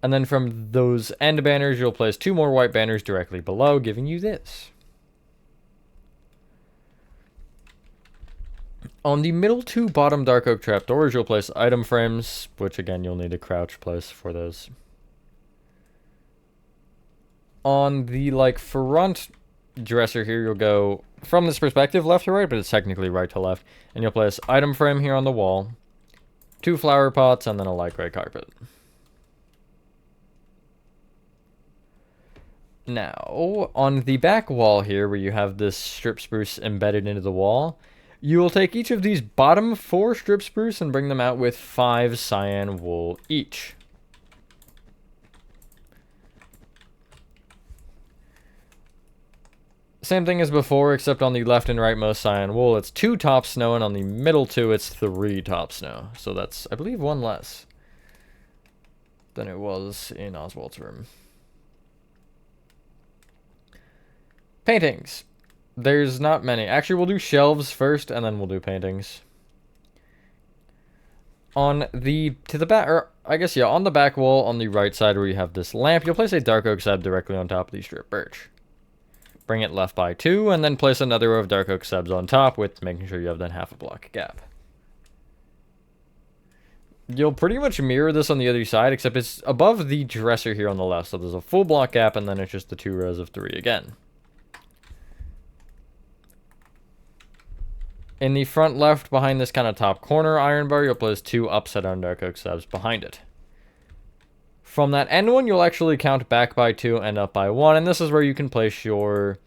And then from those end banners, you'll place 2 more white banners directly below, giving you this. On the middle 2 bottom dark oak trapdoors, you'll place item frames, which again, you'll need a crouch place for those. On the, like, front dresser here, you'll go from this perspective left to right, but it's technically right to left. And you'll place item frame here on the wall, 2 flower pots, and then a light gray carpet. Now, on the back wall here, where you have this strip spruce embedded into the wall, you will take each of these bottom 4 strip spruce and bring them out with 5 cyan wool each. Same thing as before, except on the left and rightmost cyan wool, it's 2 top snow, and on the middle 2, it's 3 top snow. So that's, I believe, 1 less than it was in Oswald's room. Paintings. There's not many. Actually, we'll do shelves first, and then we'll do paintings. On the, to the back, or I guess, yeah, on the back wall, on the right side where you have this lamp, you'll place a dark oak slab directly on top of the strip birch. Bring it left by 2, and then place another row of dark oak slabs on top, with making sure you have that half a block gap. You'll pretty much mirror this on the other side, except it's above the dresser here on the left, so there's a full block gap, and then it's just the 2 rows of 3 again. In the front left, behind this kind of top corner iron bar, you'll place 2 upside down dark oak slabs behind it. From that end one, you'll actually count back by 2 and up by 1, and this is where you can place your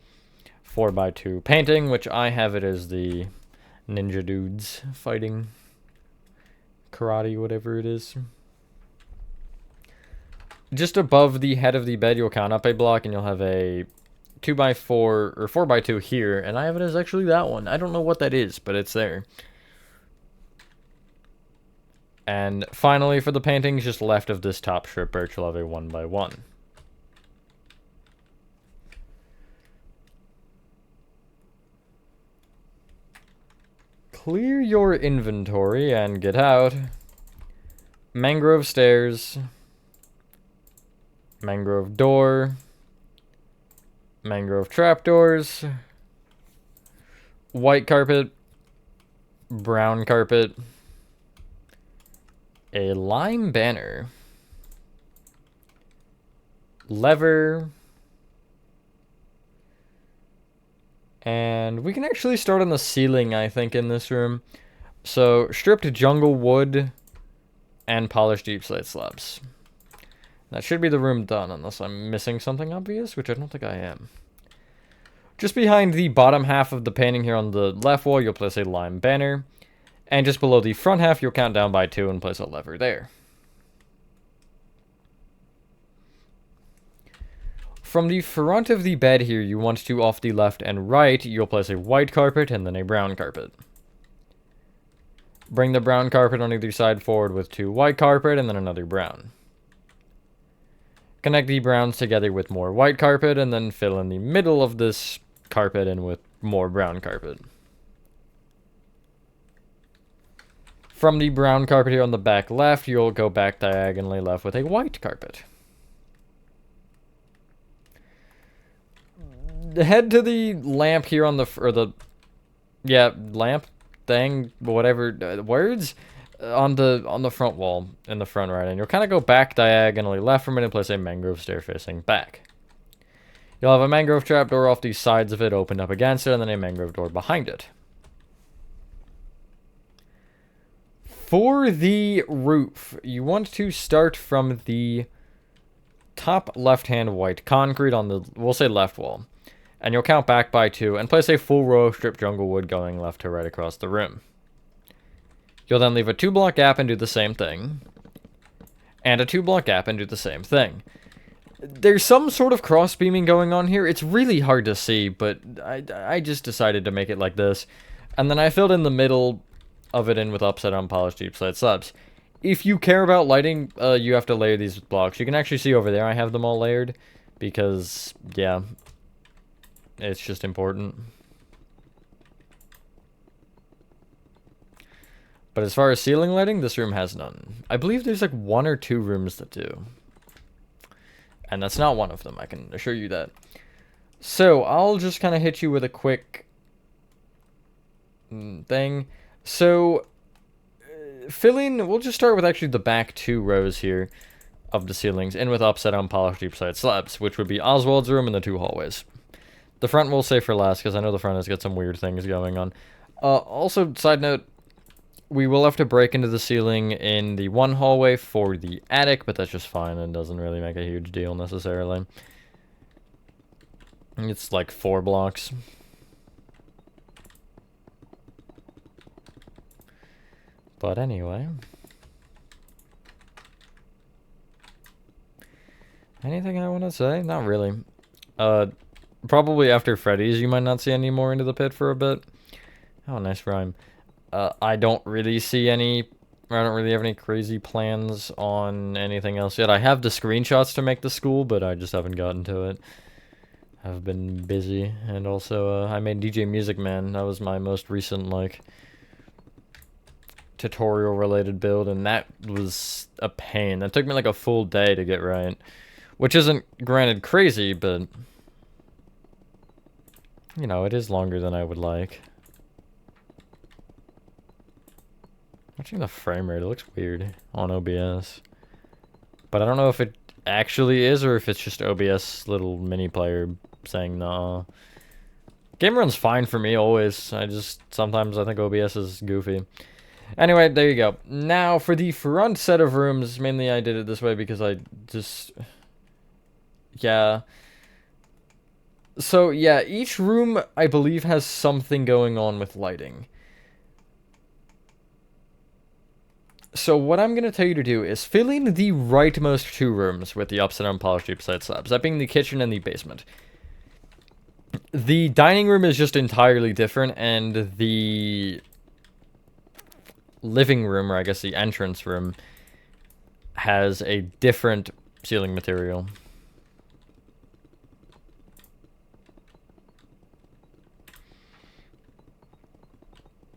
4x2 painting, which I have it as the ninja dudes fighting karate, whatever it is. Just above the head of the bed, you'll count up a block, and you'll have a 2x4 or 4x2 here, and I have it as actually that one. I don't know what that is, but it's there. And finally, for the paintings, just left of this top strip birch, you'll have a 1x1. Clear your inventory and get out. Mangrove stairs. Mangrove door. Mangrove trapdoors. White carpet. Brown carpet. A lime banner. Lever. And we can actually start on the ceiling, I think, in this room. So, stripped jungle wood and polished deep slate slabs. That should be the room done, unless I'm missing something obvious, which I don't think I am. Just behind the bottom half of the painting here on the left wall, you'll place a lime banner. And just below the front half, you'll count down by 2 and place a lever there. From the front of the bed here, you want to, off the left and right, you'll place a white carpet and then a brown carpet. Bring the brown carpet on either side forward with 2 white carpet and then another brown. Connect the browns together with more white carpet and then fill in the middle of this carpet in with more brown carpet. From the brown carpet here on the back left, you'll go back diagonally left with a white carpet. Head to the lamp here on the, lamp thing, whatever, words, on the front wall, in the front right, and you'll kind of go back diagonally left from it and place a mangrove stair facing back. You'll have a mangrove trapdoor off the sides of it opened up against it, and then a mangrove door behind it. For the roof, you want to start from the top left-hand white concrete on the, we'll say left wall. And you'll count back by 2 and place a full row of stripped jungle wood going left to right across the room. You'll then leave a 2-block gap and do the same thing. And a 2-block gap and do the same thing. There's some sort of cross-beaming going on here. It's really hard to see, but I just decided to make it like this. And then I filled in the middle of it in with upside-down polished deep slate slabs. If you care about lighting, you have to layer these with blocks. You can actually see over there I have them all layered. Because, yeah, it's just important. But as far as ceiling lighting, this room has none. I believe there's like 1 or 2 rooms that do. And that's not one of them, I can assure you that. So, I'll just kind of hit you with a quick thing. So, filling, we'll just start with actually the back 2 rows here of the ceilings, in with upside-down polished deep slate slabs, which would be Oswald's room and the 2 hallways. The front we'll save for last, because I know the front has got some weird things going on. Also, side note, we will have to break into the ceiling in the 1 hallway for the attic, but that's just fine and doesn't really make a huge deal necessarily. It's like 4 blocks. But anyway. Anything I want to say? Not really. Probably after Freddy's, you might not see any more into the pit for a bit. Oh, nice rhyme. I don't really see any, I don't really have any crazy plans on anything else yet. I have the screenshots to make the school, but I just haven't gotten to it. I've been busy, and also, I made DJ Music Man. That was my most recent, like, tutorial-related build, and that was a pain. That took me, like, a full day to get right. Which isn't, granted, crazy, but, you know, it is longer than I would like. Watching the frame rate, it looks weird on OBS. But I don't know if it actually is or if it's just OBS little mini player saying nah. Game runs fine for me always. Sometimes I think OBS is goofy. Anyway, there you go. Now, for the front set of rooms, mainly I did it this way because I just... Yeah. So, yeah, each room, I believe, has something going on with lighting. So what I'm going to tell you to do is fill in the rightmost two rooms with the upside-down polished deep-side slabs, that being the kitchen and the basement. The dining room is just entirely different, and the living room, or I guess the entrance room, has a different ceiling material.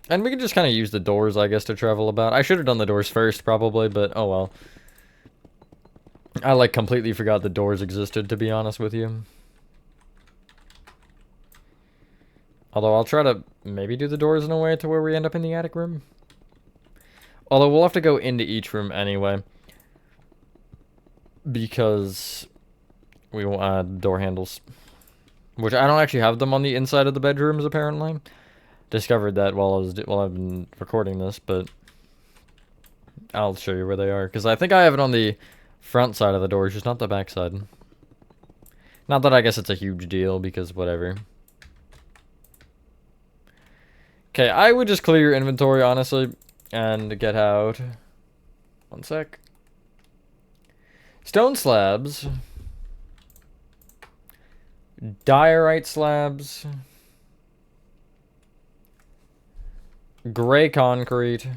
And we can just kind of use the doors, I guess, to travel about. I should have done the doors first, probably, but oh well. I, like, completely forgot the doors existed, to be honest with you. Although I'll try to maybe do the doors in a way to where we end up in the attic room. Although we'll have to go into each room anyway. Because we won't add door handles. Which I don't actually have them on the inside of the bedrooms, apparently. Discovered that while I've been recording this, but I'll show you where they are, because I think I have it on the front side of the door, just not the back side. Not that I guess it's a huge deal, because whatever. Okay, I would just clear your inventory, honestly, and get out. One sec. Stone slabs. Diorite slabs. Gray concrete.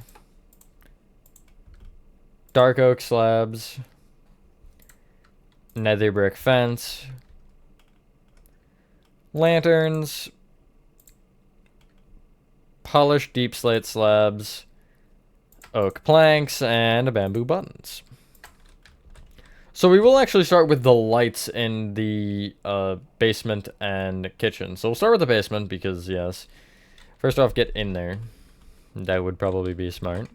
Dark oak slabs. Nether brick fence. Lanterns. Polished deep slate slabs. Oak planks, and bamboo buttons. So we will actually start with the lights in the basement and kitchen. So we'll start with the basement because, yes. First off, get in there. That would probably be smart.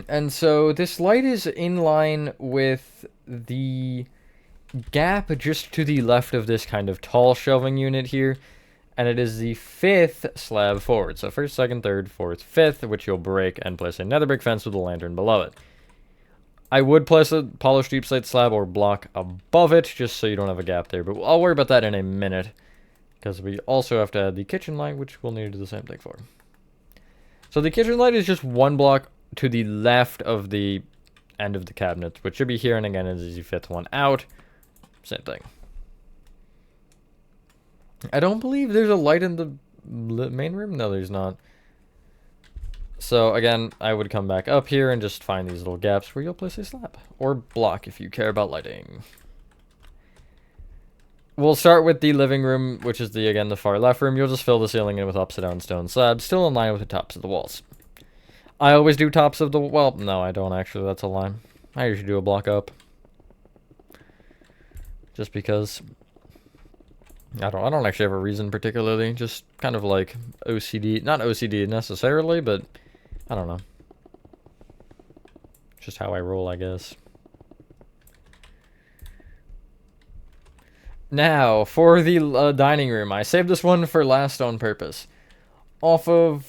And so this light is in line with the gap just to the left of this kind of tall shelving unit here. And it is the 5th slab forward. So 1st, 2nd, 3rd, 4th, 5th, which you'll break and place a nether brick fence with a lantern below it. I would place a polished deep slate slab or block above it, just so you don't have a gap there. But I'll worry about that in a minute. Because we also have to add the kitchen light, which we'll need to do the same thing for. So the kitchen light is just one block to the left of the end of the cabinet, which should be here, and again it is the 5th one out. Same thing. I don't believe there's a light in the main room. No, there's not. So again, I would come back up here and just find these little gaps where you'll place a slab. Or block if you care about lighting. We'll start with the living room, which is again the far left room. You'll just fill the ceiling in with upside down stone slabs, still in line with the tops of the walls. I always do tops of the, well, no, I don't actually, that's a lie. I usually do a block up. Just because I don't actually have a reason particularly, just kind of like OCD, not OCD necessarily, but I don't know. Just how I roll, I guess. Now, for the dining room, I saved this one for last on purpose. Off of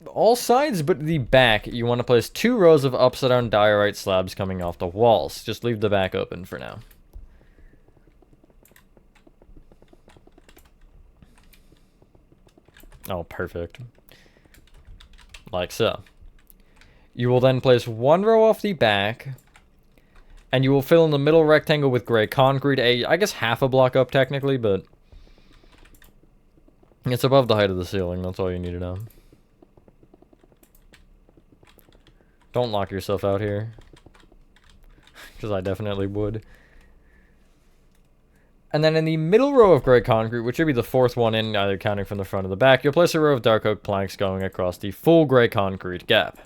all sides but the back, you want to place 2 rows of upside-down diorite slabs coming off the walls. Just leave the back open for now. Oh, perfect. Like so. You will then place 1 row off the back, and you will fill in the middle rectangle with gray concrete, I guess half a block up technically, but it's above the height of the ceiling, that's all you need to know. Don't lock yourself out here, because I definitely would. And then in the middle row of gray concrete, which should be the 4th one in, either counting from the front or the back, you'll place a row of dark oak planks going across the full gray concrete gap.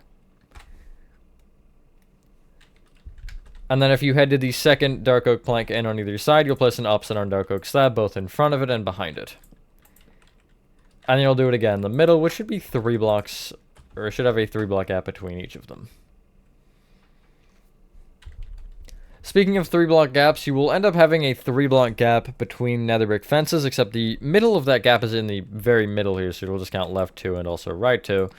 And then if you head to the 2nd dark oak plank in on either side, you'll place an upside-down dark oak slab both in front of it and behind it. And then you'll do it again in the middle, which should be 3 blocks, or it should have a 3-block gap between each of them. Speaking of 3-block gaps, you will end up having a 3-block gap between nether brick fences, except the middle of that gap is in the very middle here, so you'll just count left 2 and also right 2.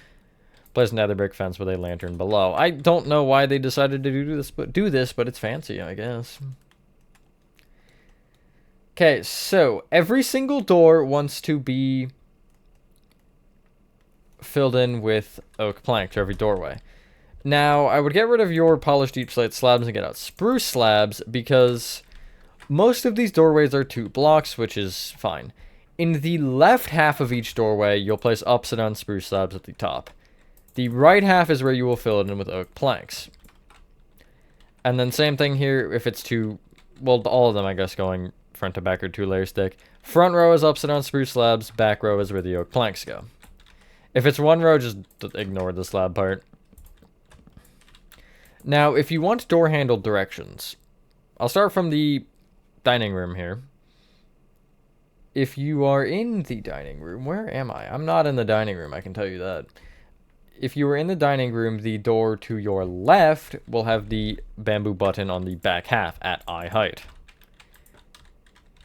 Place nether brick fence with a lantern below. I don't know why they decided to do this, but it's fancy, I guess. Okay, so every single door wants to be filled in with oak planks, or every doorway. Now, I would get rid of your polished deep slate slabs and get out spruce slabs, because most of these doorways are 2 blocks, which is fine. In the left half of each doorway, you'll place upside down spruce slabs at the top. The right half is where you will fill it in with oak planks. And then same thing here, if it's well, all of them, I guess, going front to back or 2-layer stick. Front row is upside down spruce slabs, back row is where the oak planks go. If it's 1 row, just ignore the slab part. Now, if you want door handle directions, I'll start from the dining room here. If you are in the dining room, where am I? I'm not in the dining room, I can tell you that. If you are in the dining room, the door to your left will have the bamboo button on the back half at eye height.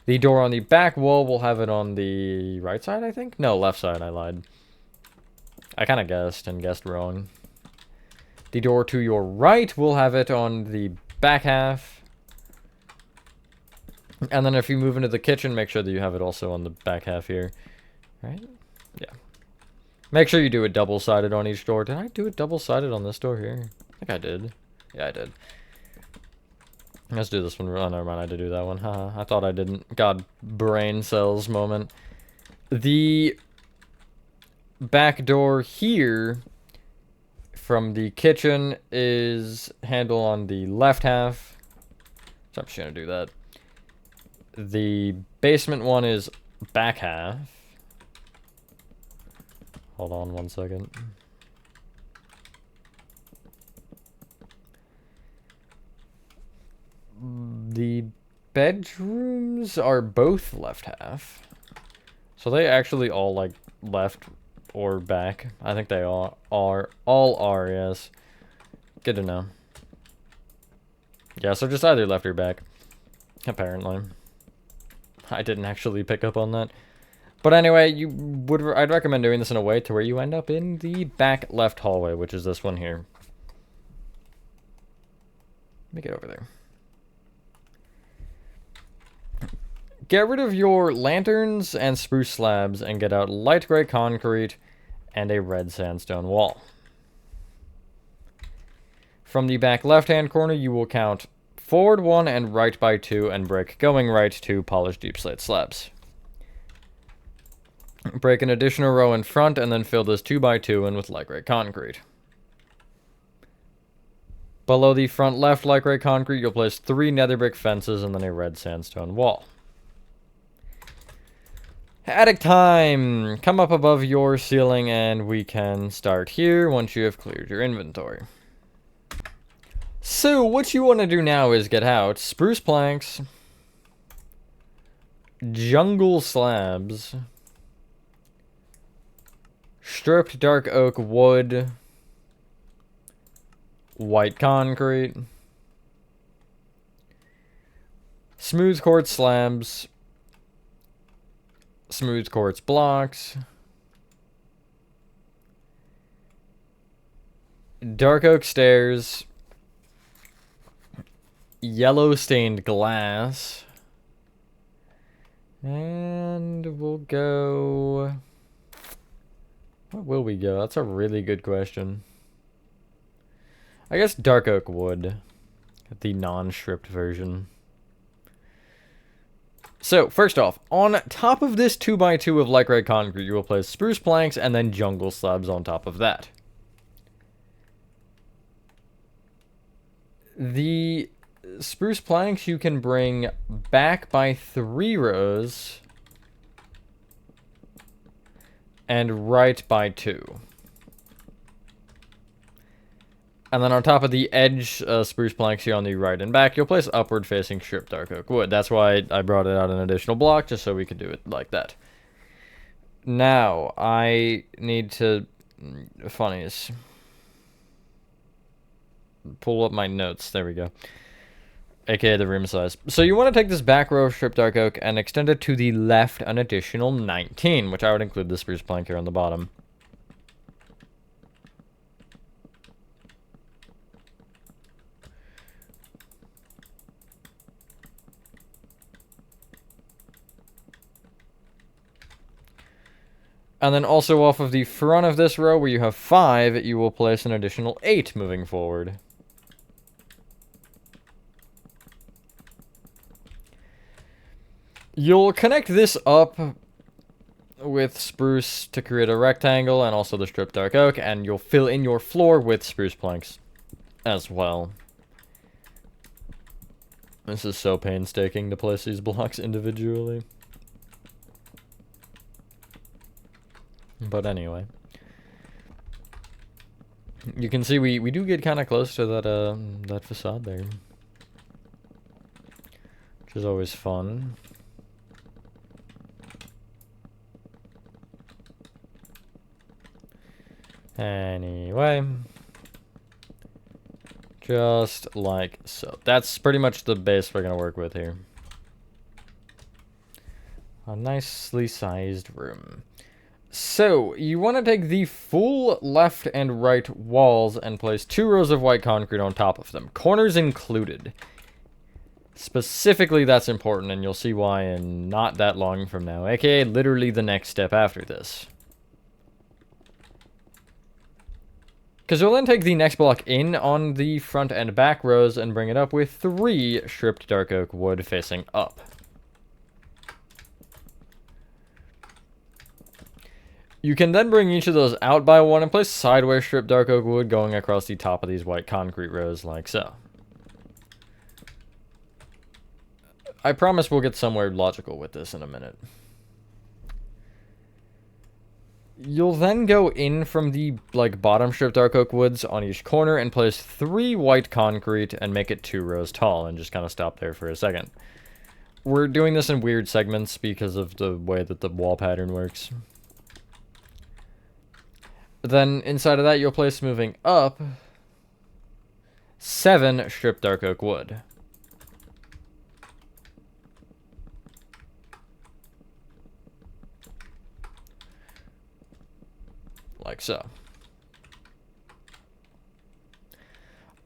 The door on the back wall will have it on the right side, I think? No, left side, I lied. I kind of guessed and guessed wrong. The door to your right will have it on the back half. And then if you move into the kitchen, make sure that you have it also on the back half here. Right? Yeah. Make sure you do it double-sided on each door. Did I do it double-sided on this door here? I think I did. Yeah, I did. Let's do this one. Oh, never mind. I did do that one. Haha. I thought I didn't. God, brain cells moment. The back door here from the kitchen is handle on the left half. So I'm just going to do that. The basement one is back half. Hold on 1 second. The bedrooms are both left half. So they actually all like left or back. I think they all are, yes. Good to know. Yeah, so just either left or back. Apparently. I didn't actually pick up on that. But anyway, I'd recommend doing this in a way to where you end up in the back left hallway, which is this one here. Let me get over there. Get rid of your lanterns and spruce slabs and get out light gray concrete and a red sandstone wall. From the back left-hand corner, you will count forward 1 and right by 2 and break going right 2 polished deep slate slabs. Break an additional row in front and then fill this 2x2 in with light gray concrete. Below the front left light gray concrete, you'll place 3 nether brick fences and then a red sandstone wall. Attic time! Come up above your ceiling and we can start here once you have cleared your inventory. So, what you want to do now is get out spruce planks, jungle slabs, stripped dark oak wood, white concrete, smooth quartz slabs, smooth quartz blocks, dark oak stairs, yellow stained glass, and we'll go... What will we go? That's a really good question. I guess dark oak wood, the non-stripped version. So, first off, on top of this 2x2 of light gray concrete, you will place spruce planks and then jungle slabs on top of that. The spruce planks you can bring back by 3 rows and right by 2. And then on top of the edge spruce planks here on the right and back, you'll place upward facing stripped dark oak wood. That's why I brought it out an additional block, just so we could do it like that. Now, I need to... Funnies. Pull up my notes. There we go. AKA the room size. So you want to take this back row of stripped dark oak and extend it to the left an additional 19, which I would include the spruce plank here on the bottom. And then also off of the front of this row where you have 5, you will place an additional 8 moving forward. You'll connect this up with spruce to create a rectangle and also the stripped dark oak, and you'll fill in your floor with spruce planks as well. This is so painstaking to place these blocks individually. But anyway. You can see we do get kind of close to that facade there. Which is always fun. Anyway. Just like so. That's pretty much the base we're going to work with here. A nicely sized room. So, you want to take the full left and right walls and place 2 rows of white concrete on top of them. Corners included. Specifically, that's important, and you'll see why in not that long from now. AKA, literally the next step after this. Because you'll then take the next block in on the front and back rows and bring it up with 3 stripped dark oak wood facing up. You can then bring each of those out by 1 and place sideways stripped dark oak wood going across the top of these white concrete rows like so. I promise we'll get somewhere logical with this in a minute. You'll then go in from the bottom stripped dark oak woods on each corner and place 3 white concrete and make it 2 rows tall and just kind of stop there for a second. We're doing this in weird segments because of the way that the wall pattern works. Then, inside of that, you'll place, moving up, 7 stripped dark oak wood. Like so.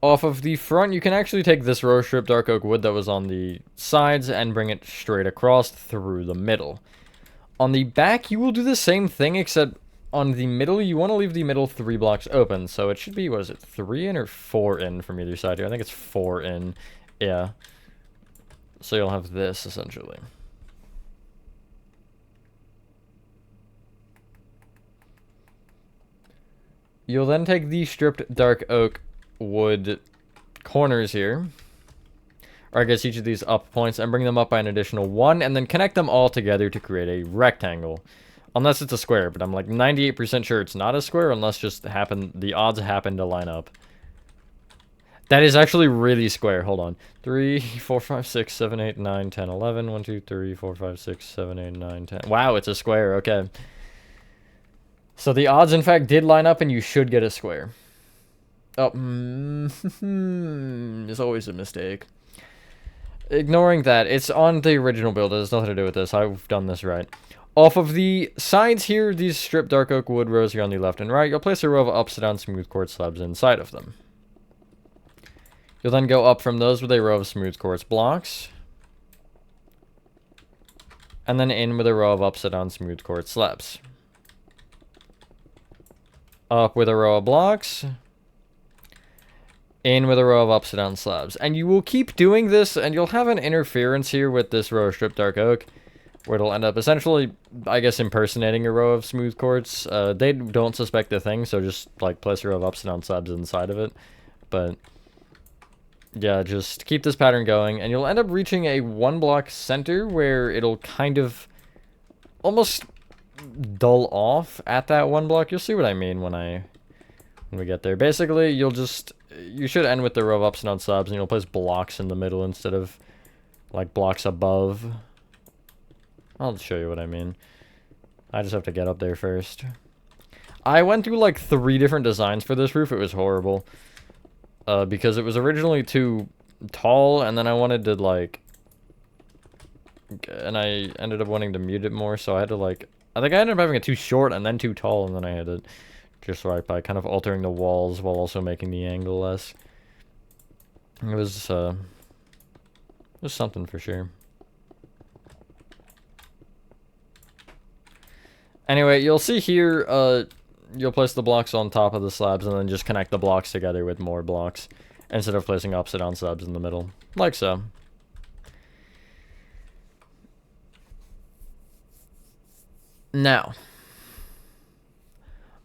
Off of the front, you can actually take this row of stripped dark oak wood that was on the sides and bring it straight across through the middle. On the back, you will do the same thing, except on the middle, you want to leave the middle 3 blocks open, so it should be, what is it, 3 in or 4 in from either side here? I think it's 4 in, yeah. So you'll have this, essentially. You'll then take the stripped dark oak wood corners here, or I guess each of these up points, and bring them up by an additional 1, and then connect them all together to create a rectangle. Unless it's a square, but I'm like 98% sure it's not a square unless just the odds happen to line up. That is actually really square. Hold on. 3, 4, 5, 6, 7, 8, 9, 10, 11. 1, 2, 3, 4, 5, 6, 7, 8, 9, 10. Wow, it's a square. Okay. So the odds, in fact, did line up, and you should get a square. Oh, it's always a mistake. Ignoring that, it's on the original build. It has nothing to do with this. I've done this right. Off of the sides here, these stripped dark oak wood rows here on the left and right, you'll place a row of upside down smooth quartz slabs inside of them. You'll then go up from those with a row of smooth quartz blocks. And then in with a row of upside down smooth quartz slabs. Up with a row of blocks. In with a row of upside down slabs. And you will keep doing this, and you'll have an interference here with this row of stripped dark oak, where it'll end up essentially, I guess, impersonating a row of smooth quartz. They don't suspect the thing, so just place a row of upside down slabs inside of it. But yeah, just keep this pattern going, and you'll end up reaching a 1 block center where it'll kind of almost dull off at that 1 block. You'll see what I mean when we get there. Basically, you should end with the row of upside down slabs, and you'll place blocks in the middle instead of blocks above. I'll show you what I mean. I just have to get up there first. I went through 3 different designs for this roof. It was horrible. Because it was originally too tall, and then I wanted to and I ended up wanting to mute it more, so I had to I think I ended up having it too short and then too tall, and then I had to just right by kind of altering the walls while also making the angle less. It was something for sure. Anyway, you'll see here, you'll place the blocks on top of the slabs and then just connect the blocks together with more blocks instead of placing upside down slabs in the middle, like so. Now,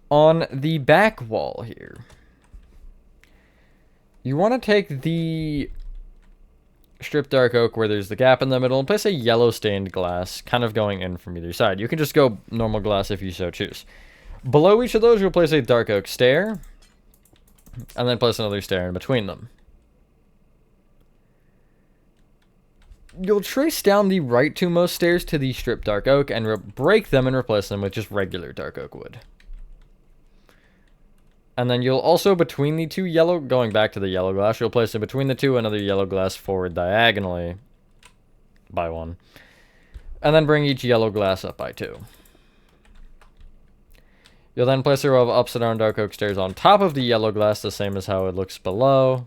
on the back wall here, you want to take the strip dark oak where there's the gap in the middle and place a yellow stained glass kind of going in from either side. You can just go normal glass if you so choose. Below each of those, you'll place a dark oak stair and then place another stair in between them. You'll trace down the right two most stairs to the strip dark oak and break them and replace them with just regular dark oak wood. And then you'll also, between the two yellow, going back to the yellow glass, you'll place in between the two another yellow glass forward diagonally by 1. And then bring each yellow glass up by 2. You'll then place a row of upside down dark oak stairs on top of the yellow glass, the same as how it looks below.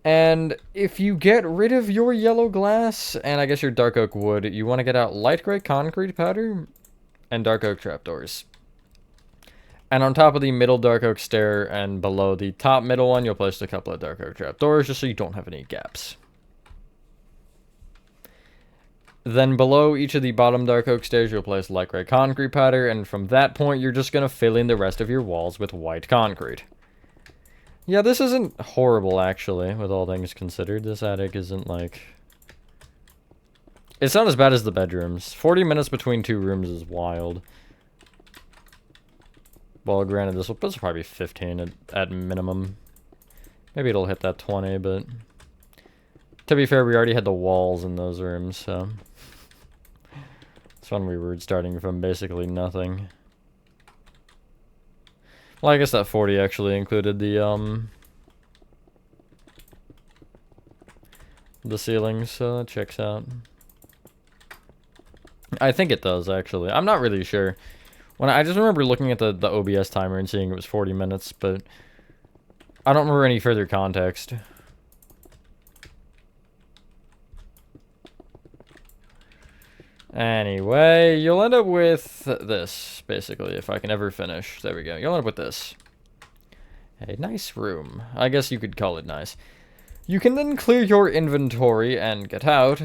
And if you get rid of your yellow glass, and I guess your dark oak wood, you want to get out light gray concrete powder and dark oak trapdoors. And on top of the middle dark oak stair and below the top middle one, you'll place a couple of dark oak trapdoors just so you don't have any gaps. Then below each of the bottom dark oak stairs, you'll place light gray concrete powder, and from that point, you're just going to fill in the rest of your walls with white concrete. Yeah, this isn't horrible, actually, with all things considered. This attic isn't, like... It's not as bad as the bedrooms. 40 minutes between 2 rooms is wild. Well, granted, this will probably be 15 at minimum. Maybe it'll hit that 20, but... To be fair, we already had the walls in those rooms, so... It's when we were starting from basically nothing. Well, I guess that 40 actually included the ceilings, so that checks out. I think it does, actually. I'm not really sure. I just remember looking at the OBS timer and seeing it was 40 minutes, but I don't remember any further context. Anyway, you'll end up with this, basically, if I can ever finish. There we go. You'll end up with this. A nice room. I guess you could call it nice. You can then clear your inventory and get out.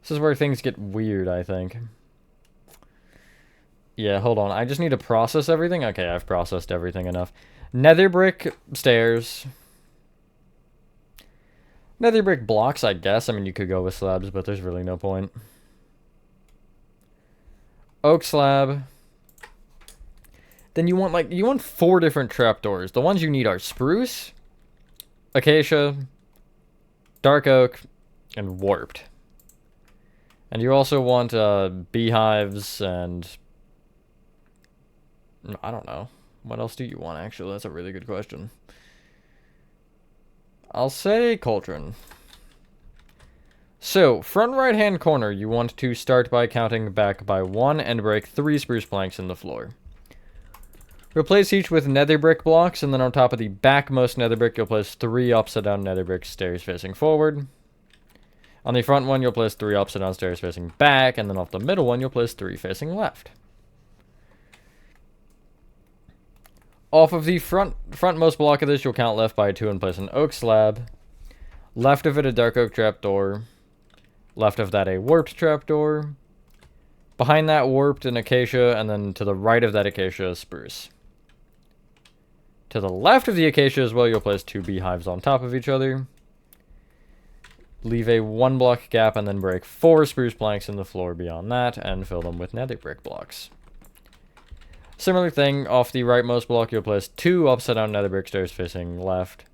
This is where things get weird, I think. Yeah, hold on. I just need to process everything. Okay, I've processed everything enough. Nether brick stairs. Nether brick blocks, I guess. I mean, you could go with slabs, but there's really no point. Oak slab. Then you want 4 different trapdoors. The ones you need are spruce, acacia, dark oak, and warped. And you also want beehives and... I don't know. What else do you want, actually? That's a really good question. I'll say cauldron. So, front right-hand corner, you want to start by counting back by 1 and break 3 spruce planks in the floor. Replace each with nether brick blocks, and then on top of the backmost nether brick, you'll place 3 upside-down nether brick stairs facing forward. On the front one, you'll place 3 upside-down stairs facing back, and then off the middle one, you'll place 3 facing left. Off of the frontmost block of this, you'll count left by 2 and place an oak slab. Left of it, a dark oak trapdoor. Left of that, a warped trapdoor. Behind that, warped, an acacia, and then to the right of that acacia, a spruce. To the left of the acacia as well, you'll place 2 beehives on top of each other. Leave a 1 block gap and then break 4 spruce planks in the floor beyond that and fill them with nether brick blocks. Similar thing, off the rightmost block, you'll place 2 upside-down nether brick stairs facing left.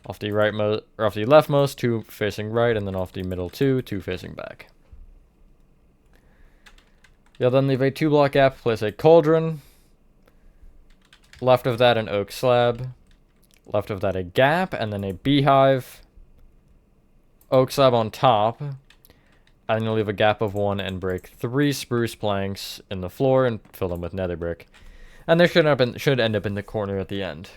Off the leftmost, 2 facing right, and then off the middle 2 facing back. You'll then leave a 2 block gap, place a cauldron. Left of that, an oak slab. Left of that, a gap, and then a beehive. Oak slab on top. And you'll leave a gap of 1 and break 3 spruce planks in the floor and fill them with nether brick. And they should end up in the corner at the end.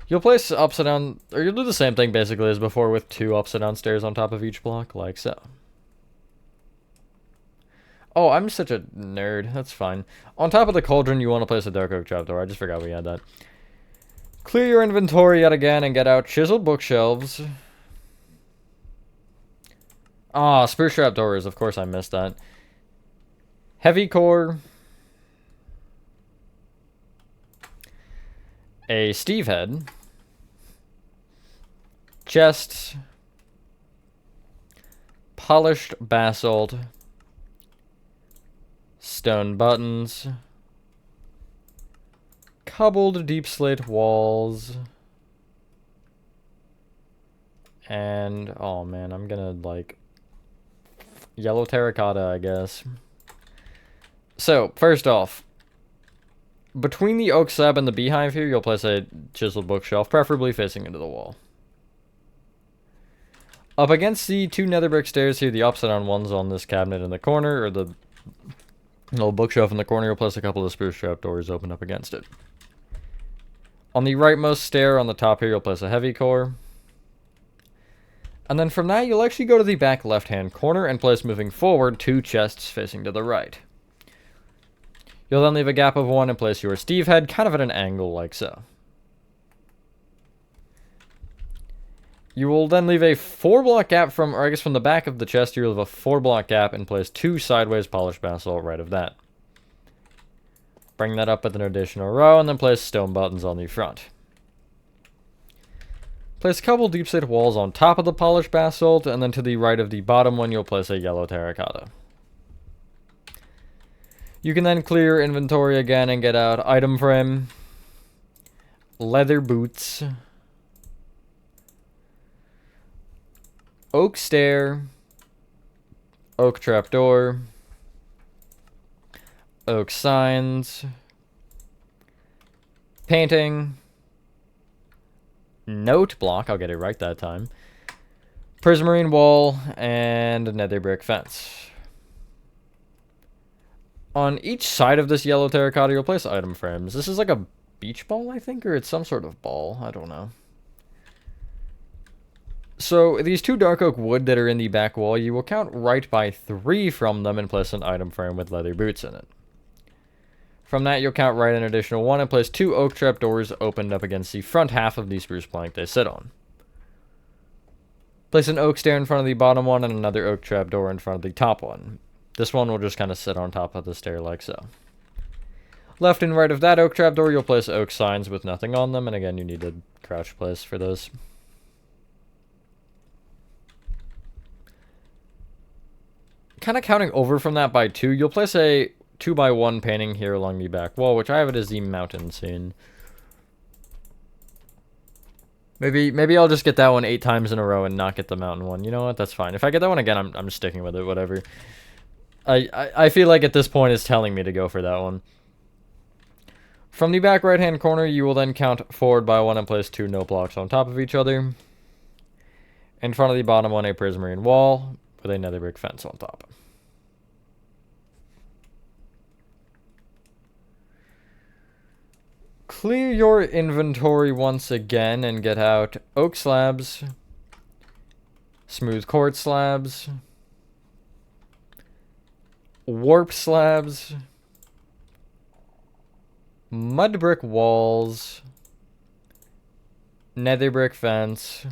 You'll place upside down, or you'll do the same thing basically as before with 2 upside down stairs on top of each block, like so. Oh, I'm such a nerd. That's fine. On top of the cauldron, you want to place a dark oak trapdoor. I just forgot we had that. Clear your inventory yet again and get out chiseled bookshelves. Ah, spruce trapdoors. Of course I missed that. Heavy core. A Steve head. Chests. Polished basalt. Stone buttons. Cobbled deep slate walls. And, oh man, I'm gonna, like, yellow terracotta, I guess. So, first off, between the oak slab and the beehive here, you'll place a chiseled bookshelf, preferably facing into the wall. Up against the two nether brick stairs here, the upside down ones on this cabinet in the corner, or the little bookshelf in the corner, you'll place a couple of spruce trapdoors open up against it. On the rightmost stair on the top here, you'll place a heavy core. And then from that, you'll actually go to the back left-hand corner and place, moving forward, two chests facing to the right. You'll then leave a gap of one and place your Steve head kind of at an angle like so. You will then leave a 4-block gap from, or I guess from the back of the chest, you'll leave a 4-block gap and place two sideways polished basalt right of that. Bring that up with an additional row and then place stone buttons on the front. Place a couple deep slate walls on top of the polished basalt, and then to the right of the bottom one, you'll place a yellow terracotta. You can then clear your inventory again and get out item frame, leather boots, oak stair, oak trapdoor, oak signs, painting, note block, I'll get it right that time, prismarine wall, and a nether brick fence. On each side of this yellow terracotta, you'll place item frames. This is like a beach ball, I think, or it's some sort of ball. I don't know. So, these two dark oak wood that are in the back wall, you will count right by 3 from them and place an item frame with leather boots in it. From that, you'll count right an additional 1 and place 2 oak trapdoors opened up against the front half of the spruce plank they sit on. Place an oak stair in front of the bottom one and another oak trapdoor in front of the top one. This one will just kind of sit on top of the stair like so. Left and right of that oak trapdoor, you'll place oak signs with nothing on them, and again, you need to crouch place for those. Kind of counting over from that by 2, you'll place a 2x1 painting here along the back wall, which I have it as the mountain scene. Maybe I'll just get that one 8 times in a row and not get the mountain one. You know what? That's fine. If I get that one again, I'm just sticking with it, whatever. I feel like at this point it's telling me to go for that one. From the back right-hand corner, you will then count forward by 1 and place 2 note blocks on top of each other. In front of the bottom one, a prismarine wall with a nether brick fence on top. Clear your inventory once again and get out oak slabs, smooth quartz slabs, warp slabs, mud brick walls, nether brick fence,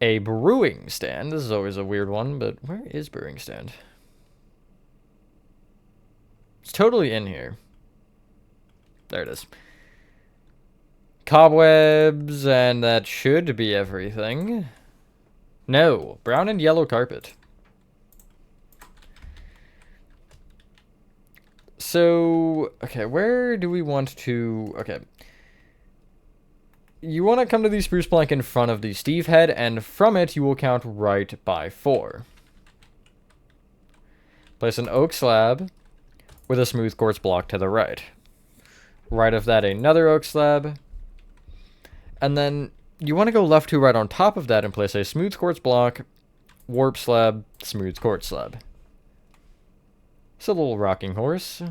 a brewing stand. This is always a weird one, but where is brewing stand? It's totally in here. There it is. Cobwebs, and that should be everything. No, brown and yellow carpet. So, okay, where do we want to... Okay. You want to come to the spruce plank in front of the Steve head, and from it you will count right by 4. Place an oak slab with a smooth quartz block to the right. Right of that, another oak slab. And then you want to go left to right on top of that and place a smooth quartz block, warp slab, smooth quartz slab. It's a little rocking horse.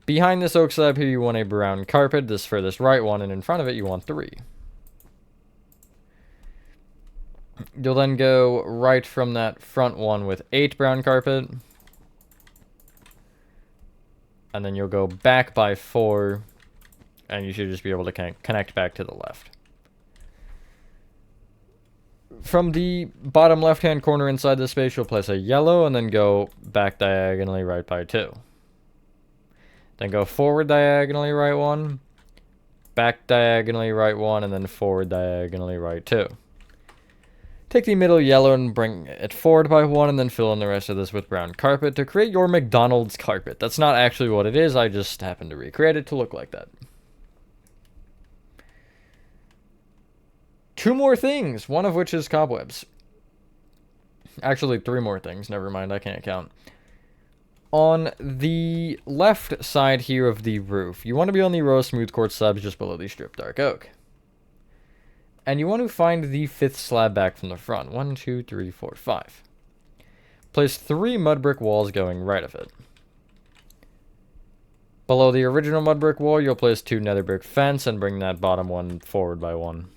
Behind this oak slab here, you want a brown carpet, this furthest right one, and in front of it, you want 3. You'll then go right from that front one with 8 brown carpet. And then you'll go back by 4. And you should just be able to connect back to the left. From the bottom left-hand corner inside the space, you'll place a yellow and then go back diagonally right by 2. Then go forward diagonally right 1, back diagonally right 1, and then forward diagonally right 2. Take the middle yellow and bring it forward by 1, and then fill in the rest of this with brown carpet to create your McDonald's carpet. That's not actually what it is, I just happened to recreate it to look like that. 2 more things, one of which is cobwebs. Actually, 3 more things, never mind, I can't count. On the left side here of the roof, you want to be on the row of smooth quartz slabs just below the stripped dark oak. And you want to find the 5th slab back from the front. 1, 2, 3, 4, 5. Place 3 mud brick walls going right of it. Below the original mud brick wall, you'll place 2 nether brick fence and bring that bottom one forward by 1.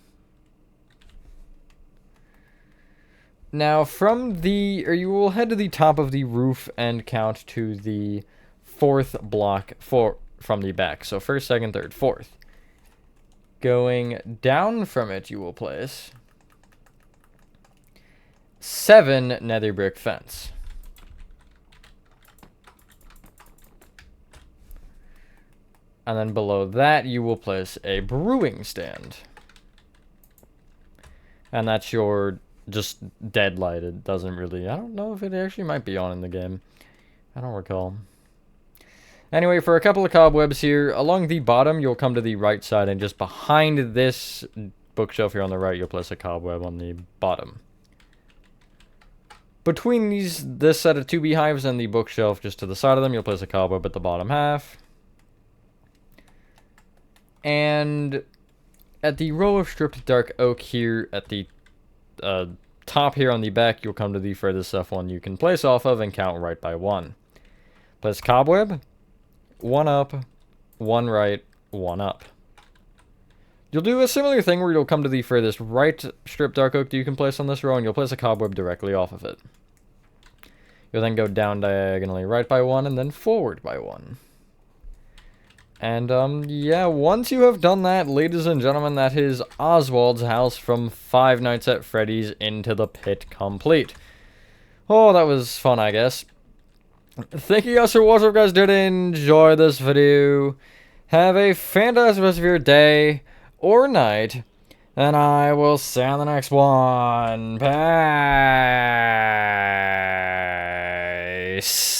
Now, you will head to the top of the roof and count to the 4th block from the back. So 1st, 2nd, 3rd, 4th. Going down from it, you will place 7 nether brick fence. And then below that, you will place a brewing stand. And that's your just dead light. It doesn't really, I don't know if it actually might be on in the game. I don't recall. Anyway, for a couple of cobwebs here, along the bottom, you'll come to the right side, and just behind this bookshelf here on the right, you'll place a cobweb on the bottom. Between this set of 2 beehives and the bookshelf just to the side of them, you'll place a cobweb at the bottom half. And at the row of stripped dark oak here at the top here on the back, you'll come to the furthest left one you can place off of and count right by 1. Place cobweb, 1 up, 1 right, 1 up. You'll do a similar thing where you'll come to the furthest right stripped dark oak that you can place on this row, and you'll place a cobweb directly off of it. You'll then go down diagonally right by 1 and then forward by 1. And, yeah, once you have done that, ladies and gentlemen, that is Oswald's house from Five Nights at Freddy's Into the Pit complete. Oh, that was fun, I guess. Thank you guys for watching. If you guys did enjoy this video, have a fantastic rest of your day or night, and I will see you on the next one. Peace.